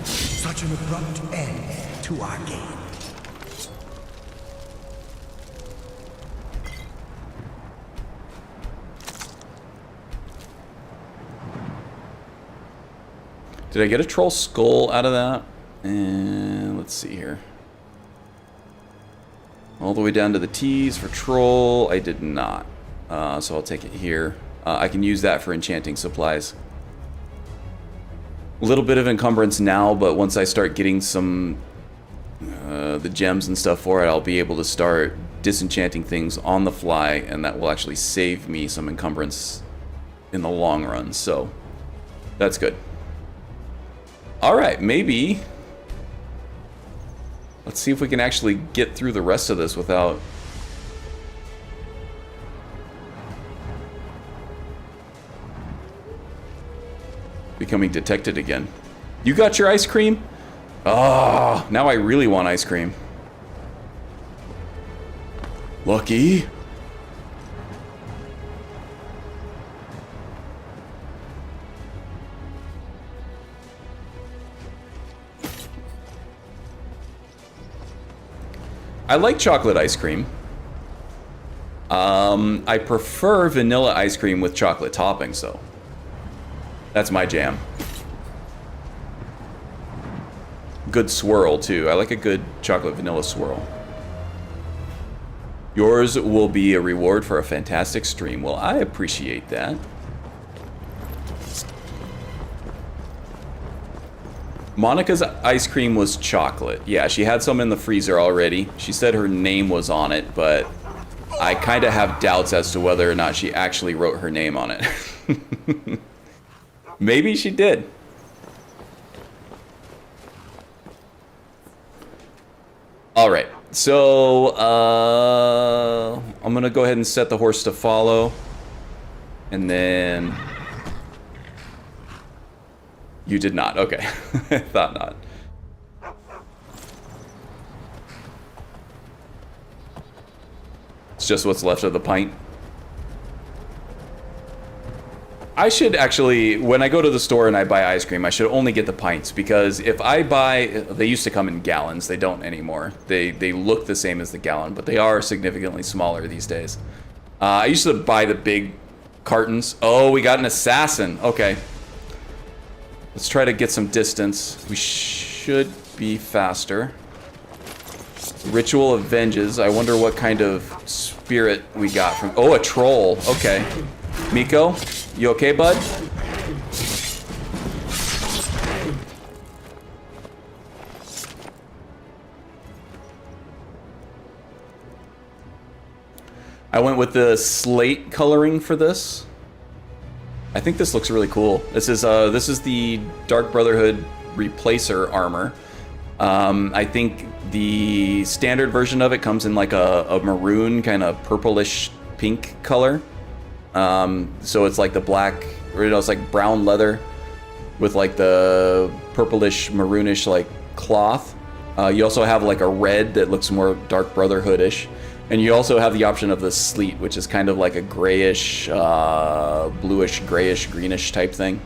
Such an abrupt end to our game. Did I get a troll skull out of that? And let's see here. All the way down to the T's for troll. I did not. So I'll take it here. I can use that for enchanting supplies. A little bit of encumbrance now, but once I start getting some the gems and stuff for it, I'll be able to start disenchanting things on the fly, and that will actually save me some encumbrance in the long run. So that's good. All right, maybe let's see if we can actually get through the rest of this without becoming detected again. You got your ice cream? Oh, now I really want ice cream. I like chocolate ice cream. I prefer vanilla ice cream with chocolate toppings, though. That's my jam. Good swirl, too. I like a good chocolate vanilla swirl. Yours will be a reward for a fantastic stream. Well, I appreciate that. Monica's ice cream was chocolate. Yeah, she had some in the freezer already. She said her name was on it, but I kind of have doubts as to whether or not she actually wrote her name on it. Maybe she did. All right, so I'm gonna go ahead and set the horse to follow, and then you did not. Okay, I thought not. It's just what's left of the pint. I should actually, when I go to the store and I buy ice cream, I should only get the pints, because if I buy, they used to come in gallons, they don't anymore. They look the same as the gallon, but they are significantly smaller these days. I used to buy the big cartons. Oh, we got an assassin. Okay. Let's try to get some distance. We should be faster. Ritual of Venges. I wonder what kind of spirit we got from... Oh, a troll. Okay. Miko, you okay, bud? I went with the slate coloring for this. I think this looks really cool. This is the Dark Brotherhood Replacer armor. I think the standard version of it comes in like a maroon, kind of purplish pink color. So it's like the black, or it's like brown leather with like the purplish maroonish like cloth. You also have like a red that looks more Dark Brotherhood-ish. And you also have the option of the sleet, which is kind of like a grayish, bluish, grayish, greenish type thing.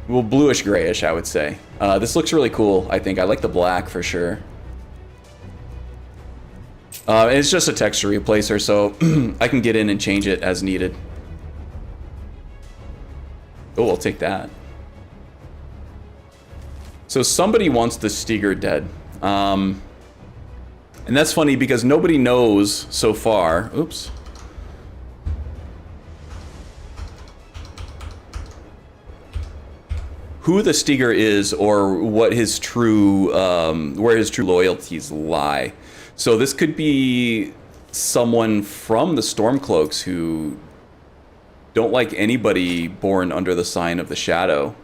Well, bluish, grayish, I would say. This looks really cool, I think. I like the black for sure. It's just a texture replacer, so I can get in and change it as needed. Oh, I'll take that. So somebody wants the Stigr dead. And that's funny because nobody knows so far. Oops. Who the Stigr is, or what his true, where his true loyalties lie. So this could be someone from the Stormcloaks who don't like anybody born under the sign of the Shadow.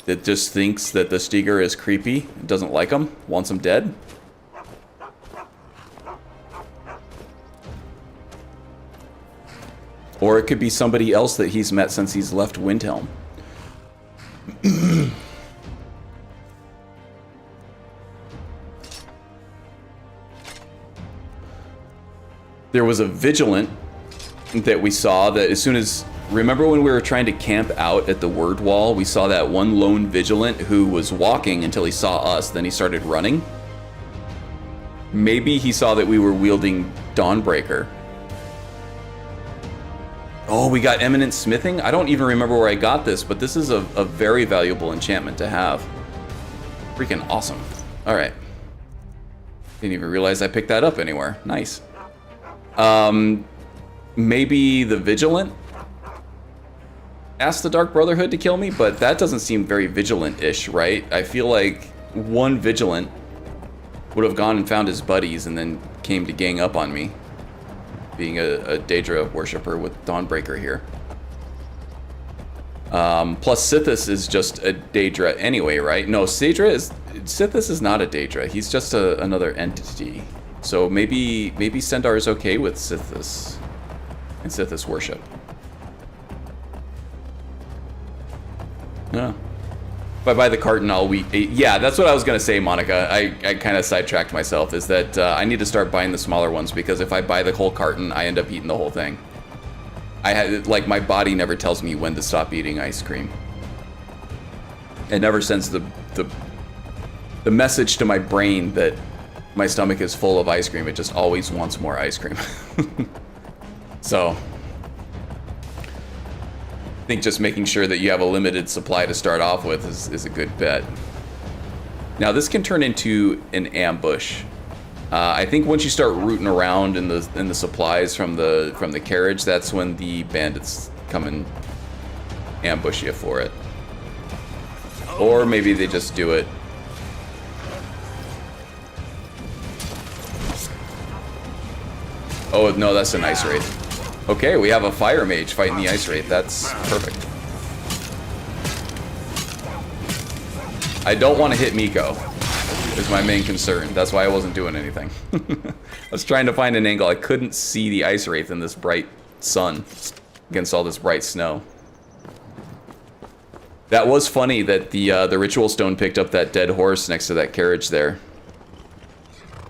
That just thinks that the Stigr is creepy, doesn't like him, wants him dead. Or it could be somebody else that he's met since he's left Windhelm. There was a Vigilant that we saw that as soon as... Remember when we were trying to camp out at the word wall? We saw that one lone Vigilant who was walking until he saw us, then he started running. Maybe he saw that we were wielding Dawnbreaker. Oh, we got Eminent Smithing? I don't even remember where I got this, but this is a very valuable enchantment to have. Freaking awesome. Alright. Didn't even realize I picked that up anywhere. Nice. Maybe the Vigilant asked the Dark Brotherhood to kill me, but that doesn't seem very Vigilant-ish, right? I feel like one Vigilant would have gone and found his buddies and then came to gang up on me, being a Daedra worshiper with Dawnbreaker here. Plus Sithis is just a Daedra anyway, right? No, Sithis is not a Daedra. He's just another entity. So maybe Sendar is okay with Sithis and Sithis worship. Yeah. If I buy the carton, I'll eat 8. Yeah, that's what I was going to say, Monica. I kind of sidetracked myself, is that I need to start buying the smaller ones, because if I buy the whole carton, I end up eating the whole thing. Like, my body never tells me when to stop eating ice cream. And ever since the the message to my brain that my stomach is full of ice cream. It just always wants more ice cream. So I think just making sure that you have a limited supply to start off with is a good bet. Now this can turn into an ambush. I think once you start rooting around in the supplies from the carriage, that's when the bandits come and ambush you for it. Or maybe they just do it. Oh no, that's an ice wraith. Okay, we have a fire mage fighting the ice wraith. That's perfect. I don't want to hit Miko, is my main concern. That's why I wasn't doing anything. I was trying to find an angle. I couldn't see the ice wraith in this bright sun against all this bright snow. That was funny that the ritual stone picked up that dead horse next to that carriage there.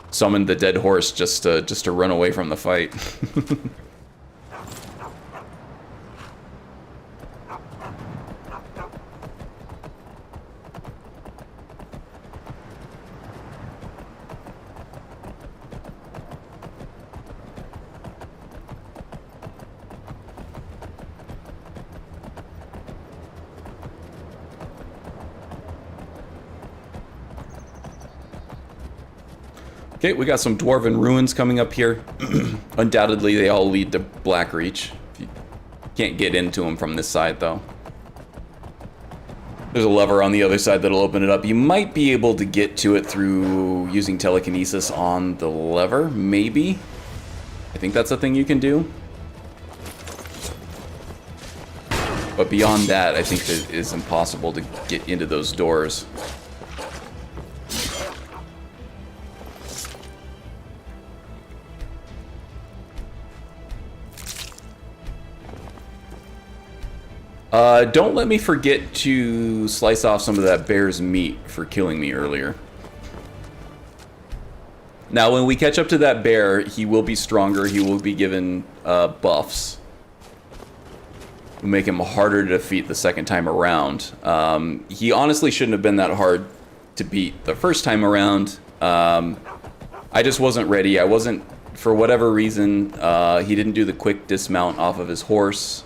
Summoned the dead horse just to run away from the fight. Okay, we got some dwarven ruins coming up here. Undoubtedly, they all lead to Blackreach. You can't get into them from this side, though. There's a lever on the other side that'll open it up. You might be able to get to it through using telekinesis on the lever, maybe. I think that's a thing you can do. But beyond that, I think it is impossible to get into those doors. Don't let me forget to slice off some of that bear's meat for killing me earlier. Now, when we catch up to that bear, he will be stronger. He will be given buffs. We'll make him harder to defeat the second time around. He honestly shouldn't have been that hard to beat the first time around. I just wasn't ready. I wasn't, for whatever reason, he didn't do the quick dismount off of his horse.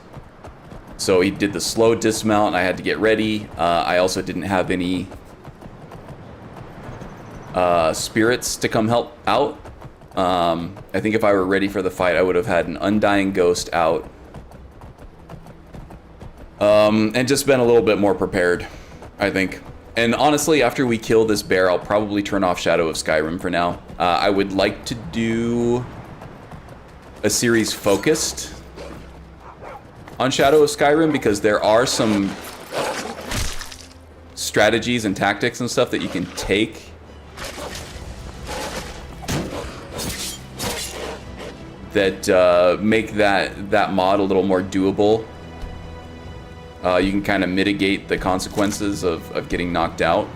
So he did the slow dismount, and I had to get ready. I also didn't have any spirits to come help out. I think if I were ready for the fight, I would have had an Undying Ghost out. And just been a little bit more prepared, I think. And honestly, after we kill this bear, I'll probably turn off Shadow of Skyrim for now. I would like to do a series focused on Shadow of Skyrim, because there are some strategies and tactics and stuff that you can take that make that mod a little more doable. You can kind of mitigate the consequences of getting knocked out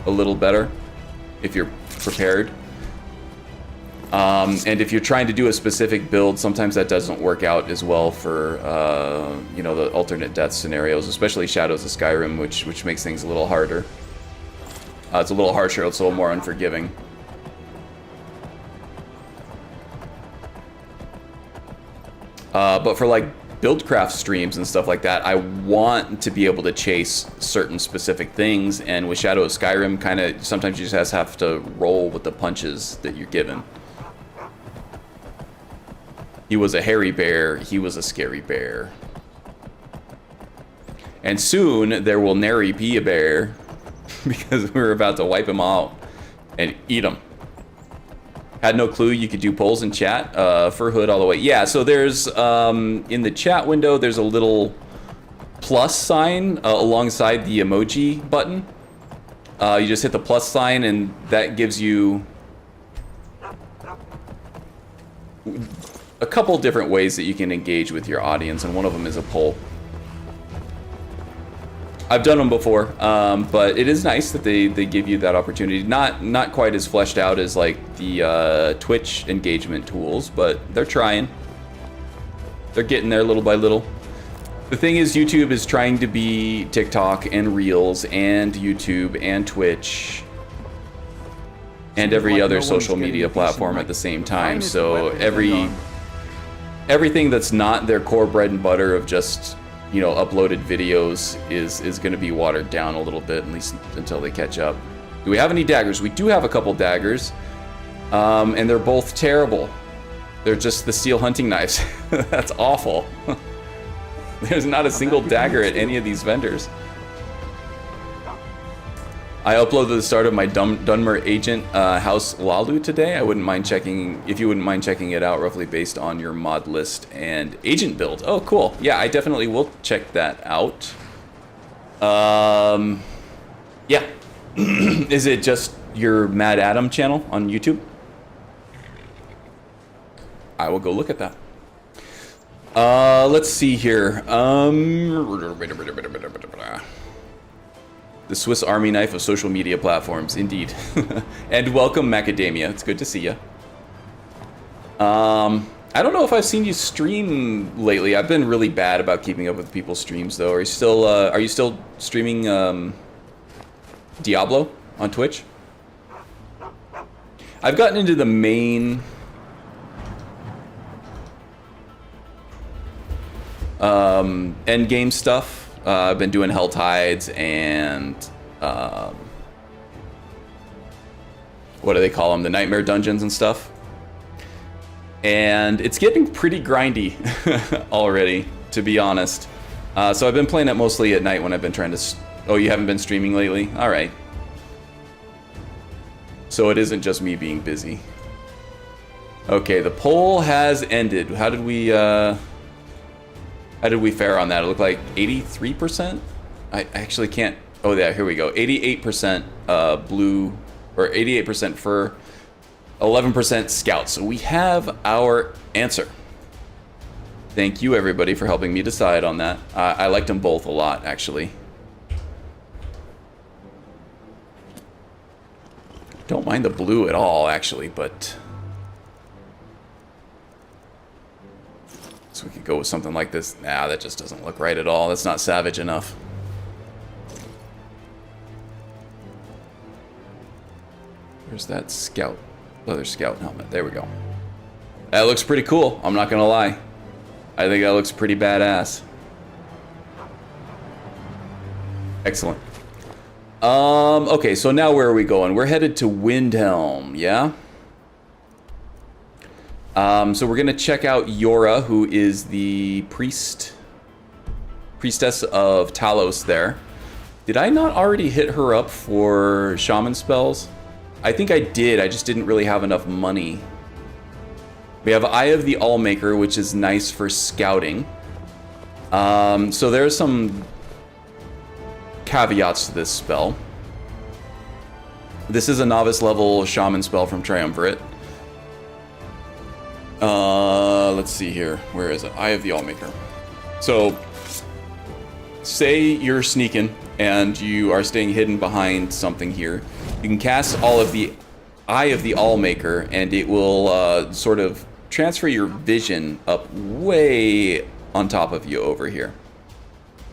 a little better if you're prepared. And if you're trying to do a specific build, sometimes that doesn't work out as well for, you know, the alternate death scenarios, especially Shadows of Skyrim, which makes things a little harder. It's a little harsher, it's a little more unforgiving. But for like buildcraft streams and stuff like that, I want to be able to chase certain specific things, and with Shadow of Skyrim, kind of sometimes you just have to roll with the punches that you're given. He was a hairy bear, he was a scary bear. And soon there will nary be a bear, because we're about to wipe him out and eat him. Had no clue you could do polls in chat for Hood all the way. Yeah, so there's, in the chat window, there's a little plus sign alongside the emoji button. You just hit the plus sign, and that gives you a couple different ways that you can engage with your audience, and one of them is a poll. I've done them before, but it is nice that they give you that opportunity. Not quite as fleshed out as like the Twitch engagement tools, but they're trying. They're getting there little by little. The thing is, YouTube is trying to be TikTok and Reels and YouTube and Twitch and every other social media platform at the same time. So everything that's not their core bread and butter of just, you know, uploaded videos is going to be watered down a little bit, at least until they catch up. Do we have any daggers? We do have a couple daggers, and they're both terrible. They're just the steel hunting knives. That's awful. There's not a single dagger at any of these vendors. I uploaded the start of my Dunmer Agent House Lalu today. I wouldn't mind checking, if you wouldn't mind checking it out, roughly based on your mod list and agent build. Oh, cool. Yeah, I definitely will check that out. Yeah. Is it just your Mad Adam channel on YouTube? I will go look at that. Let's see here. The Swiss Army knife of social media platforms, indeed. And welcome, Macadamia. It's good to see you. I don't know if I've seen you stream lately. I've been really bad about keeping up with people's streams, though. Are you still streaming Diablo on Twitch? I've gotten into the main end game stuff. I've been doing Hell Tides and what do they call them? The Nightmare Dungeons and stuff. And it's getting pretty grindy already, to be honest. So I've been playing it mostly at night when I've been trying to... Oh, you haven't been streaming lately? All right. So it isn't just me being busy. Okay, the poll has ended. How did we fare on that? It looked like 83%? I actually can't... Oh, yeah, here we go. 88% blue, or 88% fur, 11% scout. So we have our answer. Thank you, everybody, for helping me decide on that. I liked them both a lot, actually. Don't mind the blue at all, actually, but... So we could go with something like this. Nah, that just doesn't look right at all. That's not savage enough. Where's that scout? Leather scout helmet. There we go. That looks pretty cool. I'm not gonna lie. I think that looks pretty badass. Excellent. Okay, so now where are we going? We're headed to Windhelm, yeah? So we're gonna check out Yora, who is the priestess of Talos there. Did I not already hit her up for shaman spells? I think I did, I just didn't really have enough money. We have Eye of the Allmaker, which is nice for scouting. So there's some caveats to this spell. This is a novice level shaman spell from Triumvirate. Let's see here. Where is it? Eye of the Allmaker. So, say you're sneaking and you are staying hidden behind something here. You can cast all of the Eye of the Allmaker, and it will sort of transfer your vision up way on top of you over here.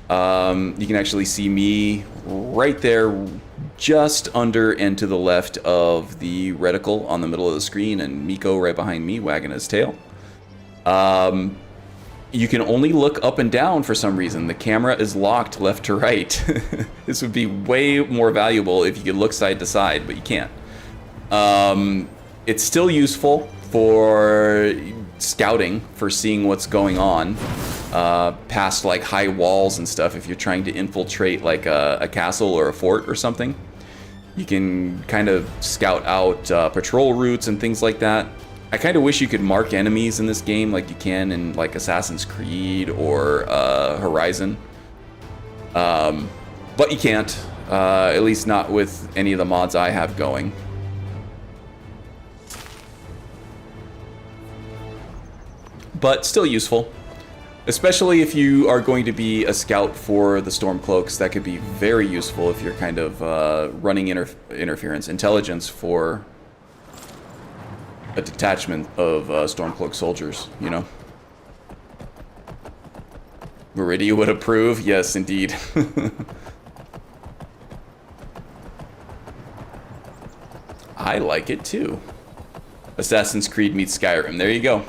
You can actually see me right there, just under and to the left of the reticle on the middle of the screen, and Miko right behind me, wagging his tail. You can only look up and down for some reason. The camera is locked left to right. This would be way more valuable if you could look side to side, but you can't. It's still useful for scouting, for seeing what's going on past like high walls and stuff. If you're trying to infiltrate like a castle or a fort or something, you can kind of scout out patrol routes and things like that. I kind of wish you could mark enemies in this game like you can in like Assassin's Creed or Horizon, but you can't, at least not with any of the mods I have going. But still useful, especially if you are going to be a scout for the Stormcloaks. That could be very useful if you're kind of running intelligence for a detachment of Stormcloak soldiers, you know. Meridia would approve, yes, indeed. I like it too. Assassin's Creed meets Skyrim. There you go.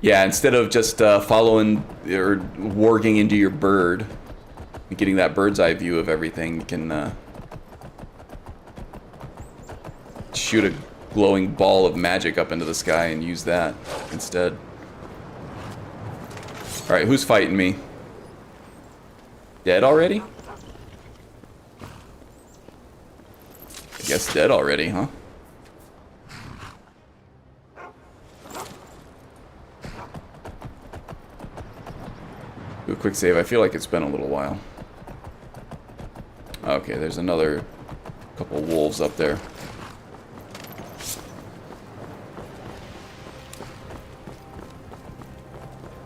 Yeah, instead of just following or warging into your bird and getting that bird's eye view of everything, you can shoot a glowing ball of magic up into the sky and use that instead. Alright, who's fighting me? Dead already? I guess dead already, huh? Do a quick save. I feel like it's been a little while. Okay, there's another couple wolves up there.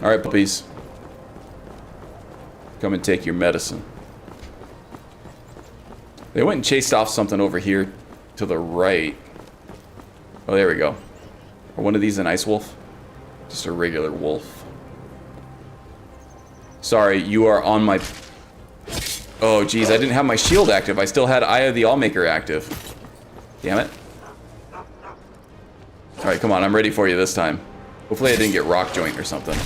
Alright, puppies. Come and take your medicine. They went and chased off something over here to the right. Oh, there we go. Are one of these an ice wolf? Just a regular wolf. Sorry, you are on my... Oh, geez, I didn't have my shield active. I still had Eye of the Allmaker active. Damn it. Alright, come on, I'm ready for you this time. Hopefully I didn't get rock joint or something.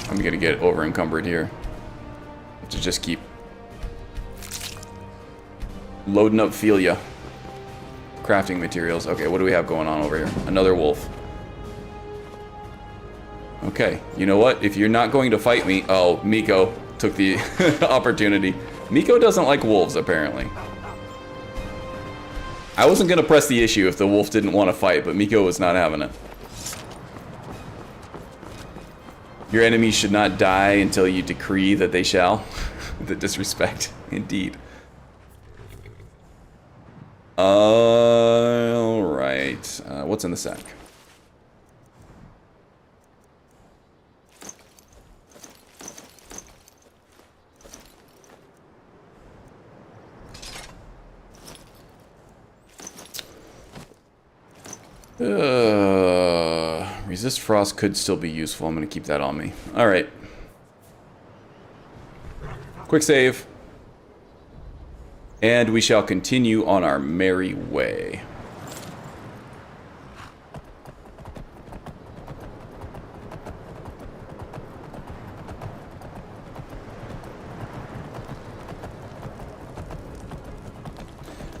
I'm gonna get over encumbered here. To just keep loading up Philia. Crafting materials. Okay, what do we have going on over here? Another wolf. Okay, you know what? If you're not going to fight me... Oh, Miko took the opportunity. Miko doesn't like wolves, apparently. I wasn't gonna press the issue if the wolf didn't want to fight, but Miko was not having it. Your enemies should not die until you decree that they shall. The disrespect, indeed. Alright. What's in the sack? Resist frost could still be useful. I'm going to keep that on me. Alright. Quick save. And we shall continue on our merry way.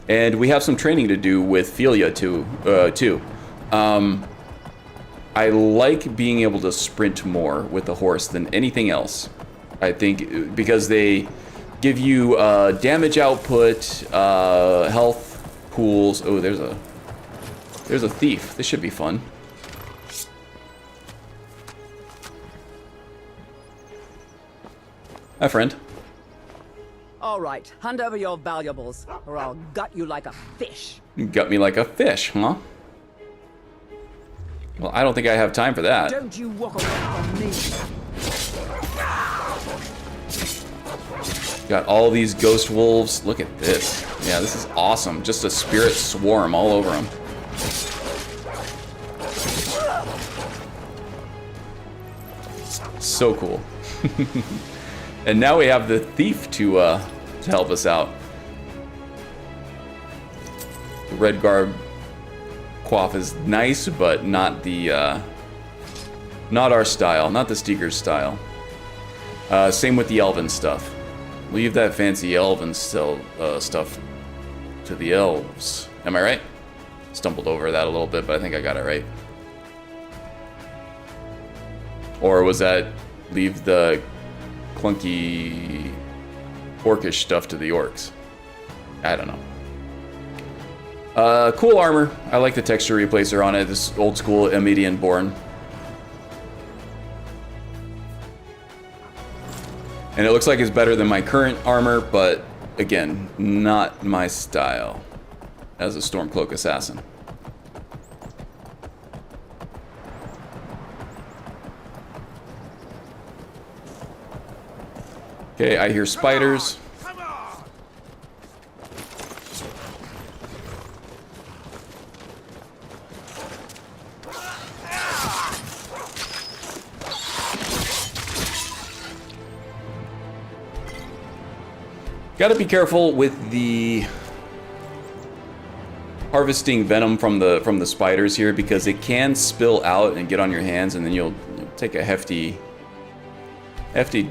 And we have some training to do with Philia too. I like being able to sprint more with the horse than anything else. I think because they give you damage output, health pools. Oh, there's a thief. This should be fun. Hi, friend. All right, hand over your valuables, or I'll gut you like a fish. You gut me like a fish, huh? Well, I don't think I have time for that. Don't you walk away from me. Got all these ghost wolves. Look at this. Yeah, this is awesome. Just a spirit swarm all over them. So cool. And now we have the thief to help us out. The red garb coif is nice, but not the not our style, not the Stigr's style. Same with the elven stuff. Leave that fancy elven stuff to the elves. Am I right? Stumbled over that a little bit, but I think I got it right. Or was that leave the clunky orcish stuff to the orcs? I don't know. Cool armor. I like the texture replacer on it. This old school Emedian born. And it looks like it's better than my current armor, but again, not my style as a Stormcloak assassin. Okay, I hear spiders. Gotta be careful with the harvesting venom from the spiders here, because it can spill out and get on your hands, and then you'll take a hefty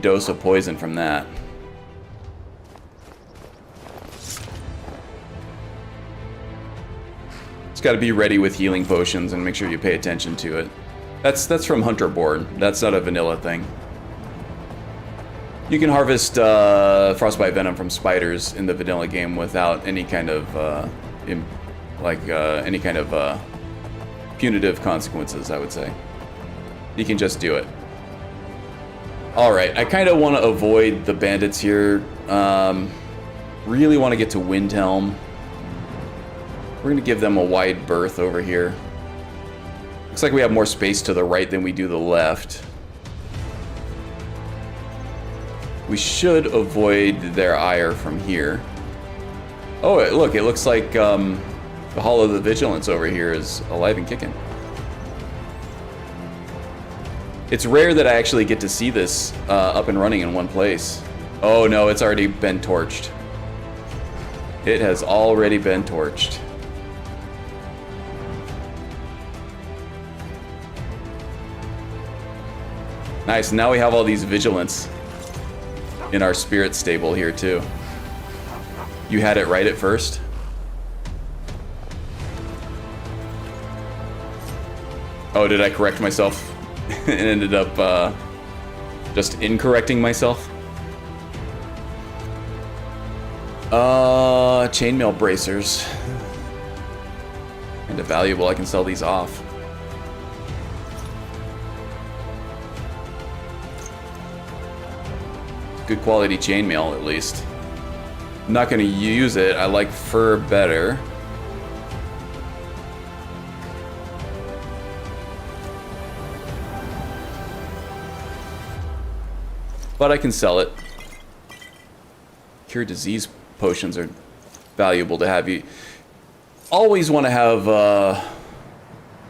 dose of poison from that. Just got to be ready with healing potions and make sure you pay attention to it. That's from Hunterborn. That's not a vanilla thing. You can harvest frostbite venom from spiders in the vanilla game without any kind of punitive consequences, I would say. You can just do it. Alright, I kind of want to avoid the bandits here. Really want to get to Windhelm. We're going to give them a wide berth over here. Looks like we have more space to the right than we do the left. We should avoid their ire from here. Oh, look, it looks like the Hall of the Vigilance over here is alive and kicking. It's rare that I actually get to see this up and running in one place. Oh no, it's already been torched. It has already been torched. Nice, now we have all these vigilants in our spirit stable here too. You had it right at first. Oh, did I correct myself? And ended up just incorrecting myself. Chainmail bracers. Kinda valuable, I can sell these off. Good quality chainmail, at least. I'm not gonna use it, I like fur better. But I can sell it. Cure disease potions are valuable to have. You always want to have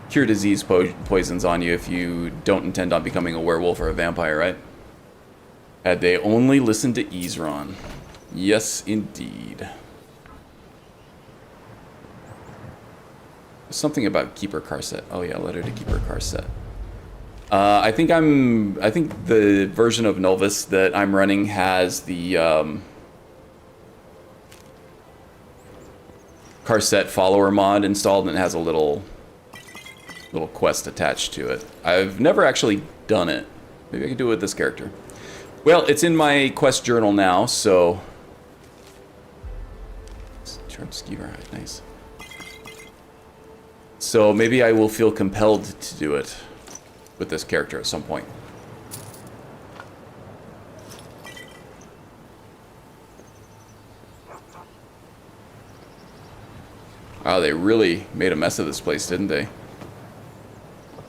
cure disease poisons on you if you don't intend on becoming a werewolf or a vampire, right? Had they only listened to Ezron. Yes, indeed. Something about Keeper Carset. Oh yeah, letter to Keeper Carset. I think the version of Novus that I'm running has the Carset follower mod installed, and it has a little quest attached to it. I've never actually done it. Maybe I could do it with this character. Well, it's in my quest journal now, so charge skewer, nice. So maybe I will feel compelled to do it with this character at some point. Oh, they really made a mess of this place, didn't they?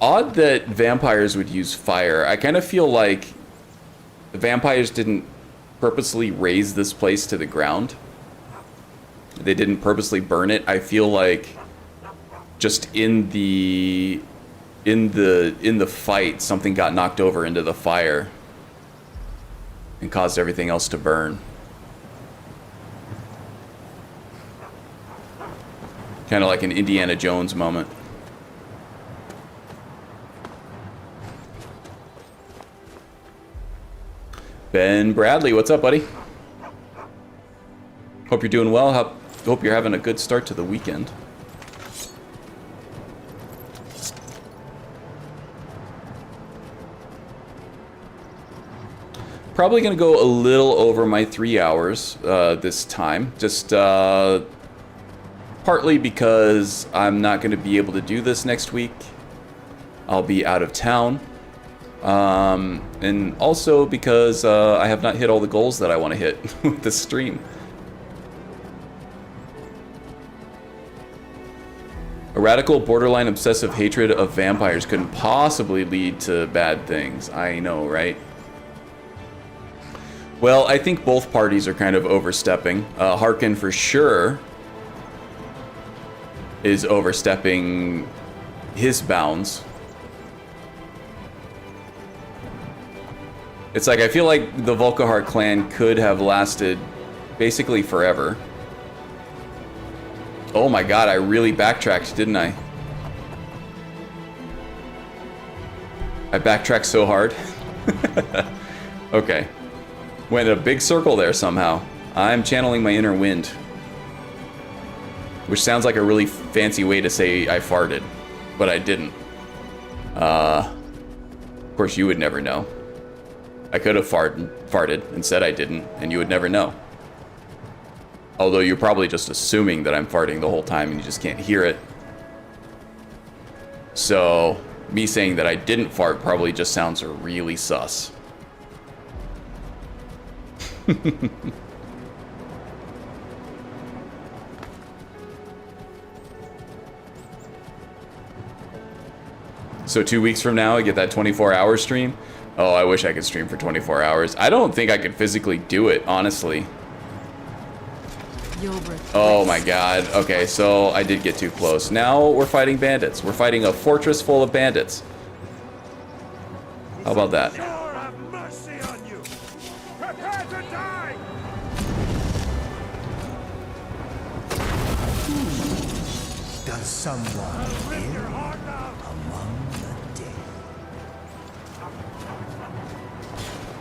Odd that vampires would use fire. I kind of feel like the vampires didn't purposely raise this place to the ground. They didn't purposely burn it. I feel like just in the fight, something got knocked over into the fire and caused everything else to burn. Kind of like an Indiana Jones moment. Ben Bradley, what's up, buddy? Hope you're doing well. Hope you're having a good start to the weekend. Probably going to go a little over my 3 hours this time. Just partly because I'm not going to be able to do this next week. I'll be out of town. And also because I have not hit all the goals that I want to hit with this stream. A radical, borderline obsessive hatred of vampires couldn't possibly lead to bad things. I know, right? Well, I think both parties are kind of overstepping. Harkin for sure is overstepping his bounds. It's like, I feel like the Volkihar clan could have lasted basically forever. Oh my god, I really backtracked, didn't I? I backtracked so hard. Okay. Went in a big circle there somehow. I'm channeling my inner wind. Which sounds like a really fancy way to say I farted. But I didn't. Of course, you would never know. I could have farted and said I didn't, and you would never know. Although you're probably just assuming that I'm farting the whole time and you just can't hear it. So, me saying that I didn't fart probably just sounds really sus. So 2 weeks from now, I get that 24-hour stream? Oh, I wish I could stream for 24 hours. I don't think I could physically do it, honestly. Oh my god. Okay, so I did get too close. Now we're fighting bandits. We're fighting a fortress full of bandits. How about that? Does someone live among the dead?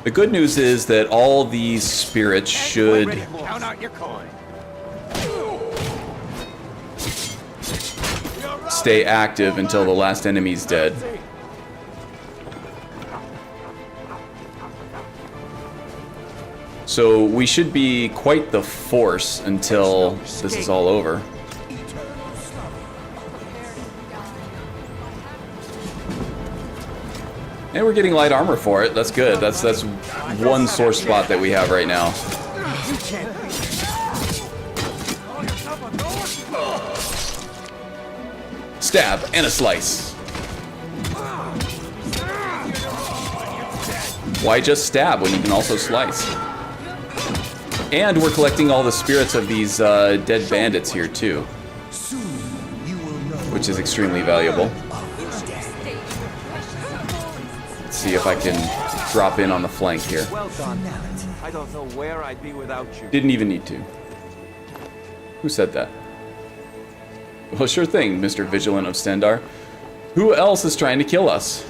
The good news is that all these spirits should Count out your coin. stay active until the last enemy's dead. So we should be quite the force until this is all over. And we're getting light armor for it. That's good. That's one sore spot that we have right now. Stab and a slice. Why just stab when you can also slice? And we're collecting all the spirits of these dead bandits here too, which is extremely valuable. Let's see if I can drop in on the flank here. Well done. I don't know where I'd be without you. Didn't even need to. Who said that? Well, sure thing, Mr. Vigilant of Stendarr. Who else is trying to kill us?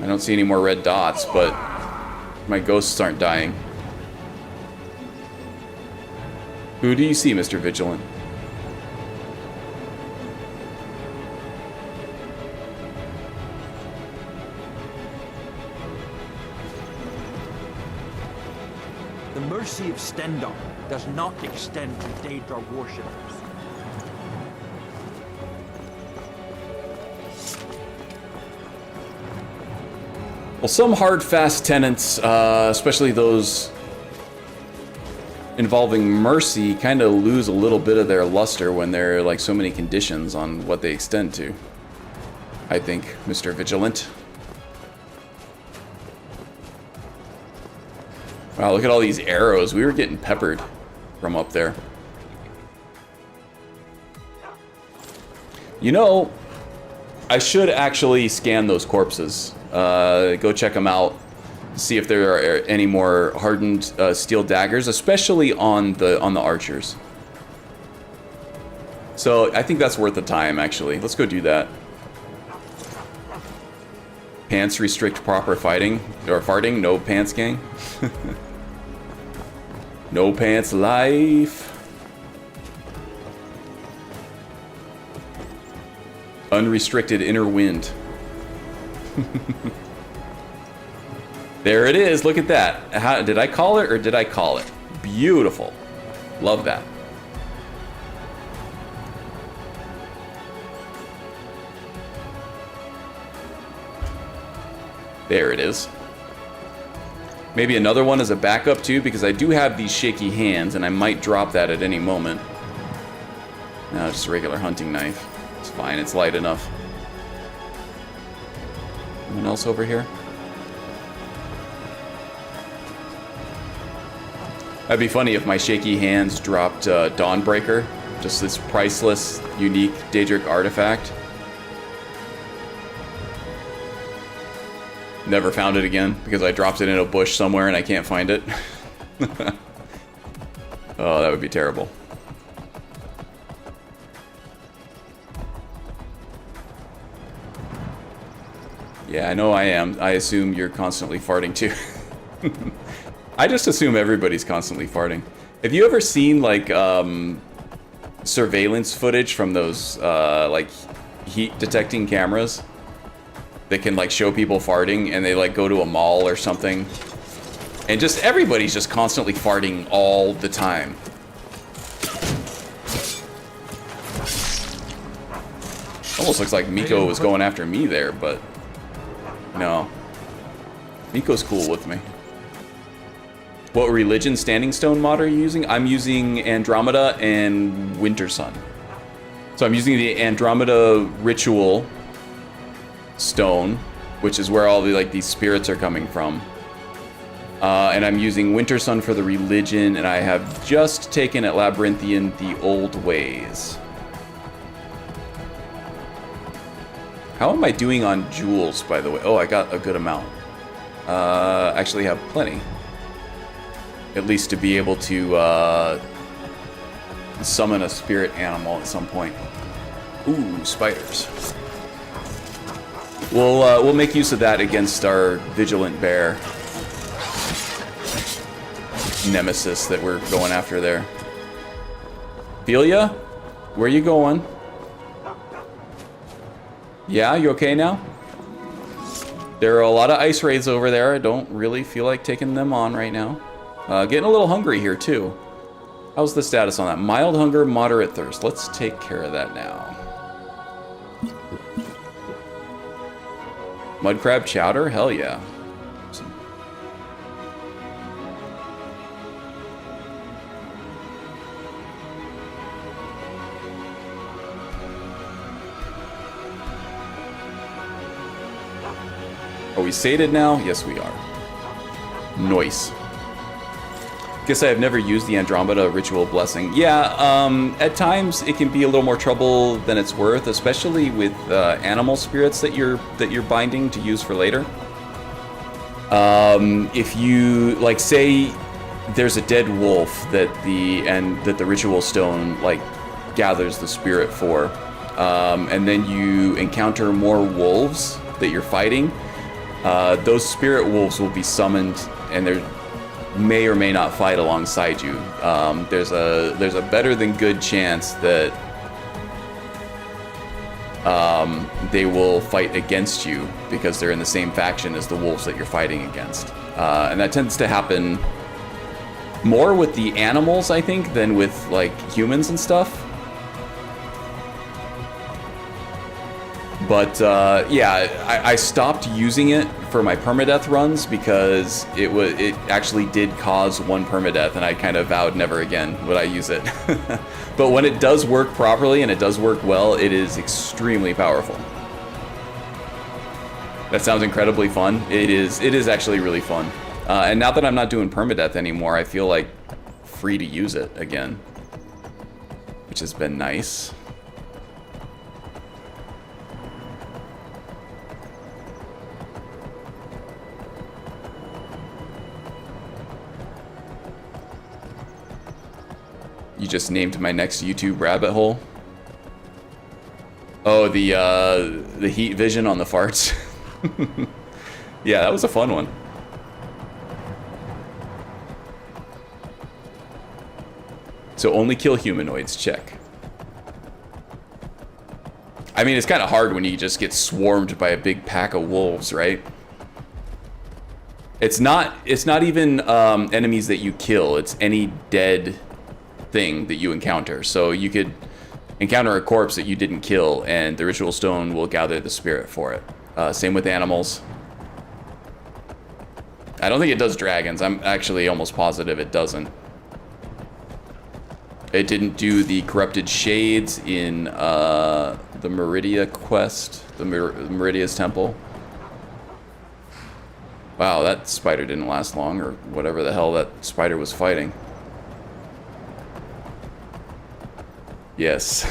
I don't see any more red dots, but my ghosts aren't dying. Who do you see, Mr. Vigilant? The mercy of Stendarr does not extend to Daedra worshippers. Well, some hard, fast tenets, especially those involving mercy, kind of lose a little bit of their luster when there are like so many conditions on what they extend to. I think, Mr. Vigilant. Wow, look at all these arrows. We were getting peppered from up there. You know, I should actually scan those corpses. Go check them out. See if there are any more hardened steel daggers, especially on the archers. So I think that's worth the time, actually. Let's go do that. Pants restrict proper fighting or farting. No pants, gang. No pants life. Unrestricted inner wind. There it is. Look at that. How, did I call it or did I call it? Beautiful. Love that. There it is. Maybe another one as a backup too, because I do have these shaky hands and I might drop that at any moment. No, just a regular hunting knife. It's fine, it's light enough. Anyone else over here? That'd be funny if my shaky hands dropped Dawnbreaker, just this priceless, unique Daedric artifact. never found it again because I dropped it in a bush somewhere and I can't find it. Oh, that would be terrible. Yeah, I know I am. I assume you're constantly farting too. I just assume everybody's constantly farting. Have you ever seen like surveillance footage from those like heat detecting cameras that can like show people farting, and they like go to a mall or something, and just everybody's just constantly farting all the time. Almost looks like Miko was going after me there, but no. Miko's cool with me. What religion standing stone mod are you using? I'm using Andromeda and Winter Sun. So I'm using the Andromeda ritual stone, which is where all the like these spirits are coming from. And I'm using Winter Sun for the religion, and I have just taken at Labyrinthian the old ways. How am I doing on jewels, by the way? Oh, I got a good amount. Actually have plenty. At least to be able to summon a spirit animal at some point. Ooh, spiders. We'll make use of that against our vigilant bear Nemesis that we're going after there. Philia, where you going? Yeah, you okay now? There are a lot of ice raids over there. I don't really feel like taking them on right now. Getting a little hungry here too. How's the status on that? Mild hunger, moderate thirst. Let's take care of that now. Mud crab chowder? Hell yeah. Are we sated now? Yes, we are. Nice. Guess I have never used the Andromeda Ritual Blessing. Yeah, at times it can be a little more trouble than it's worth, especially with animal spirits that you're binding to use for later. If you like, say there's a dead wolf that the ritual stone like gathers the spirit for, and then you encounter more wolves that you're fighting. Those spirit wolves will be summoned, and they may or may not fight alongside you. There's a better than good chance that they will fight against you because they're in the same faction as the wolves that you're fighting against. And that tends to happen more with the animals, I think, than with like humans and stuff. But yeah, I stopped using it for my permadeath runs because it actually did cause one permadeath, and I kind of vowed never again would I use it. But when it does work properly and it does work well, it is extremely powerful. That sounds incredibly fun. It is actually really fun. And now that I'm not doing permadeath anymore, I feel like free to use it again, which has been nice. You just named my next YouTube rabbit hole. Oh, the heat vision on the farts. Yeah, that was a fun one. So only kill humanoids, check. I mean, it's kind of hard when you just get swarmed by a big pack of wolves, right? It's not even enemies that you kill, it's any dead thing that you encounter. So you could encounter a corpse that you didn't kill, and the ritual stone will gather the spirit for it. Same with animals. I don't think it does dragons. I'm actually almost positive it doesn't. It didn't do the corrupted shades in the Meridia quest, the Meridia's temple. Wow, that spider didn't last long, or whatever the hell that spider was fighting. Yes.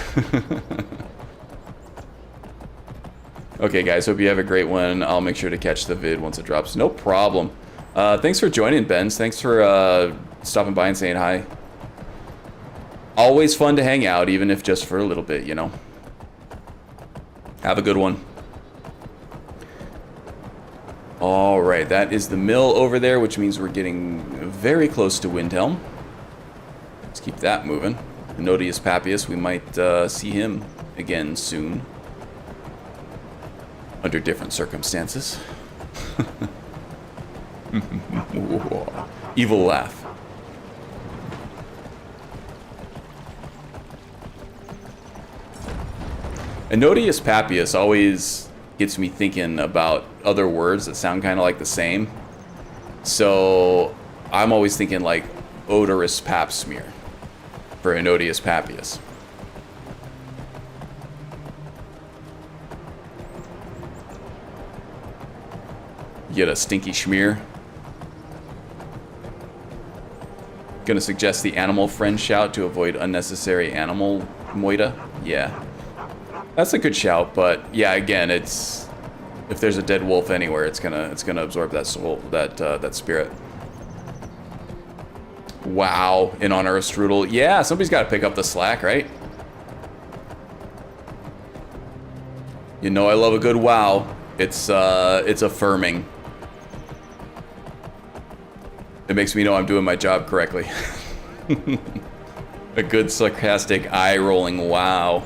Okay, guys, hope you have a great one. I'll make sure to catch the vid once it drops. No problem. Thanks for joining, Benz. Thanks for stopping by and saying hi. Always fun to hang out, even if just for a little bit, you know. Have a good one. All right, that is the mill over there, which means we're getting very close to Windhelm. Let's keep that moving. Nodius Papius, we might see him again soon. Under different circumstances. Evil laugh. Nodius Papius always gets me thinking about other words that sound kind of like the same. So I'm always thinking like odorous pap smear for Nodius Papius. You get a stinky schmear. Gonna suggest the animal friend shout to avoid unnecessary animal moita. Yeah. That's a good shout, but yeah, again, it's if there's a dead wolf anywhere, it's gonna absorb that soul, that spirit. Wow, in honor of Strudel. Yeah, somebody's got to pick up the slack, right? You know I love a good wow. It's affirming. It makes me know I'm doing my job correctly. A good sarcastic eye-rolling wow.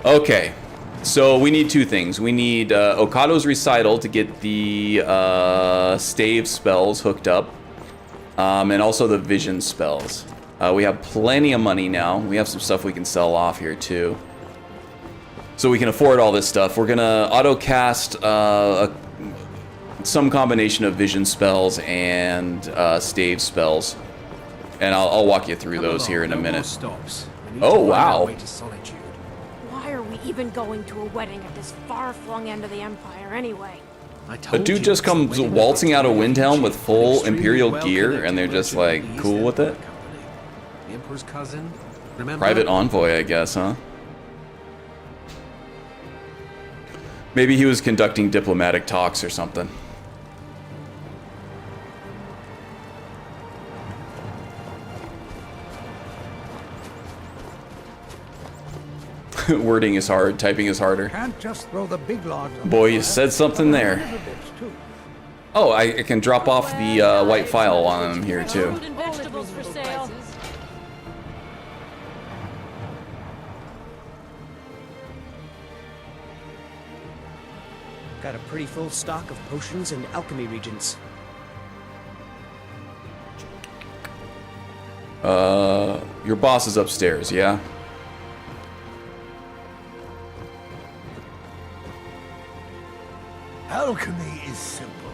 Okay, so we need two things. We need Okado's Recital to get the stave spells hooked up, and also the vision spells. We have plenty of money now. We have some stuff we can sell off here too. So we can afford all this stuff. We're gonna auto-cast some combination of vision spells and stave spells. And I'll walk you through those here in a minute. Oh, wow. Why are we even going to a wedding at this far-flung end of the Empire anyway? A dude just comes waltzing out of Windhelm with full Imperial gear, and they're just like, cool with it? The Emperor's cousin? Private envoy, I guess, huh? Maybe he was conducting diplomatic talks or something. Wording is hard, typing is harder. Can't just throw the big logs on Boy, you said something there. Oh, I can drop off the white file on him here too. Food and vegetables for sale. Got a pretty full stock of potions and alchemy regents. Your boss is upstairs, yeah? Alchemy is simple.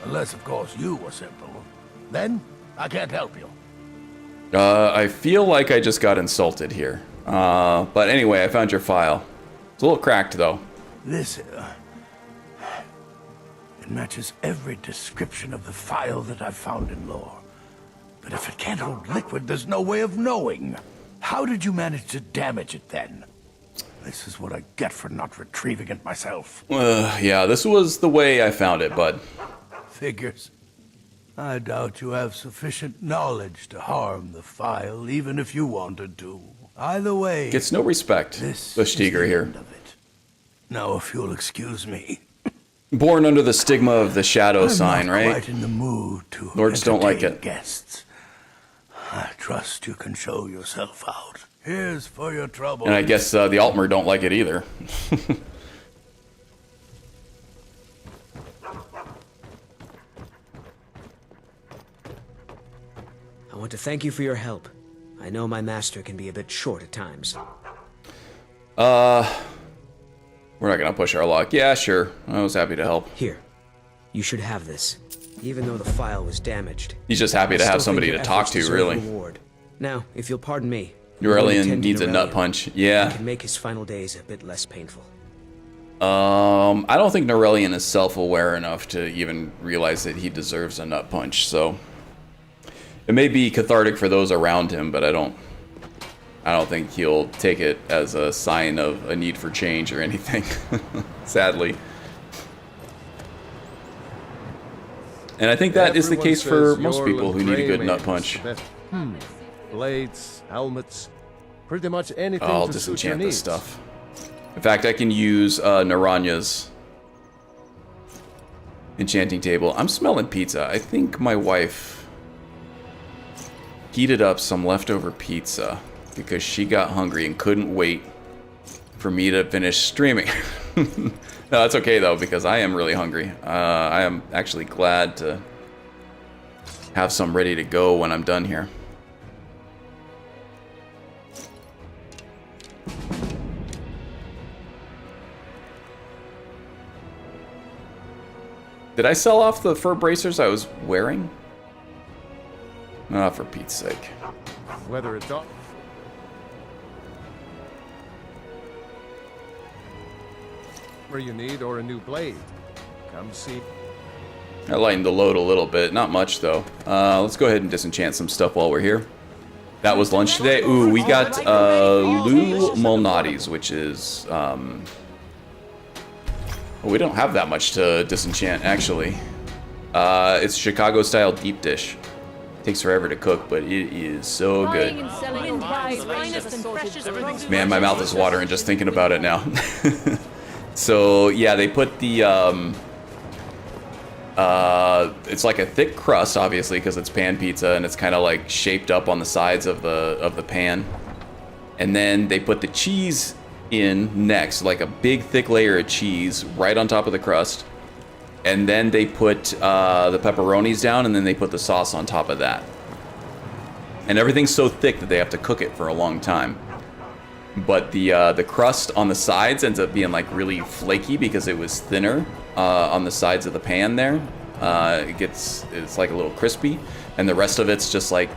Unless, of course, you were simple. Then, I can't help you. I feel like I just got insulted here. But anyway, I found your file. It's a little cracked, though. This, it matches every description of the file that I've found in lore. But if it can't hold liquid, there's no way of knowing. How did you manage to damage it, then? This is what I get for not retrieving it myself. Yeah, this was the way I found it, bud. Figures. I doubt you have sufficient knowledge to harm the file, even if you wanted to. Either way... Gets no respect, the Stigr here. Now, if you'll excuse me... Born under the stigma of the shadow sign, not right? Quite in the mood to Lords don't like it. Guests. I trust you can show yourself out. Here's for your trouble. And I guess the Altmer don't like it either. I want to thank you for your help. I know my master can be a bit short at times. We're not gonna push our luck. Yeah, sure. I was happy to help. Here. You should have this. Even though the file was damaged. He's just happy to have somebody to talk to, really. Reward. Now, if you'll pardon me. Aurelian needs a nut punch. Yeah. I can make his final days a bit less painful. I don't think Aurelian is self-aware enough to even realize that he deserves a nut punch, so... It may be cathartic for those around him, but I don't think he'll take it as a sign of a need for change or anything, sadly. And I think that is the case for most people who need a good nut punch. Blades, helmets, pretty much anything. I'll disenchant this stuff. In fact, I can use Naranya's enchanting table. I'm smelling pizza. I think my wife heated up some leftover pizza because she got hungry and couldn't wait for me to finish streaming. No, that's okay though, because I am really hungry. I am actually glad to have some ready to go when I'm done here. Did I sell off the fur bracers I was wearing? Ah, for Pete's sake. Whether it's all where you need or a new blade, come see. I lightened the load a little bit, not much though. Let's go ahead and disenchant some stuff while we're here. That was lunch today. Ooh, we got Lou Molnati's, which is we don't have that much to disenchant actually. It's Chicago style deep dish. Takes forever to cook, but it is so good. Man, my mouth is watering just thinking about it now. So yeah, they put the it's like a thick crust, obviously, because it's pan pizza and it's kind of like shaped up on the sides of the pan. And then they put the cheese in next, like a big thick layer of cheese right on top of the crust. And then they put the pepperonis down, and then they put the sauce on top of that. And everything's so thick that they have to cook it for a long time. But the crust on the sides ends up being like really flaky because it was thinner on the sides of the pan there. It's like a little crispy, and the rest of it's just like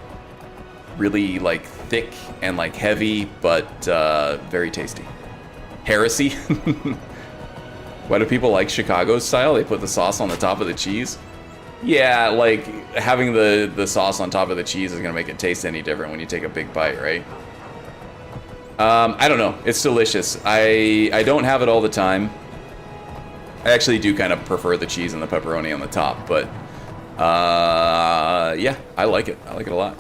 really like thick and like heavy, but very tasty. Heresy. Why do people like Chicago style? They put the sauce on the top of the cheese. Yeah, like having the sauce on top of the cheese is gonna make it taste any different when you take a big bite, right? I don't know. It's delicious. I don't have it all the time. I actually do kind of prefer the cheese and the pepperoni on the top, but yeah, I like it. I like it a lot.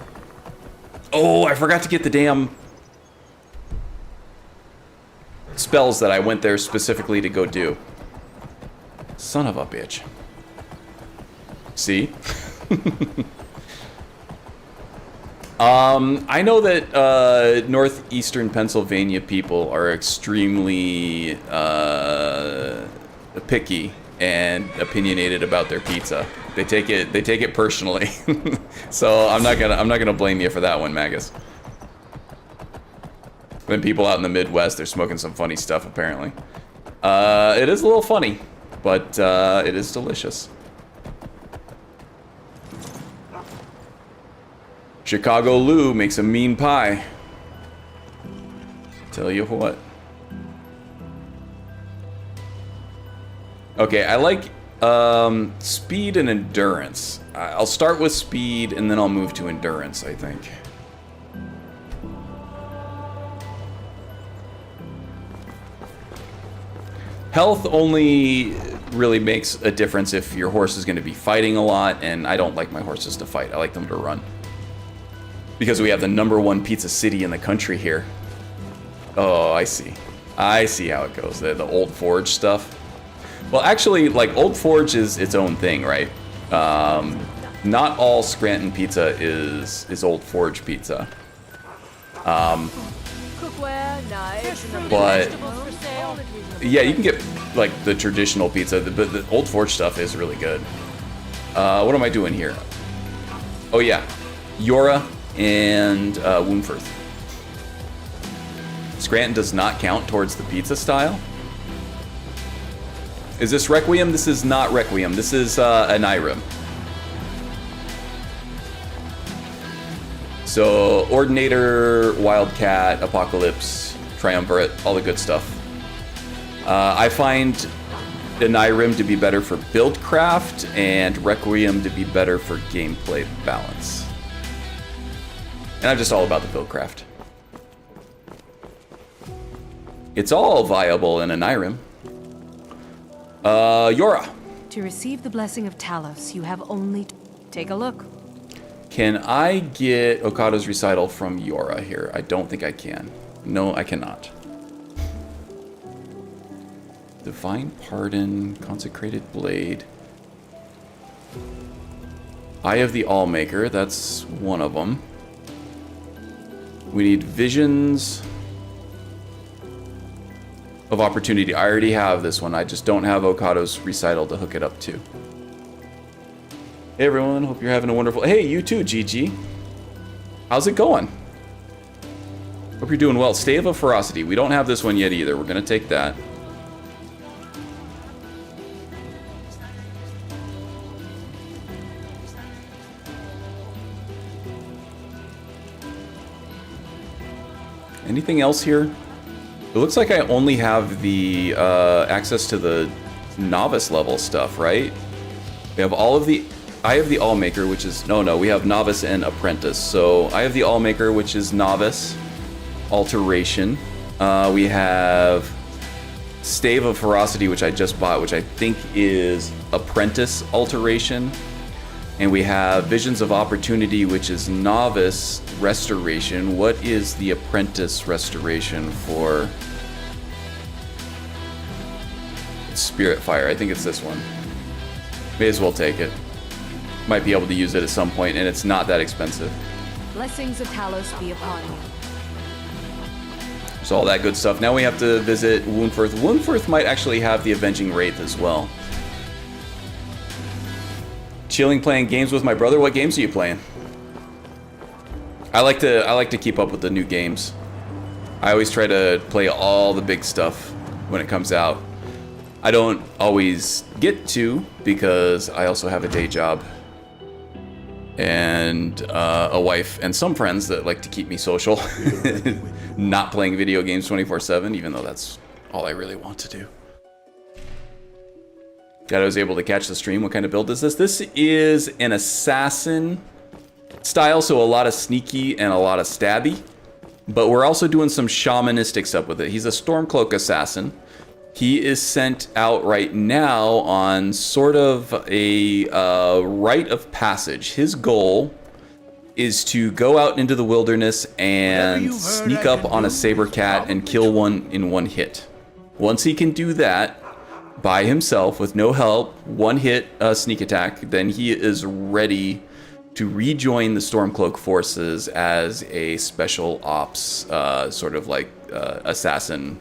Oh, I forgot to get the damn spells that I went there specifically to go do. Son of a bitch. See? I know that northeastern Pennsylvania people are extremely picky and opinionated about their pizza. They take it personally. So I'm not gonna blame you for that one, Magus. Then people out in the Midwest, they're smoking some funny stuff apparently. It is a little funny, but it is delicious. Chicago Lou makes a mean pie. Tell you what. Okay, I like speed and endurance. I'll start with speed and then I'll move to endurance, I think. Health only really makes a difference if your horse is going to be fighting a lot, and I don't like my horses to fight. I like them to run. Because we have the #1 pizza city in the country here. Oh, I see. I see how it goes. The Old Forge stuff. Well, actually, like, Old Forge is its own thing, right? Not all Scranton pizza is Old Forge pizza. But yeah, you can get like the traditional pizza, but the Old Forge stuff is really good. What am I doing here? Oh yeah, Yora and Woonfirth. Scranton does not count towards the pizza style. Is this Requiem? This is not Requiem. This is an Irem. So, Ordinator, Wildcat, Apocalypse, Triumvirate, all the good stuff. I find Irem to be better for buildcraft and Requiem to be better for gameplay balance. And I'm just all about the buildcraft. It's all viable in a Nyrim. Yora. To receive the blessing of Talos, you have only to take a look. Can I get Okado's recital from Yora here? I don't think I can. No, I cannot. Divine Pardon, Consecrated Blade. Eye of the Allmaker, that's one of them. We need Visions of Opportunity. I already have this one. I just don't have Okado's recital to hook it up to. Hey everyone, hope you're having a wonderful... Hey, you too, GG. How's it going? Hope you're doing well. Stave of Ferocity. We don't have this one yet either. We're going to take that. Anything else here? It looks like I only have the access to the novice level stuff, right? We have all of the... I have the Allmaker, which is... No, we have Novice and Apprentice. So I have the Allmaker, which is Novice. Alteration. We have Stave of Ferocity, which I just bought, which I think is Apprentice Alteration. And we have Visions of Opportunity, which is Novice Restoration. What is the Apprentice Restoration for? Spirit Fire. I think it's this one. May as well take it. Might be able to use it at some point, and it's not that expensive. Blessings of Talos be upon you. So all that good stuff. Now we have to visit Woundfirth. Woundfirth might actually have the Avenging Wraith as well. Chilling playing games with my brother. What games are you playing? I like to keep up with the new games. I always try to play all the big stuff when it comes out. I don't always get to because I also have a day job and a wife and some friends that like to keep me social. Not playing video games 24/7, even though that's all I really want to do. Glad I was able to catch the stream. What kind of build is this? This is an assassin style, so a lot of sneaky and a lot of stabby. But we're also doing some shamanistic stuff with it. He's a Stormcloak assassin. He is sent out right now on sort of a rite of passage. His goal is to go out into the wilderness and sneak up on a saber cat and kill one in one hit. Once he can do that by himself with no help, one hit sneak attack, then he is ready to rejoin the Stormcloak forces as a special ops sort of like assassin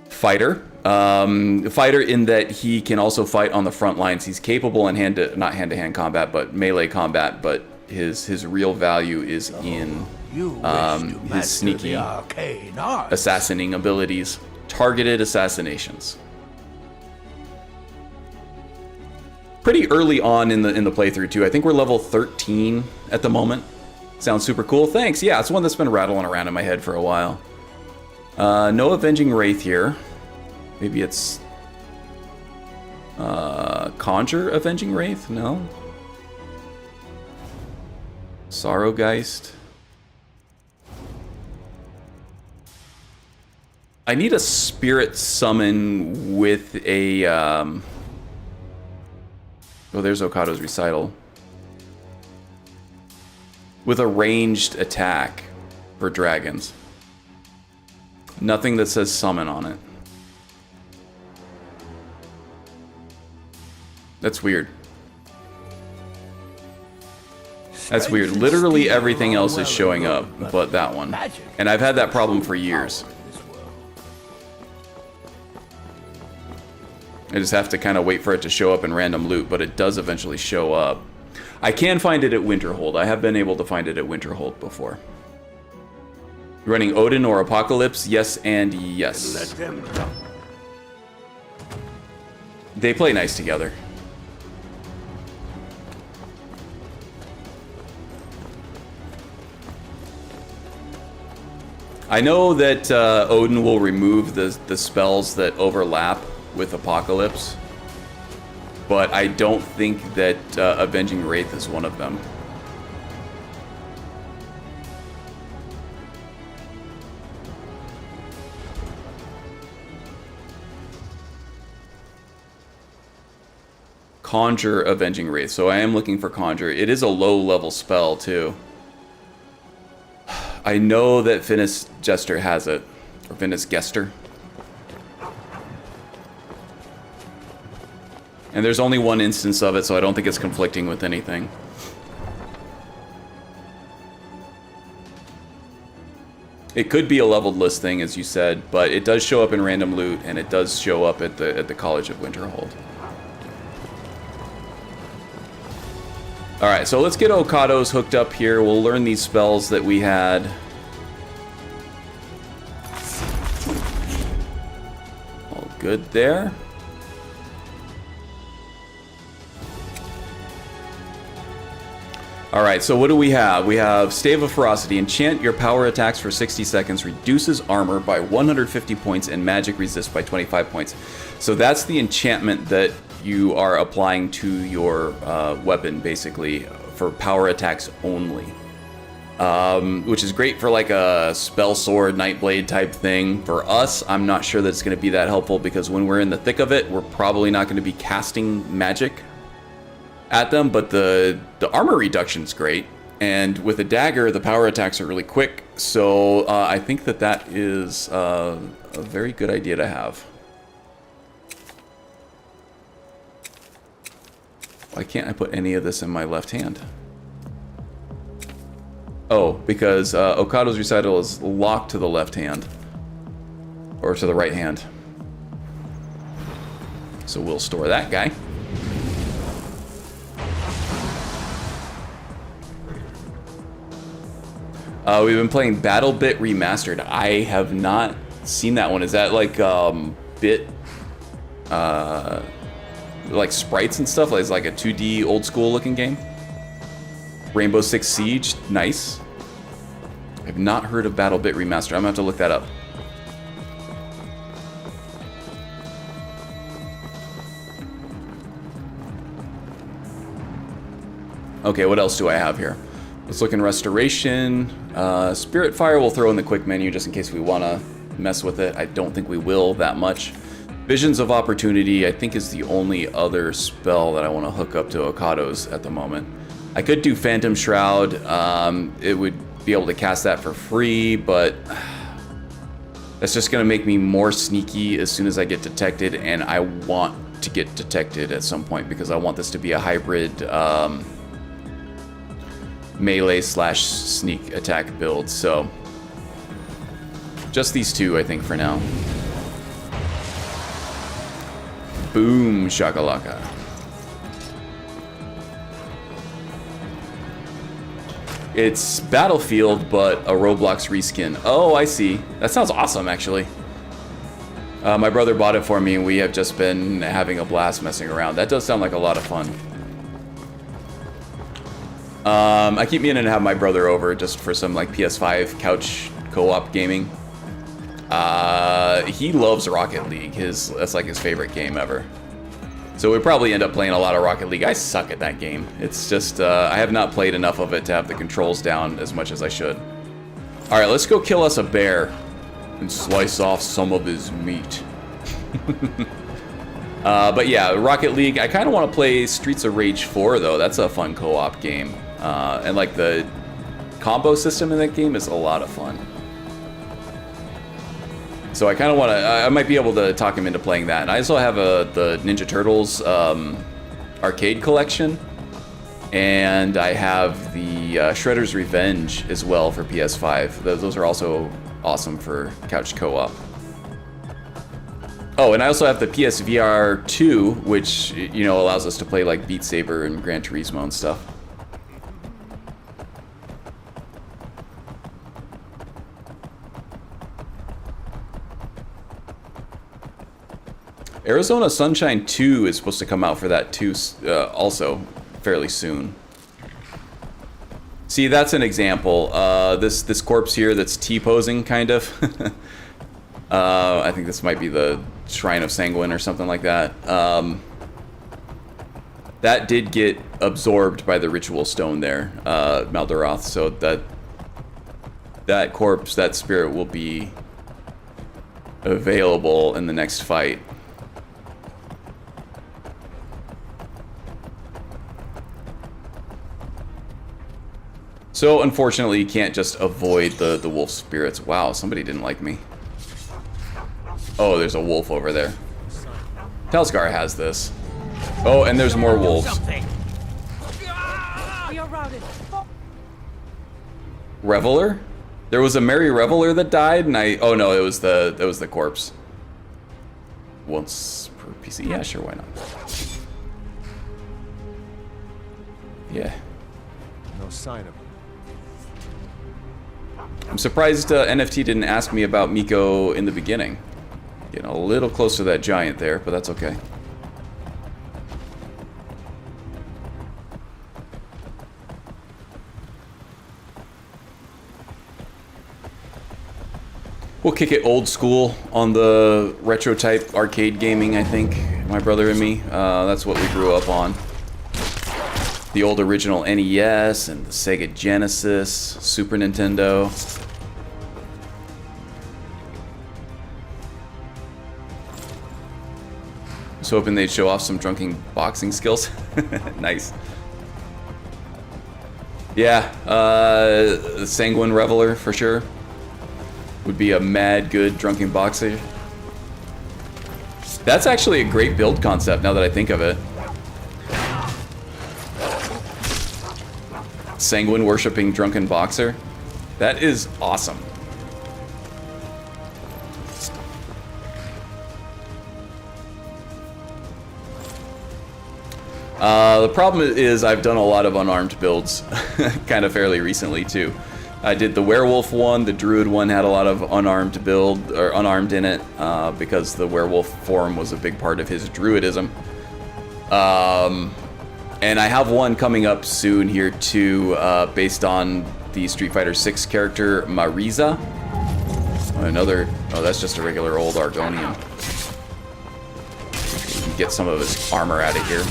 fighter. Fighter in that he can also fight on the front lines. He's capable in not hand-to-hand combat, but melee combat, but his real value is in his sneaky assassinating abilities, targeted assassinations. Pretty early on in the playthrough too. I think we're level 13 at the moment. Sounds super cool. Thanks. Yeah, it's one that's been rattling around in my head for a while. No Avenging Wraith here. Maybe it's Conjure Avenging Wraith? No. Sorrowgeist. I need a spirit summon with a oh, there's Okado's recital. With a ranged attack for dragons. Nothing that says summon on it. That's weird. That's weird. Literally everything else is showing up but that one. And I've had that problem for years. I just have to kind of wait for it to show up in random loot, but it does eventually show up. I can find it at Winterhold. I have been able to find it at Winterhold before. Running Odin or Apocalypse? Yes and yes. They play nice together. I know that Odin will remove the spells that overlap with Apocalypse, but I don't think that Avenging Wraith is one of them. Conjure Avenging Wraith. So I am looking for Conjure. It is a low-level spell, too. I know that Finis Jester has it. Or Finis Gester. And there's only one instance of it, so I don't think it's conflicting with anything. It could be a leveled list thing, as you said, but it does show up in random loot, and it does show up at the College of Winterhold. Alright, so let's get Okados hooked up here. We'll learn these spells that we had. All good there. Alright, so what do we have? We have Stave of Ferocity. Enchant your power attacks for 60 seconds, reduces armor by 150 points, and magic resist by 25 points. So that's the enchantment that you are applying to your weapon, basically, for power attacks only. Which is great for like a spell sword, Nightblade type thing. For us, I'm not sure that it's going to be that helpful, because when we're in the thick of it, we're probably not going to be casting magic at them, but the armor reduction is great, and with a dagger the power attacks are really quick, so I think that is a very good idea to have. Why can't I put any of this in my left hand? Oh, because Okado's Recital is locked to the left hand, or to the right hand, so we'll store that guy. We've been playing BattleBit Remastered. I have not seen that one. Is that like bit like sprites and stuff? Like it's like a 2D old school looking game? Rainbow Six Siege, nice. I've not heard of BattleBit Remastered. I'm gonna have to look that up. Okay, what else do I have here? Let's look in Restoration. Spirit Fire we'll throw in the quick menu just in case we want to mess with it. I don't think we will that much. Visions of Opportunity, I think, is the only other spell that I want to hook up to Okado's at the moment. I could do Phantom Shroud. It would be able to cast that for free, but that's just going to make me more sneaky as soon as I get detected, and I want to get detected at some point because I want this to be a hybrid melee / sneak attack build, so just these two I think for now. Boom shakalaka. It's Battlefield but a Roblox reskin. Oh, I see. That sounds awesome, actually. My brother bought it for me and we have just been having a blast messing around. That does sound like a lot of fun. I keep meaning to have my brother over just for some like PS5 couch co-op gaming. He loves Rocket League. That's like his favorite game ever. So we probably end up playing a lot of Rocket League. I suck at that game. It's just I have not played enough of it to have the controls down as much as I should. All right, let's go kill us a bear and slice off some of his meat. But yeah, Rocket League. I kind of want to play Streets of Rage 4 though. That's a fun co-op game. And like the combo system in that game is a lot of fun. So I kind of want to, I might be able to talk him into playing that. And I also have the Ninja Turtles arcade collection. And I have the Shredder's Revenge as well for PS5. Those are also awesome for couch co-op. Oh, and I also have the PSVR 2, which, you know, allows us to play like Beat Saber and Gran Turismo and stuff. Arizona Sunshine 2 is supposed to come out for that too, also fairly soon. See, that's an example. This corpse here that's T-posing, kind of. I think this might be the Shrine of Sanguine or something like that. That did get absorbed by the ritual stone there, Maldaroth, so that corpse, that spirit will be available in the next fight. So unfortunately, you can't just avoid the wolf spirits. Wow, somebody didn't like me. Oh, there's a wolf over there. Telsgar has this. Oh, and there's more wolves. We are routed. Reveler? There was a merry reveler that died, and oh no, it was the corpse. Once per PC. Yeah, sure, why not? Yeah. No sign of him. I'm surprised NFT didn't ask me about Miko in the beginning. Getting a little close to that giant there, but that's okay. We'll kick it old school on the retro type arcade gaming, I think. My brother and me. That's what we grew up on. The old original NES and the Sega Genesis, Super Nintendo. I was hoping they'd show off some drunken boxing skills. Nice. Yeah, the Sanguine Reveler for sure. Would be a mad good drunken boxer. That's actually a great build concept now that I think of it. Sanguine worshipping drunken boxer. That is awesome. The problem is I've done a lot of unarmed builds kind of fairly recently too. I did the werewolf one, the druid one had a lot of unarmed build, or unarmed in it, because the werewolf form was a big part of his druidism. And I have one coming up soon here too, based on the Street Fighter 6 character, Meridia. Oh, that's just a regular old Argonian. We can get some of his armor out of here.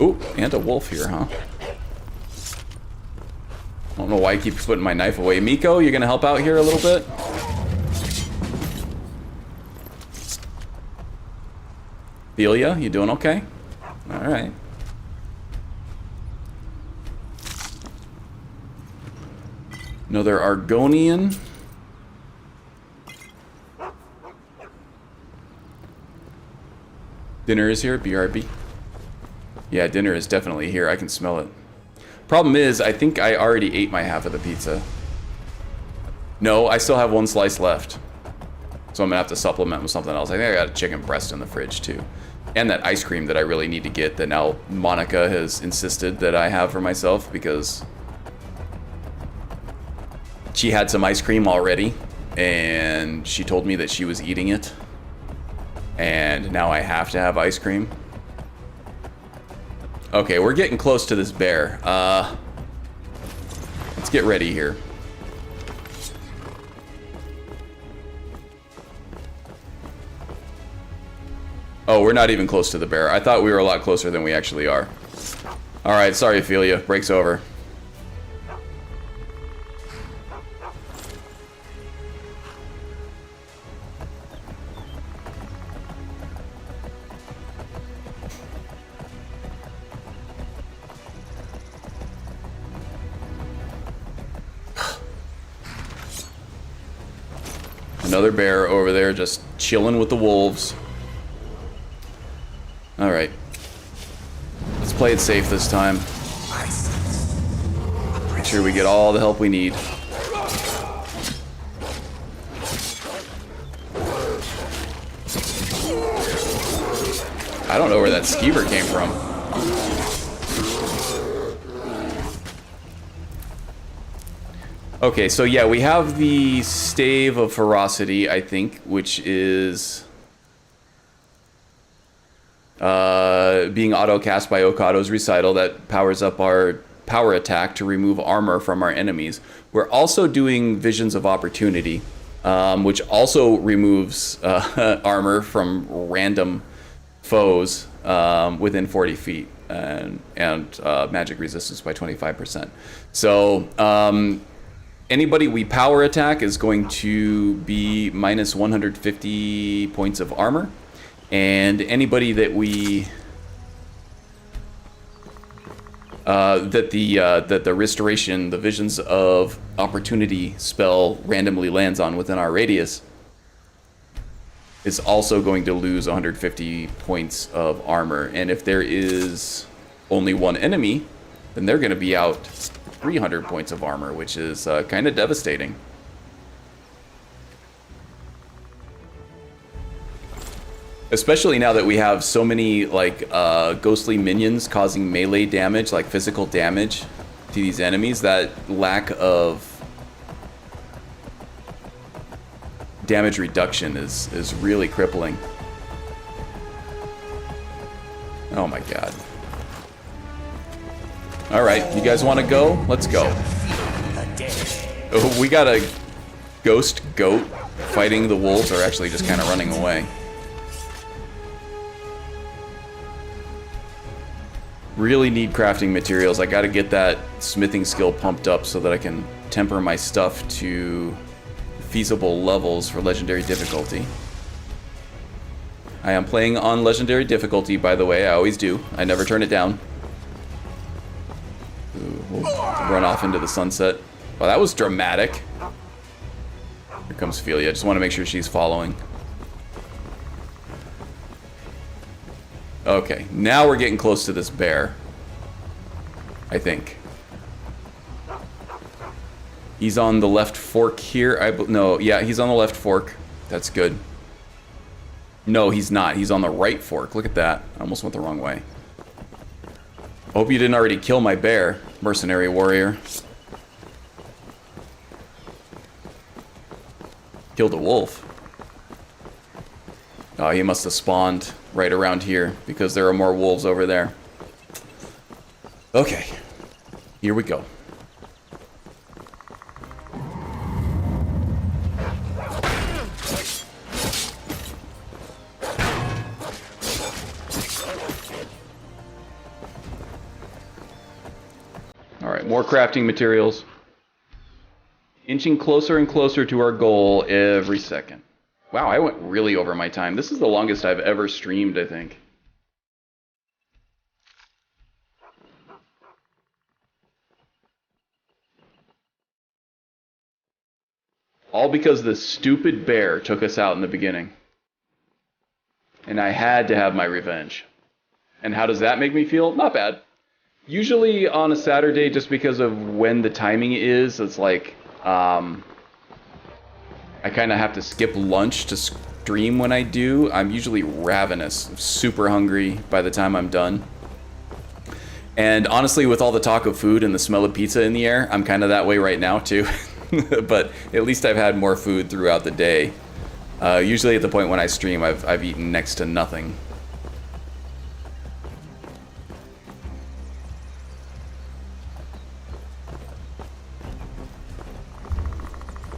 Ooh, and a wolf here, huh? I don't know why he keeps putting my knife away. Miko, you gonna help out here a little bit? Thelia, you doing okay? Alright. Another Argonian. Dinner is here, BRB. Yeah, dinner is definitely here. I can smell it. Problem is, I think I already ate my half of the pizza. No, I still have one slice left. So I'm gonna have to supplement with something else. I think I got a chicken breast in the fridge too. And that ice cream that I really need to get that now Monica has insisted that I have for myself because she had some ice cream already and she told me that she was eating it. And now I have to have ice cream. Okay, we're getting close to this bear. Let's get ready here. Oh, we're not even close to the bear. I thought we were a lot closer than we actually are. Alright, sorry, Ophelia. Break's over. Another bear over there just chilling with the wolves. Alright. Let's play it safe this time. Make sure we get all the help we need. I don't know where that skeever came from. Okay, so yeah, we have the Stave of Ferocity, I think, which is being auto-cast by Okado's Recital that powers up our power attack to remove armor from our enemies. We're also doing Visions of Opportunity, which also removes armor from random foes within 40 feet and magic resistance by 25%. So anybody we power attack is going to be minus 150 points of armor. And anybody that we that the restoration, the visions of opportunity spell randomly lands on within our radius is also going to lose 150 points of armor. And if there is only one enemy, then they're going to be out 300 points of armor, which is kind of devastating. Especially now that we have so many like ghostly minions causing melee damage, like physical damage to these enemies, that lack of damage reduction is really crippling. Oh my god. Alright, you guys want to go? Let's go. Oh, we got a ghost goat fighting the wolves, or actually just kind of running away. Really need crafting materials. I gotta get that smithing skill pumped up so that I can temper my stuff to feasible levels for legendary difficulty. I am playing on legendary difficulty, by the way. I always do. I never turn it down. Ooh, we'll run off into the sunset. Well, that was dramatic. Here comes Ophelia. I just want to make sure she's following. Okay, now we're getting close to this bear. I think. He's on the left fork here. No, yeah, he's on the left fork. That's good. No, he's not. He's on the right fork. Look at that. I almost went the wrong way. I hope you didn't already kill my bear, mercenary warrior. Killed a wolf. Oh, he must have spawned right around here because there are more wolves over there. Okay, here we go. Alright, more crafting materials. Inching closer and closer to our goal every second. Wow, I went really over my time. This is the longest I've ever streamed, I think. All because this stupid bear took us out in the beginning. And I had to have my revenge. And how does that make me feel? Not bad. Usually on a Saturday, just because of when the timing is, it's like, I kind of have to skip lunch to stream when I do. I'm usually ravenous, super hungry by the time I'm done. And honestly, with all the talk of food and the smell of pizza in the air, I'm kind of that way right now too. But at least I've had more food throughout the day. Usually at the point when I stream, I've eaten next to nothing.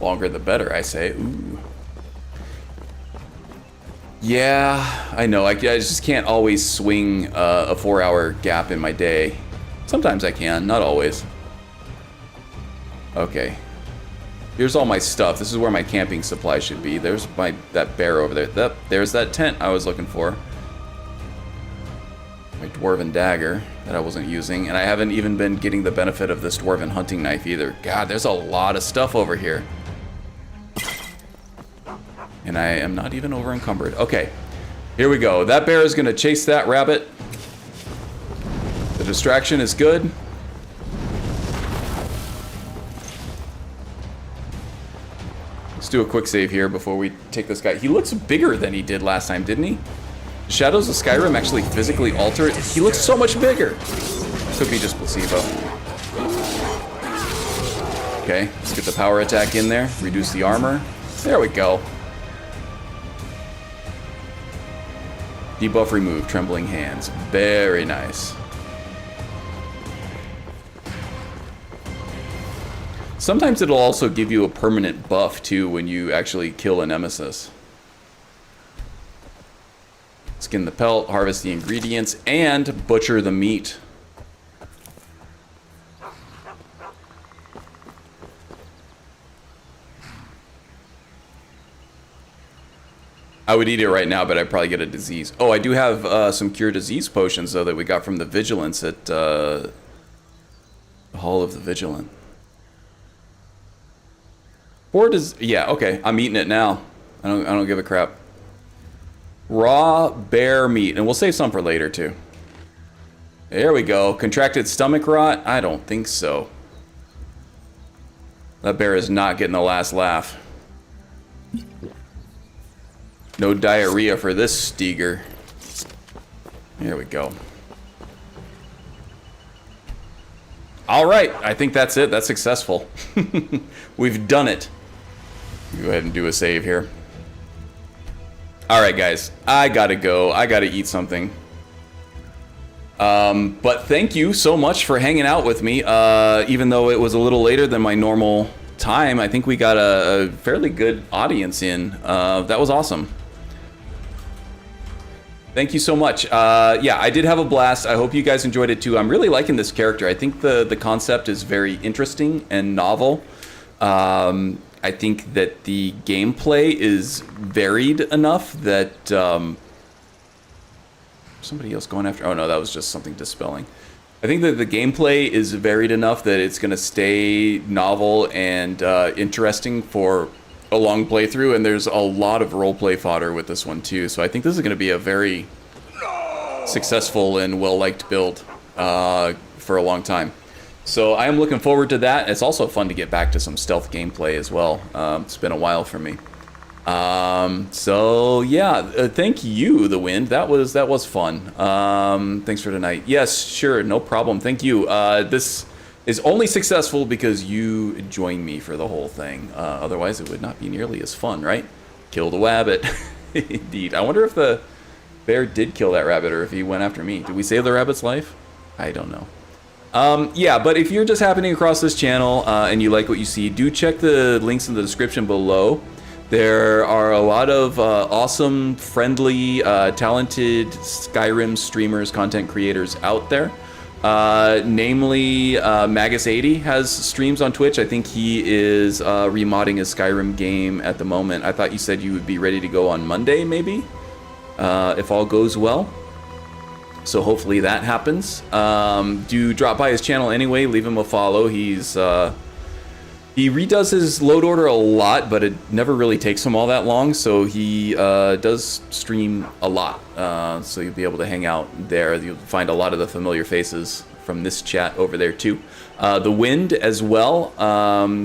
Longer the better, I say. Ooh. Yeah, I know. I just can't always swing a 4-hour gap in my day. Sometimes I can, not always. Okay. Here's all my stuff. This is where my camping supply should be. There's that bear over there. There's that tent I was looking for. My dwarven dagger that I wasn't using. And I haven't even been getting the benefit of this dwarven hunting knife either. God, there's a lot of stuff over here. And I am not even over encumbered. Okay, here we go. That bear is going to chase that rabbit. The distraction is good. Let's do a quick save here before we take this guy. He looks bigger than he did last time, didn't he? The shadows of Skyrim actually physically alter it. He looks so much bigger. Could be just placebo. Okay, let's get the power attack in there. Reduce the armor. There we go. Debuff removed, trembling hands. Very nice. Sometimes it'll also give you a permanent buff too when you actually kill a nemesis. Skin the pelt, harvest the ingredients, and butcher the meat. I would eat it right now, but I'd probably get a disease. Oh, I do have some cure disease potions, though, that we got from the Vigilance at the Hall of the Vigilant. Yeah, okay. I'm eating it now. I don't give a crap. Raw bear meat, and we'll save some for later, too. There we go. Contracted stomach rot? I don't think so. That bear is not getting the last laugh. No diarrhea for this Stigr. There we go. Alright, I think that's it. That's successful. We've done it. Go ahead and do a save here. Alright, guys. I gotta go. I gotta eat something. But thank you so much for hanging out with me. Even though it was a little later than my normal time, I think we got a fairly good audience in. That was awesome. Thank you so much. Yeah, I did have a blast. I hope you guys enjoyed it too. I'm really liking this character. I think the concept is very interesting and novel. I think that the gameplay is varied enough that somebody else going after. Oh no, that was just something dispelling. I think that the gameplay is varied enough that it's going to stay novel and interesting for a long playthrough, and there's a lot of roleplay fodder with this one too, so I think this is going to be a very successful and well-liked build for a long time. So I am looking forward to that. It's also fun to get back to some stealth gameplay as well. It's been a while for me. So yeah, thank you, The Wind. That was fun. Thanks for tonight. Yes, sure, no problem. Thank you. This is only successful because you joined me for the whole thing. Otherwise, it would not be nearly as fun, right? Kill the rabbit. Indeed. I wonder if the bear did kill that rabbit or if he went after me. Did we save the rabbit's life? I don't know. Yeah, but if you're just happening across this channel and you like what you see, do check the links in the description below. There are a lot of awesome, friendly, talented Skyrim streamers, content creators out there. Namely, Magus80 has streams on Twitch. I think he is remodding his Skyrim game at the moment. I thought you said you would be ready to go on Monday, maybe? If all goes well. So hopefully that happens. Do drop by his channel anyway, leave him a follow. He redoes his load order a lot, but it never really takes him all that long, so he does stream a lot. So you'll be able to hang out there. You'll find a lot of the familiar faces from this chat over there too. The Wind as well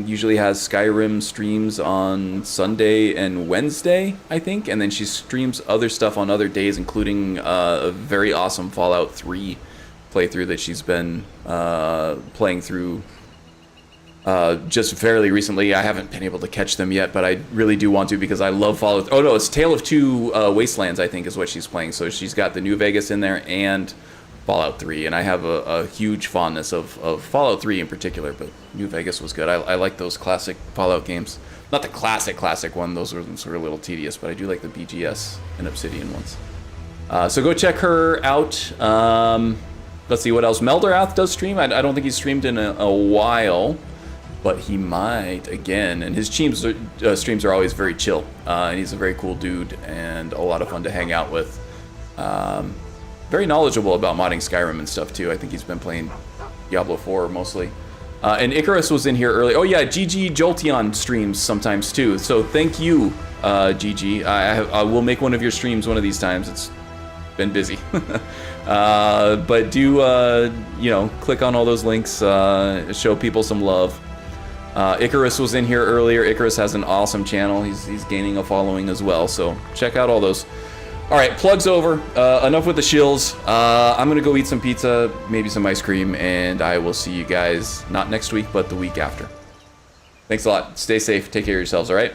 usually has Skyrim streams on Sunday and Wednesday, I think, and then she streams other stuff on other days, including a very awesome Fallout 3 playthrough that she's been playing through just fairly recently. I haven't been able to catch them yet, but I really do want to because I love Fallout. Oh no, it's Tale of Two Wastelands, I think, is what she's playing. So she's got the New Vegas in there and Fallout 3, and I have a huge fondness of Fallout 3 in particular, but New Vegas was good. I like those classic Fallout games. Not the classic one, those are sort of a little tedious, but I do like the BGS and Obsidian ones. So go check her out. Let's see what else. Meldorath does stream. I don't think he's streamed in a while, but he might again, and his streams are always very chill, and he's a very cool dude and a lot of fun to hang out with. Very knowledgeable about modding Skyrim and stuff too. I think he's been playing Diablo 4 mostly. And Icarus was in here early. Oh yeah, GG Jolteon streams sometimes too. So thank you, GG. I will make one of your streams one of these times. It's been busy. But do, click on all those links, show people some love. Icarus was in here earlier. Icarus has an awesome channel. He's gaining a following as well. So check out all those. All right, plugs over. Enough with the shills. I'm going to go eat some pizza, maybe some ice cream, and I will see you guys not next week, but the week after. Thanks a lot. Stay safe. Take care of yourselves, all right?